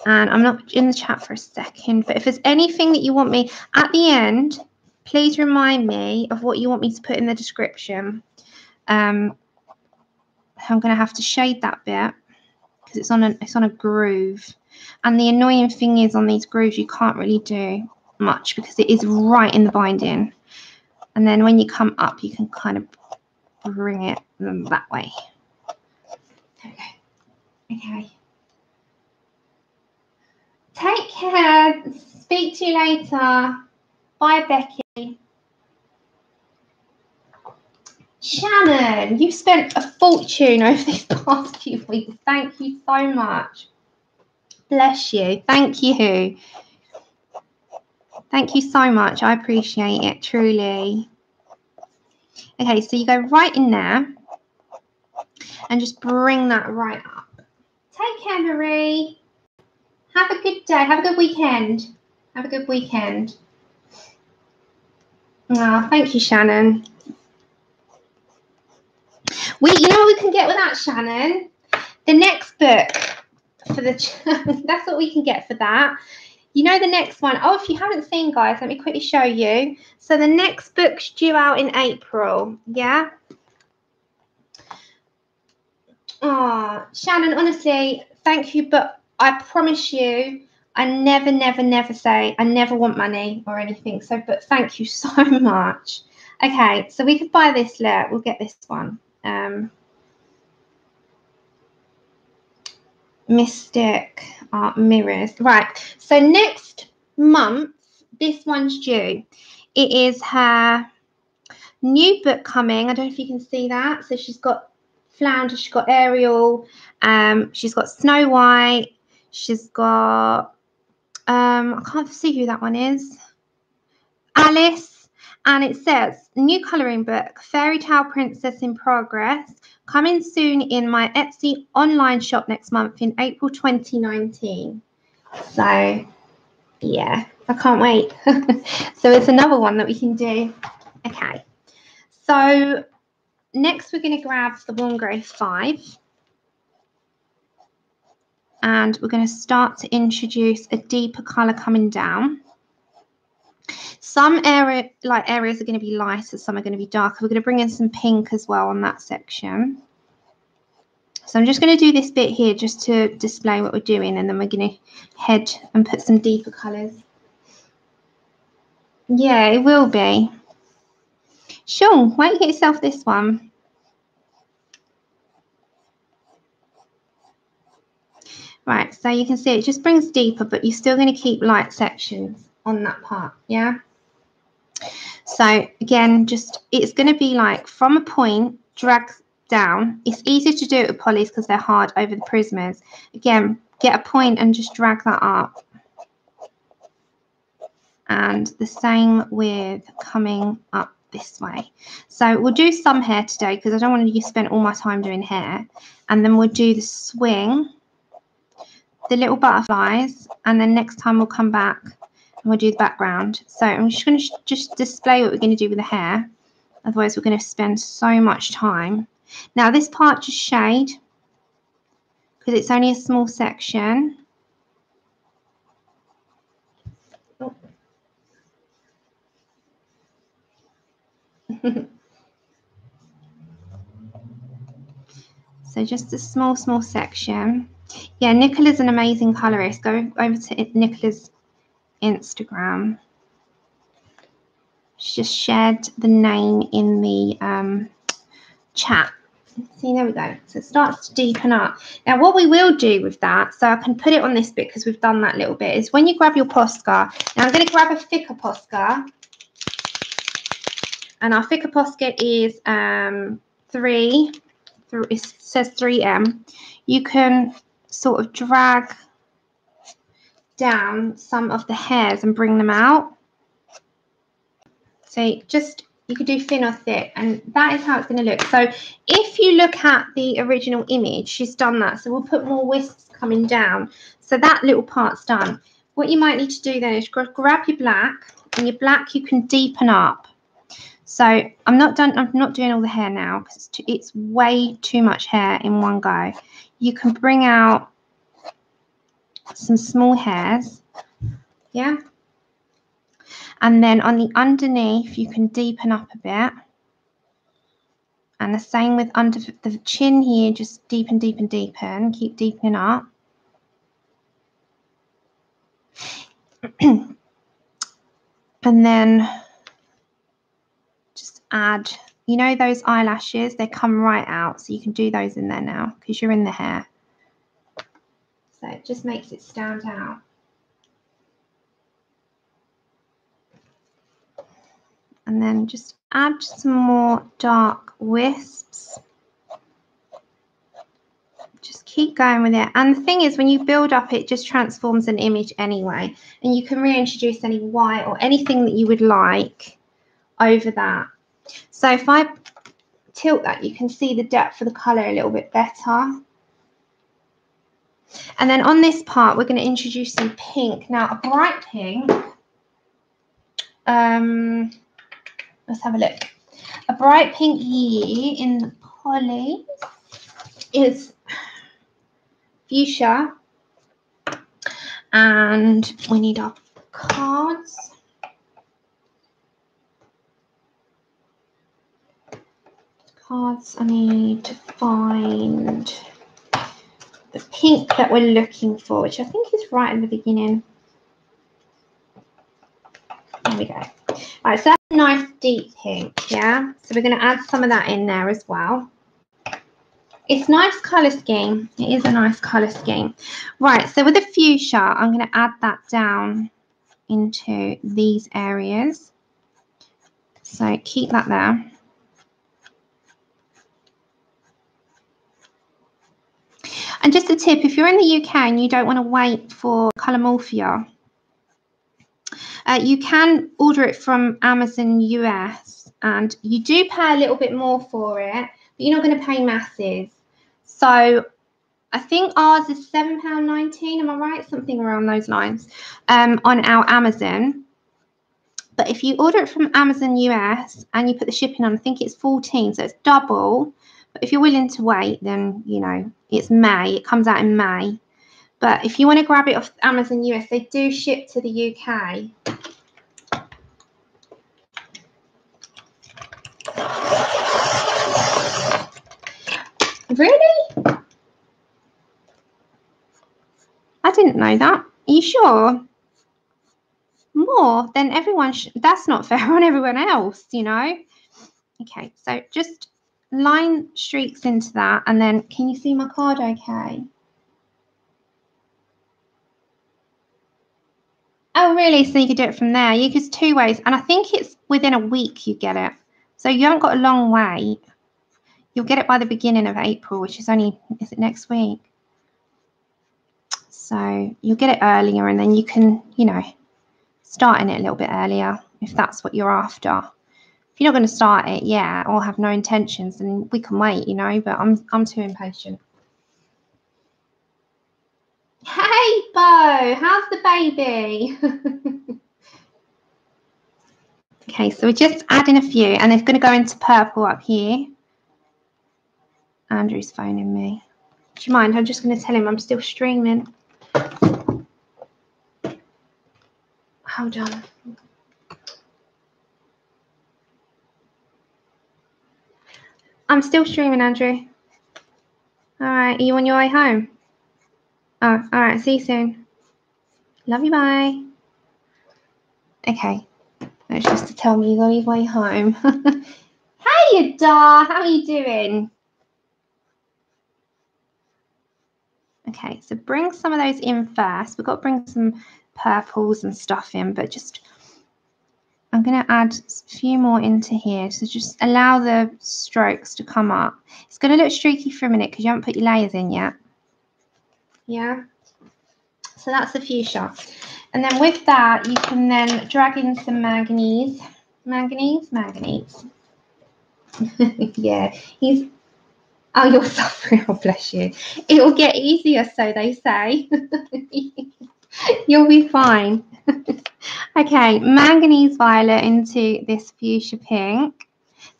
And I'm not in the chat for a second, but if there's anything that you want me at the end, please remind me of what you want me to put in the description. I'm going to have to shade that bit because it's on a groove. And the annoying thing is, on these grooves you can't really do much because it is right in the binding. And then when you come up, you can kind of bring it that way. Okay. Take care. Speak to you later. Bye, Becky. Shannon, you've spent a fortune over these past few weeks. Thank you so much. Bless you. Thank you. Thank you so much. I appreciate it, truly. Okay, so you go right in there and just bring that right up. Take care, Marie. Have a good day. Have a good weekend. Have a good weekend. Oh, thank you, Shannon. You know what we can get with that, Shannon? The next book for the that's what we can get for that. You know, the next one. Oh, if you haven't seen, guys, let me quickly show you. So the next book's due out in April. Yeah. Oh, Shannon, honestly, thank you, but I promise you, I never say I never want money or anything. So, but thank you so much. Okay, so we could buy this. We'll get this one. Mystic Art Mirrors. Right. So next month, this one's due. It is her new book coming. I don't know if you can see that. So she's got Flounder, she's got Ariel, she's got Snow White, she's got I can't see who that one is. Alice, and it says new colouring book, Fairy Tale Princess in Progress, coming soon in my Etsy online shop next month in April 2019. So Yeah, I can't wait. So it's another one that we can do. Okay, so next we're going to grab the Warm Grey 5. And we're going to start to introduce a deeper colour coming down. Some areas are going to be lighter, some are going to be darker. We're going to bring in some pink as well on that section. So I'm just going to do this bit here just to display what we're doing, and then we're going to head and put some deeper colours. Yeah, it will be. Sean, why don't you get yourself this one? Right, so you can see it just brings deeper, but you're still going to keep light sections on that part, yeah? So again, just it's going to be like from a point, drag down. It's easier to do it with polys because they're hard over the Prismas. Again, get a point and just drag that up. And the same with coming up this way. So we'll do some hair today because I don't want to spend all my time doing hair. And then we'll do the swing, the little butterflies, and then next time we'll come back and we'll do the background. So I'm just going to just display what we're going to do with the hair. Otherwise, we're going to spend so much time. Now, this part just shade because it's only a small section. Oh. So just a small section. Yeah, Nicola's an amazing colorist. Go over to Nicola's Instagram. She just shared the name in the chat. See, there we go. So it starts to deepen up. Now, what we will do with that, so I can put it on this bit because we've done that little bit, is when you grab your Posca. Now, I'm going to grab a thicker Posca. And our thicker Posca is 3. It says 3M. You can sort of drag down some of the hairs and bring them out. So you could do thin or thick, and that is how it's going to look. So if you look at the original image, she's done that. So we'll put more wisps coming down. So that little part's done. What you might need to do then is grab your black, and your black you can deepen up. So I'm not doing all the hair now because it's way too much hair in one go. You can bring out some small hairs, yeah. And then on the underneath, you can deepen up a bit. And the same with under the chin here, just deepen, keep deepening up. And then just add, you know, those eyelashes, they come right out. So you can do those in there now because you're in the hair. So it just makes it stand out. And then just add some more dark wisps. Just keep going with it. And the thing is, when you build up, it just transforms an image anyway. And you can reintroduce any white or anything that you would like over that. So if I tilt that, you can see the depth of the colour a little bit better. And then on this part, we're going to introduce some pink. Now, a bright pink. Let's have a look. A bright pink here in the poly is fuchsia, and we need our cards. I need to find the pink that we're looking for, which I think is right in the beginning. There we go. All right, so that's a nice deep pink, yeah? So we're going to add some of that in there as well. It's a nice colour scheme. It is a nice colour scheme. Right, so with the fuchsia, I'm going to add that down into these areas. So keep that there. And just a tip, if you're in the UK and you don't want to wait for Colormorphia, you can order it from Amazon US, and you do pay a little bit more for it, but you're not going to pay masses. So I think ours is £7.19. Am I right? Something around those lines. On our Amazon. But if you order it from Amazon US and you put the shipping on, I think it's 14, so it's double. But if you're willing to wait, then, you know, it's May. It comes out in May. But if you want to grab it off Amazon US, they do ship to the UK. Really? I didn't know that. Are you sure? More than everyone. That's not fair on everyone else, you know. Okay, so just line streaks into that, and then can you see my card okay? Oh, really? So you could do it from there. You could 2 ways, and I think it's within a week you get it. So you haven't got a long wait. You'll get it by the beginning of April, which is only, is it next week? So you'll get it earlier, and then you can, you know, start in it a little bit earlier if that's what you're after. If you're not going to start it yet or have no intentions, then we can wait, you know, but I'm too impatient. Hey, Bo, how's the baby? Okay, so we're just adding a few, and it's going to go into purple up here. Andrew's phoning me. Do you mind? I'm just going to tell him I'm still streaming. Hold on. I'm still streaming, Andrew. All right, are you on your way home? Oh, all right, see you soon. Love you, bye. Okay, that's just to tell me you're on your way home. Hey, Adar, how are you doing? Okay, so bring some of those in first. We've got to bring some purples and stuff in, but just I'm going to add a few more into here. So just allow the strokes to come up. It's going to look streaky for a minute because you haven't put your layers in yet. Yeah. So that's the fuchsia. And then with that, you can then drag in some manganese. Manganese? Yeah. Oh, you're suffering. Oh, bless you. It will get easier, so they say. You'll be fine. Okay, manganese violet into this fuchsia pink.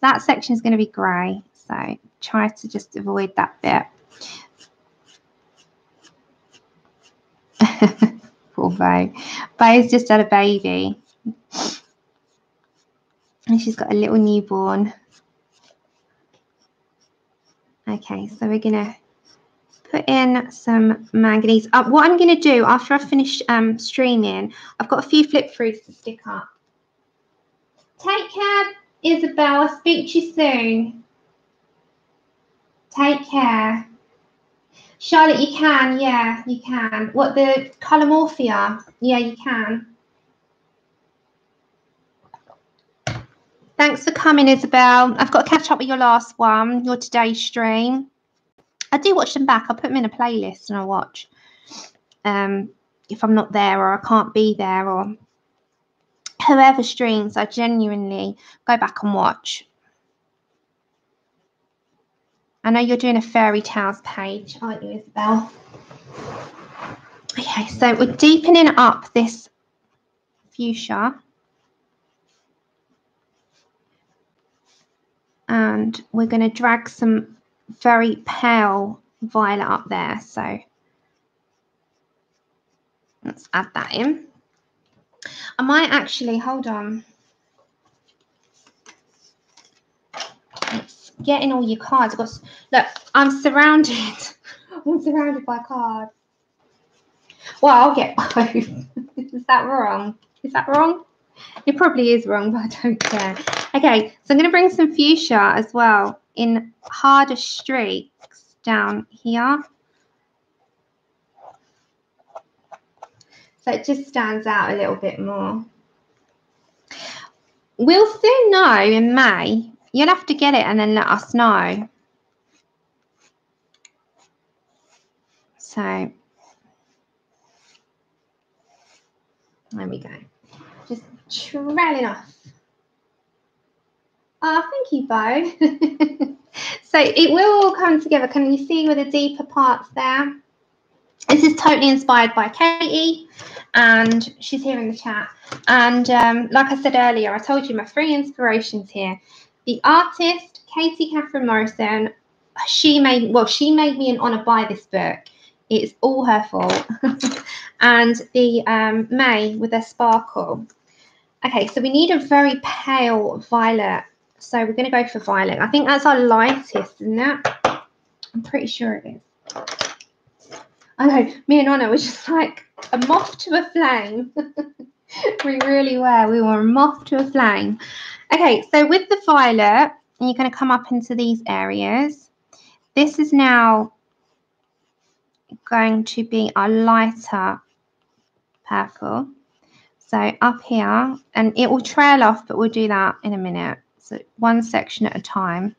That section is going to be grey, so try to just avoid that bit. Poor Bo. Bo's just had a baby. And she's got a little newborn. Okay, so we're going to put in some manganese. What I'm going to do after I've finished streaming, I've got a few flip throughs to stick up. Take care, Isabel. I'll speak to you soon. Take care. Charlotte, you can. Yeah, you can. What, the colour morphia? Yeah, you can. Thanks for coming, Isabel. I've got to catch up with your last one, your today's stream. I do watch them back. I put them in a playlist and I watch. If I'm not there or I can't be there or whoever streams, I genuinely go back and watch. I know you're doing a fairy tales page, aren't you, Isabel? Okay, so we're deepening up this fuchsia. And we're going to drag some very pale violet up there. So let's add that in. I might actually, hold on. Let's get in all your cards. Look, I'm surrounded. I'm surrounded by cards. Well, I'll get both. Is that wrong? Is that wrong? It probably is wrong, but I don't care. Okay, so I'm going to bring some fuchsia as well in harder streaks down here. So it just stands out a little bit more. We'll soon know in May. You'll have to get it and then let us know. So there we go. Just trailing off. Oh, thank you, Bo. So it will all come together. Can you see with the deeper parts there? This is totally inspired by Katie, and she's here in the chat. And like I said earlier, I told you my 3 inspirations here. The artist, Katie Catherine Morrison, she made me an honour by this book. It's all her fault. And the May with her sparkle. Okay, so we need a very pale violet. So we're going to go for violet. I think that's our lightest, isn't it? I'm pretty sure it is. I know, me and Anna were just like a moth to a flame. We really were. We were a moth to a flame. Okay, so with the violet, you're going to come up into these areas. This is now going to be our lighter purple. So up here, and it will trail off, but we'll do that in a minute. So one section at a time.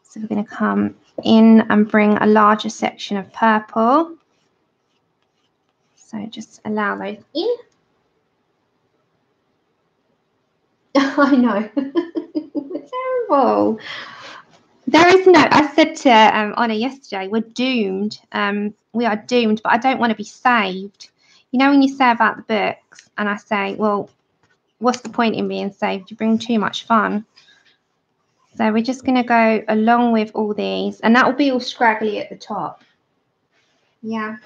So we're going to come in and bring a larger section of purple. So just allow those in. I know. Terrible. There is no, I said to Anna yesterday, we're doomed. We are doomed, but I don't want to be saved. You know when you say about the books, and I say, well, what's the point in being saved? You bring too much fun. So we're just going to go along with all these, and that will be all scraggly at the top. Yeah.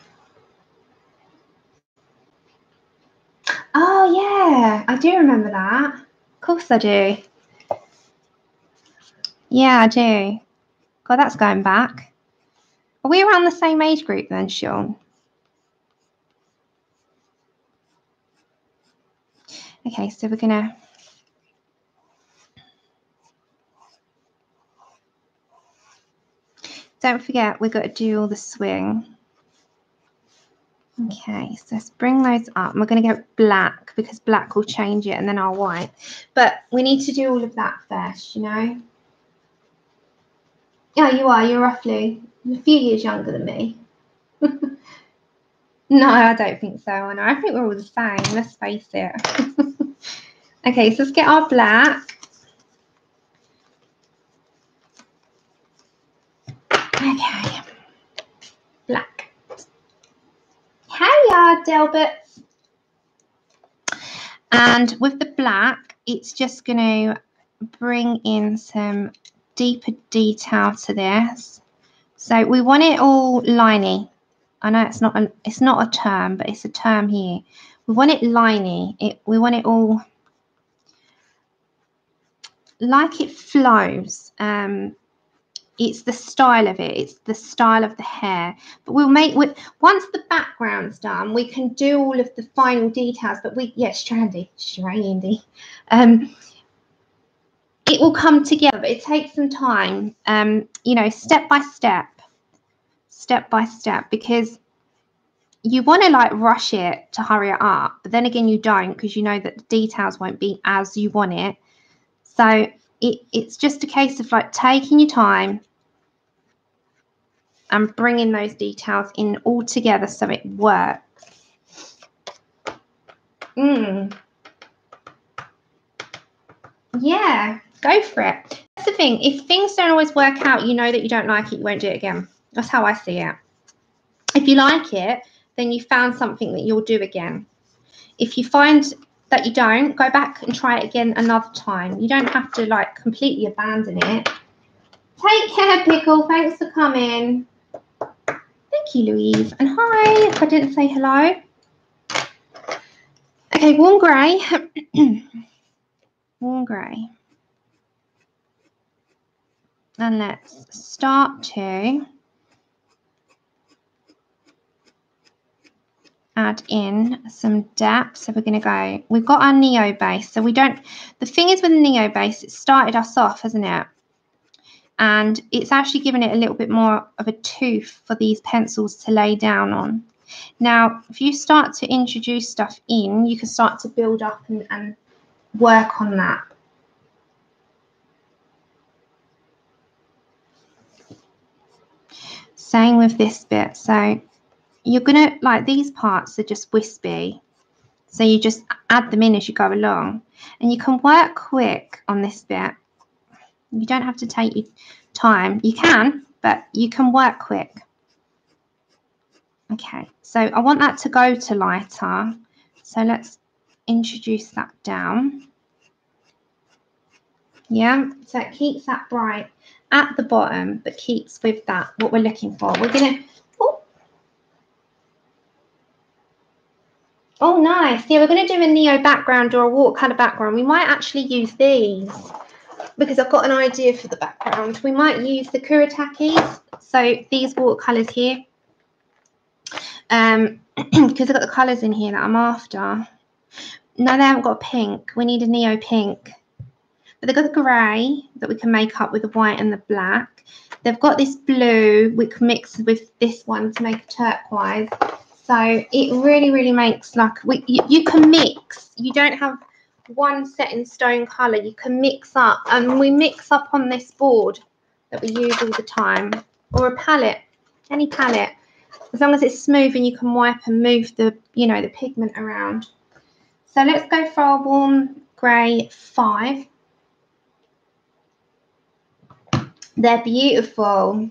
Oh, yeah, I do remember that. Of course I do. Yeah, I do. God, that's going back. Are we around the same age group then, Sean? Okay, so we're going to... Don't forget, we've got to do all the swing. Okay, so let's bring those up. We're going to go black because black will change it, and then our white. But we need to do all of that first, you know? Yeah, you are. You're roughly a few years younger than me. No, I don't think so, Anna. I think we're all the same. Let's face it. Okay, so let's get our black. Okay. Black. Hiya, Delbert. And with the black, it's just going to bring in some deeper detail to this. So we want it all liney. I know it's not a term, but it's a term here. We want it liney. We want it all like it flows. It's the style of it. It's the style of the hair. But we'll make once the background's done, we can do all of the final details. But strandy. It will come together. But it takes some time. You know, step by step, because you want to like rush it to hurry it up, but then again you don't, because you know that the details won't be as you want it. So it's just a case of like taking your time and bringing those details in all together so it works. Yeah, go for it. That's the thing. If things don't always work out, you know that you don't like it, you won't do it again. That's how I see it. If you like it, then you found something that you'll do again. If you find that you don't, go back and try it again another time. You don't have to like completely abandon it. Take care, Pickle. Thanks for coming. Thank you, Louise. And hi, if I didn't say hello. Okay, warm grey. Warm grey. And let's start to add in some depth. So we're going to go, we've got our Neo base. So we don't, the thing is with the Neo base, it started us off, hasn't it? And it's actually given it a little bit more of a tooth for these pencils to lay down on. Now, if you start to introduce stuff in, you can start to build up and work on that. Same with this bit. So you're going to, like, these parts are just wispy. So you just add them in as you go along. And you can work quick on this bit. You don't have to take time. You can, but you can work quick. Okay, so I want that to go to lighter. So let's introduce that down. Yeah, so it keeps that bright at the bottom, but keeps with that what we're looking for. We're gonna, oh nice. Yeah, we're gonna do a neo background or a watercolor background. We might actually use these because I've got an idea for the background. We might use the Kurotakis, so these watercolors here, because I've got the colors in here that I'm after. No, they haven't got pink. We need a neo pink. But they've got the grey that we can make up with the white and the black. They've got this blue we can mix with this one to make a turquoise. So it really, really makes like, you can mix. You don't have one set in stone colour. You can mix up. And we mix up on this board that we use all the time. Or a palette, any palette. As long as it's smooth and you can wipe and move the, you know, the pigment around. So let's go for our warm grey 5. They're beautiful.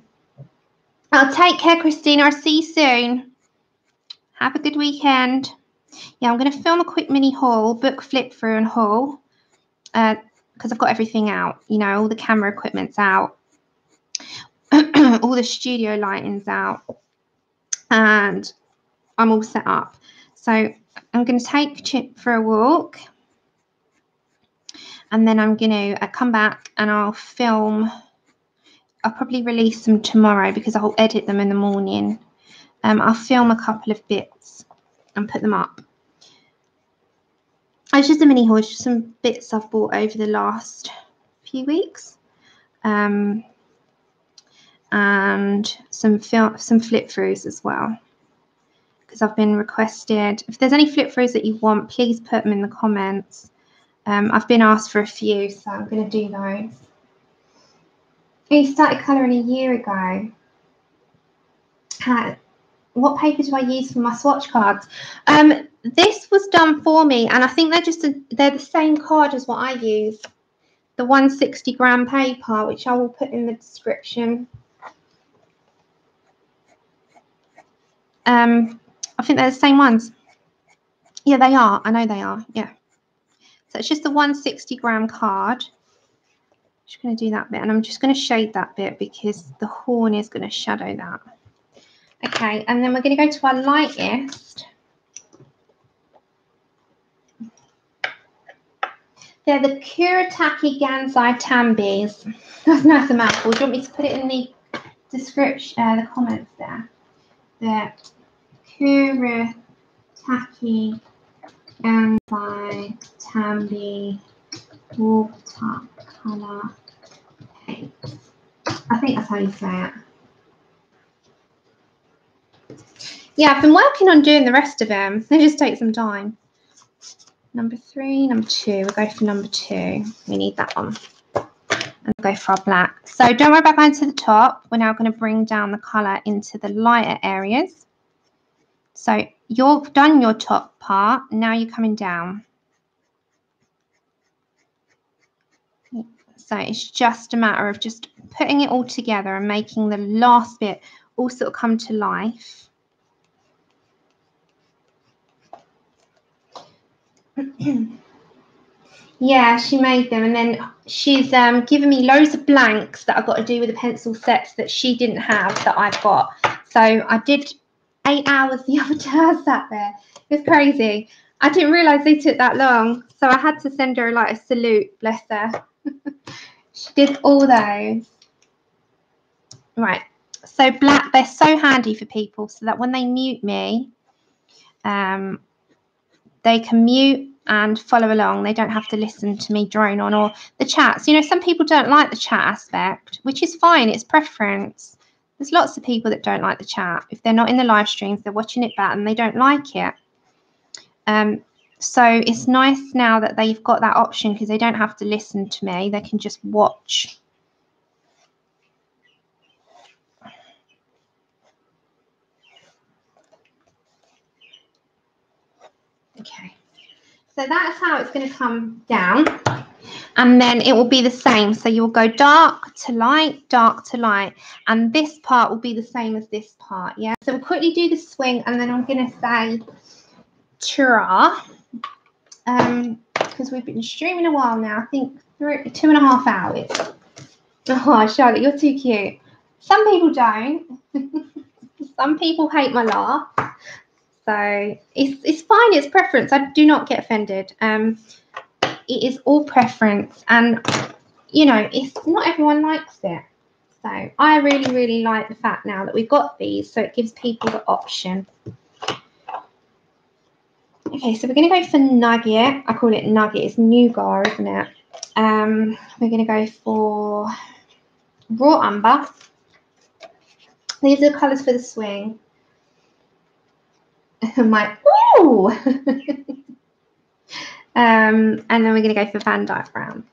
Oh, take care, Christina. I'll see you soon. Have a good weekend. Yeah, I'm going to film a quick mini haul, book flip through and haul, because I've got everything out. You know, all the camera equipment's out. All the studio lighting's out. And I'm all set up. So I'm going to take Chip for a walk. And then I'm going to come back and I'll film. I'll probably release them tomorrow because I'll edit them in the morning. I'll film a couple of bits and put them up. It's just a mini haul, it's just some bits I've bought over the last few weeks. And some flip throughs as well. Because I've been requested. If there's any flip throughs that you want, please put them in the comments. I've been asked for a few, so I'm going to do those. I started colouring a year ago. What paper do I use for my swatch cards? This was done for me, and I think they're the same card as what I use. The 160 gram paper, which I will put in the description. I think they're the same ones. Yeah, they are. I know they are. Yeah. So it's just the 160 gram card. Just going to do that bit, and I'm just going to shade that bit because the horn is going to shadow that. Okay, and then we're going to go to our lightest. They're the Kuretake Gansai Tambis. That's nice a mouthful. Do you want me to put it in the description, the comments there? The Kuretake Gansai Tambi watercolor paint. I think that's how you say it. Yeah, I've been working on doing the rest of them. They just take some time. Number 3, number 2. We'll go for number 2. We need that one. And go for our black. So don't worry about going to the top. We're now going to bring down the colour into the lighter areas. So you've done your top part. Now you're coming down. So it's just a matter of just putting it all together and making the last bit all sort of come to life. Yeah, she made them, and then she's given me loads of blanks that I've got to do with the pencil sets that she didn't have that I've got. So I did 8 hours the other day. I sat there. It was crazy. I didn't realise they took that long, so I had to send her like a salute. Bless her. She did all those. Right. So black, they're so handy for people so that when they mute me, they can mute and follow along. They don't have to listen to me drone on or the chats. You know, some people don't like the chat aspect, which is fine. It's preference. There's lots of people that don't like the chat. If they're not in the live streams, they're watching it back and they don't like it. So it's nice now that they've got that option because they don't have to listen to me. They can just watch. Okay. So that's how it's going to come down. And then it will be the same. So you'll go dark to light, and this part will be the same as this part. Yeah. So we'll quickly do the swing, and then I'm going to say ta-ra, because we've been streaming a while now. I think 2.5 hours. Oh, Charlotte, you're too cute. Some people don't. Some people hate my laugh. So it's fine. It's preference. I do not get offended. It is all preference, and you know, it's not everyone likes it. So I really, really like the fact now that we've got these, so it gives people the option. Okay, so we're going to go for Nugget. I call it Nugget. It's nougat, isn't it? We're going to go for Raw Umber. These are the colours for the swing. My ooh. And then we're going to go for Van Dyke Brown.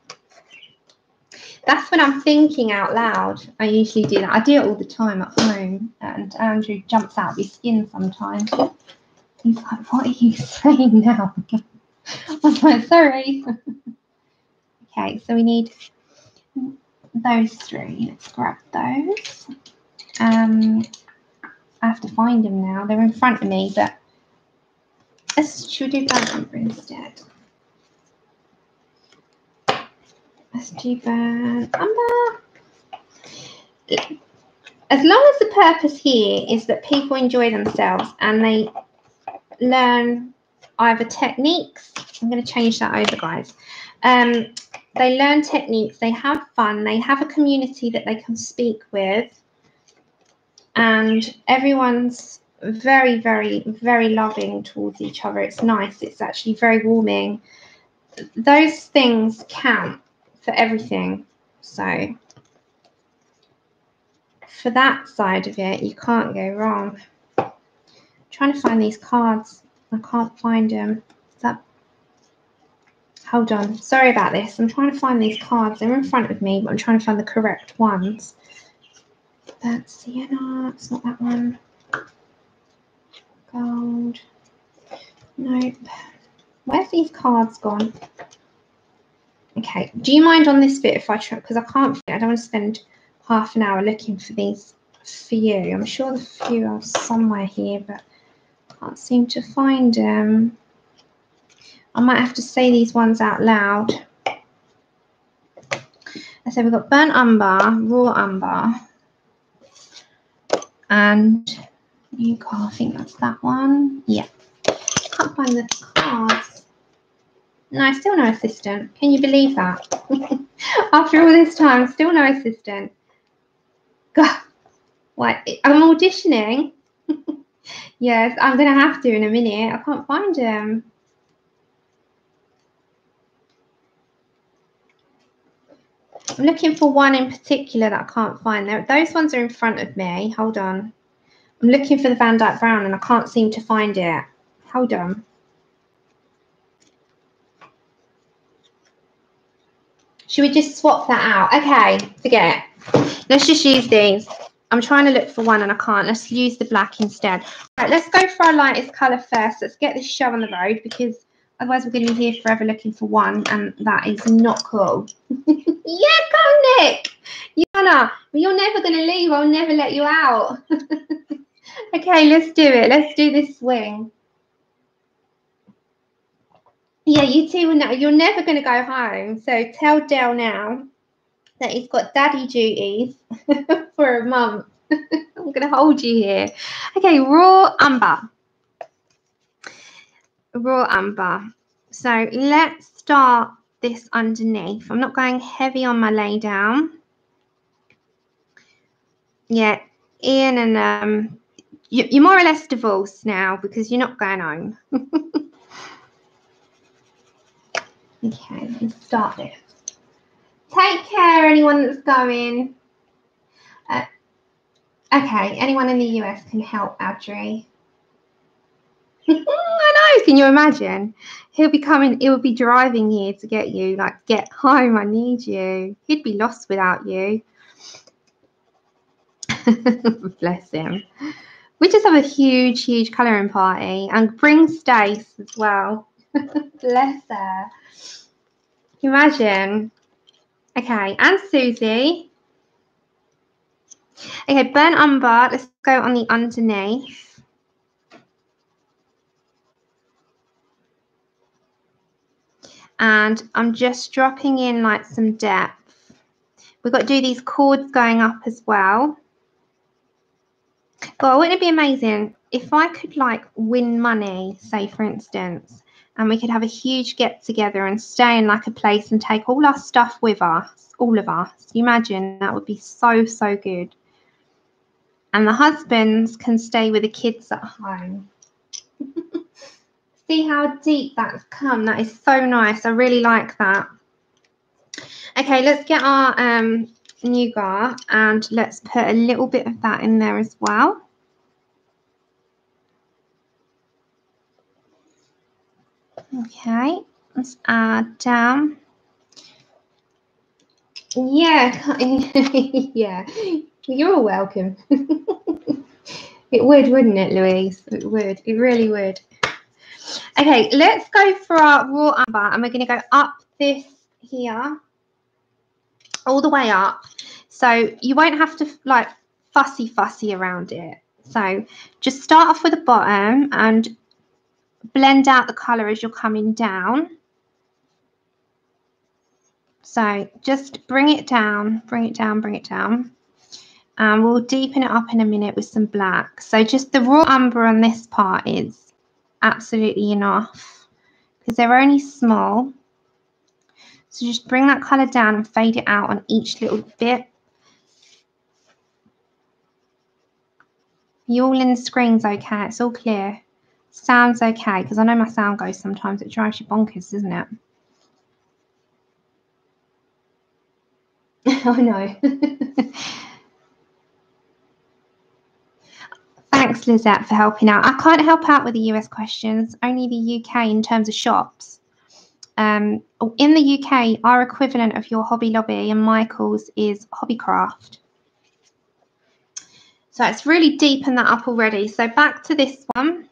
That's when I'm thinking out loud. I usually do that. I do it all the time at home, and Andrew jumps out of his skin sometimes. He's like, what are you saying now? I'm like, sorry. Okay, so we need those three. Let's grab those. I have to find them now. They're in front of me, but should we do Burnt Umber instead? Let's do Burnt Umber. As long as the purpose here is that people enjoy themselves and they learn either techniques. I'm going to change that over, guys. They learn techniques, they have fun, they have a community that they can speak with, and everyone's very, very, very loving towards each other. It's nice. It's actually very warming. Those things count for everything. So for that side of it, you can't go wrong. I'm trying to find these cards. I can't find them. Hold on. Sorry about this. I'm trying to find these cards. They're in front of me, but I'm trying to find the correct ones. That's sienna. It's not that one. Gold. Nope. Where's these cards gone? Okay. Do you mind on this bit if I try? Because I can't. I don't want to spend half an hour looking for these for you. I'm sure the few are somewhere here, but I can't seem to find them. I might have to say these ones out loud. I said we've got Burnt Umber, Raw Umber, and I think that's that one. Yeah. Can't find the cards. No, still no assistant. Can you believe that? After all this time, still no assistant. God, what? I'm auditioning. Yes, I'm going to have to in a minute. I can't find them. I'm looking for one in particular that I can't find. Those ones are in front of me. Hold on. I'm looking for the Van Dyke Brown and I can't seem to find it. Hold on. Should we just swap that out? Okay, forget it. Let's just use these. I'm trying to look for one and I can't. Let's use the black instead. Right, let's go for our lightest colour first. Let's get this show on the road because otherwise we're going to be here forever looking for one and that is not cool. Yeah, come Nick. Yana, you're never going to leave. I'll never let you out. Okay, let's do it. Let's do this swing. Yeah, you two will know. You're never going to go home. So tell Dale now that he's got daddy duties for a month. I'm going to hold you here. Okay, Raw Umber. Raw Umber. So let's start this underneath. I'm not going heavy on my lay down. Yeah, Ian and you're more or less divorced now because you're not going home. Okay, let's start this. Take care, anyone that's going. Okay, anyone in the US can help Adri. I know, can you imagine? He'll be coming, he'll be driving here to get you, like, get home, I need you. He'd be lost without you. Bless him. We just have a huge, huge colouring party and bring Stace as well. Bless her. Imagine. Okay, and Susie. Okay, burnt umber. Let's go on the underneath. And I'm just dropping in like some depth. We've got to do these chords going up as well. God, wouldn't it be amazing if I could like win money, say for instance, and we could have a huge get together and stay in like a place and take all our stuff with us, all of us. You imagine that would be so, so good. And the husbands can stay with the kids at home. See how deep that's come. That is so nice. I really like that. Okay, let's get our nougat and let's put a little bit of that in there as well. Okay, let's add down. Yeah, yeah, you're welcome. It would, wouldn't it, Louise? It would. It really would. Okay, let's go for our raw umber, and we're going to go up this here, all the way up. So you won't have to like fussy around it. So just start off with the bottom and blend out the colour as you're coming down. So just bring it down, bring it down, bring it down. And we'll deepen it up in a minute with some black. So just the raw umber on this part is absolutely enough because they're only small. So just bring that colour down and fade it out on each little bit. You all in the screens okay? It's all clear. Sounds okay, because I know my sound goes sometimes. It drives you bonkers, doesn't it? I know. Thanks, Lizette, for helping out. I can't help out with the US questions, only the UK in terms of shops. In the UK, our equivalent of your Hobby Lobby and Michael's is Hobbycraft. So it's really deepened that up already. So back to this one.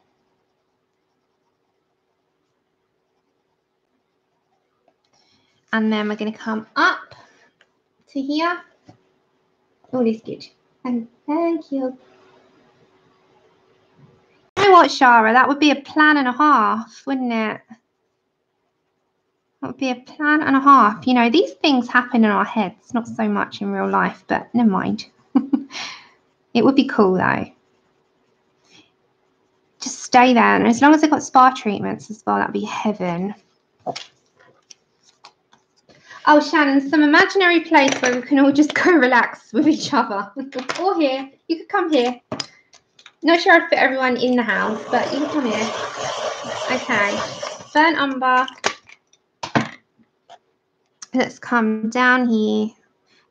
And then we're going to come up to here. Oh, this is good. And thank you. You know what, Shara? That would be a plan and a half, wouldn't it? That would be a plan and a half. You know, these things happen in our heads, not so much in real life, but never mind. It would be cool, though. Just stay there. And as long as they've got spa treatments as well, that'd be heaven. Oh, Shannon, some imaginary place where we can all just go relax with each other. Or here. You could come here. Not sure I'd fit everyone in the house, but you can come here. Okay. Burnt umber. Let's come down here.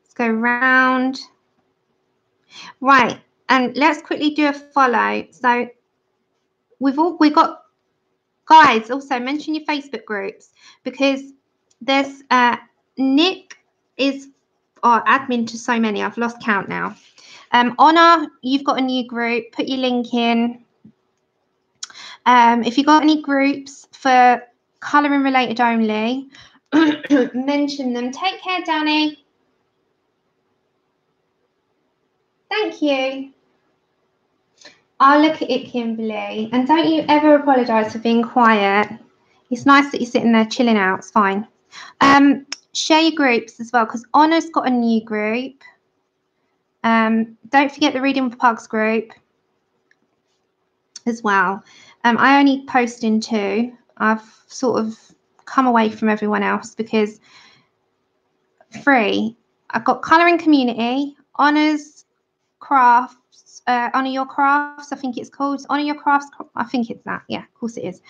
Let's go round. Right. And let's quickly do a follow. So we've got, guys, also mention your Facebook groups, because there's Nick is admin to so many. I've lost count now. Honor, you've got a new group. Put your link in. If you've got any groups for colouring related only, mention them. Take care, Danny. Thank you. I'll look at it, Kimberly. And don't you ever apologise for being quiet. It's nice that you're sitting there chilling out. It's fine. Share your groups as well, because Honor's got a new group. Don't forget the Reading with Pugs group as well. I only post in 2. I've sort of come away from everyone else because free. I've got Colouring Community, Honours Crafts, Honour Your Crafts, I think it's called. Honour Your Crafts, I think it's that. Yeah, of course it is.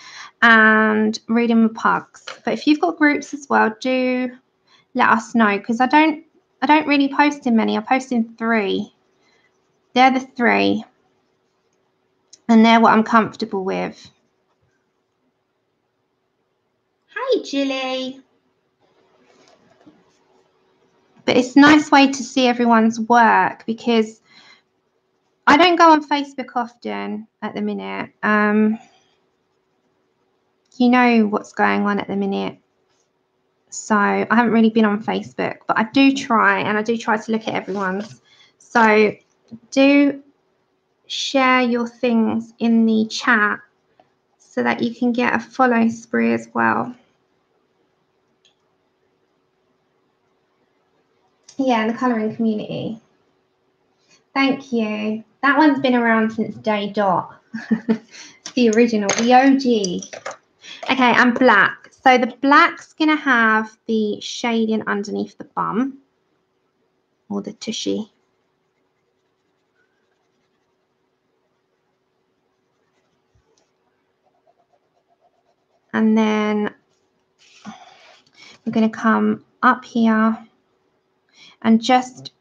And Reading with Pugs. But if you've got groups as well, do let us know, because I don't really post in many. I post in 3. They're the 3. And they're what I'm comfortable with. Hi, Julie. But it's a nice way to see everyone's work, because I don't go on Facebook often at the minute. you know what's going on at the minute. So I haven't really been on Facebook, but I do try, and I do try to look at everyone's. So do share your things in the chat so that you can get a follow spree as well. Yeah, in the colouring community. Thank you. That one's been around since day dot. The original, the OG. Okay, and black. So the black's going to have the shading underneath the bum, or the tushy. And then we're going to come up here and just,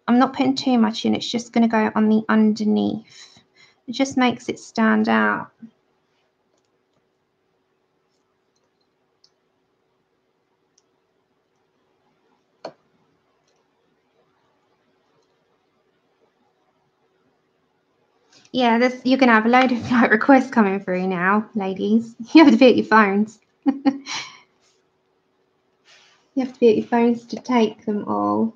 I'm not putting too much in, it's just going to go on the underneath. It just makes it stand out. Yeah, you're going to have a load of like requests coming through now, ladies. You have to be at your phones. You have to be at your phones to take them all.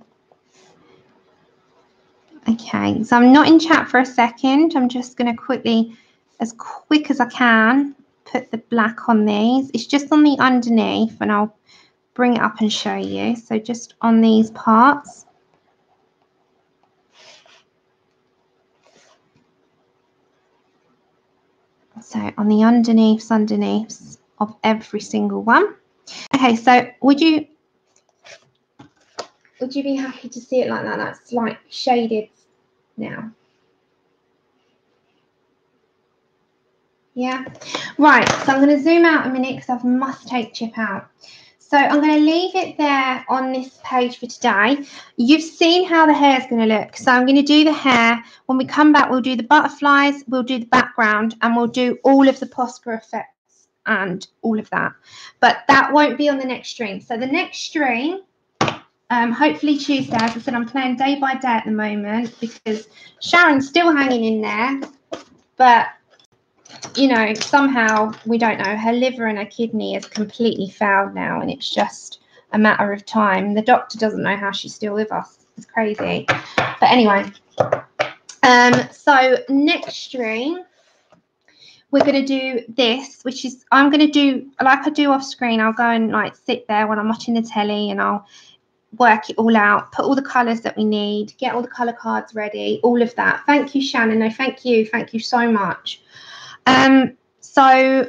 Okay, so I'm not in chat for a second. I'm just going to quickly, as quick as I can, put the black on these. It's just on the underneath, and I'll bring it up and show you. So just on these parts. So on the underneaths of every single one. Okay, so would you be happy to see it like that? That's like shaded now. Yeah. Right, so I'm going to zoom out a minute because I must take chip out. So I'm going to leave it there on this page for today. You've seen how the hair is going to look. So I'm going to do the hair. When we come back, we'll do the butterflies, we'll do the background, and we'll do all of the Posca effects and all of that. But that won't be on the next stream. So the next stream, hopefully Tuesday, as I said, I'm playing day by day at the moment because Sharon's still hanging in there. But you know, somehow, we don't know, her liver and her kidney is completely fouled now, and it's just a matter of time. The doctor doesn't know how she's still with us. It's crazy. But anyway, so next stream, we're going to do this, which is, I'm going to do, like I do off screen, I'll go and like sit there when I'm watching the telly and I'll work it all out, put all the colours that we need, get all the colour cards ready, all of that. Thank you, Shannon. No, thank you so much. So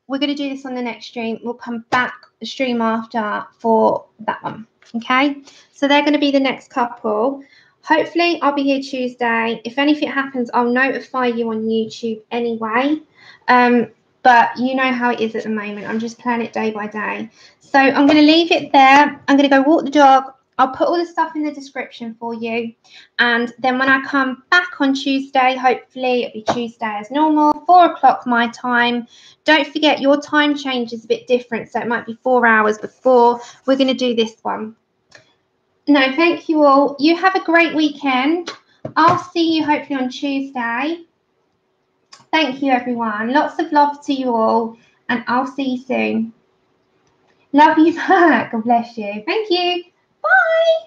we're going to do this on the next stream. We'll come back the stream after for that one. Okay, so they're going to be the next couple. Hopefully I'll be here Tuesday. If anything happens, I'll notify you on YouTube anyway. But you know how it is at the moment. I'm just playing it day by day. So I'm going to leave it there. I'm going to go walk the dog. I'll put all the stuff in the description for you. And then when I come back on Tuesday, hopefully it'll be Tuesday as normal, 4 o'clock my time. Don't forget your time change is a bit different. So it might be 4 hours before. We're going to do this one. No, thank you all. You have a great weekend. I'll see you hopefully on Tuesday. Thank you, everyone. Lots of love to you all. And I'll see you soon. Love you back. God bless you. Thank you. Bye.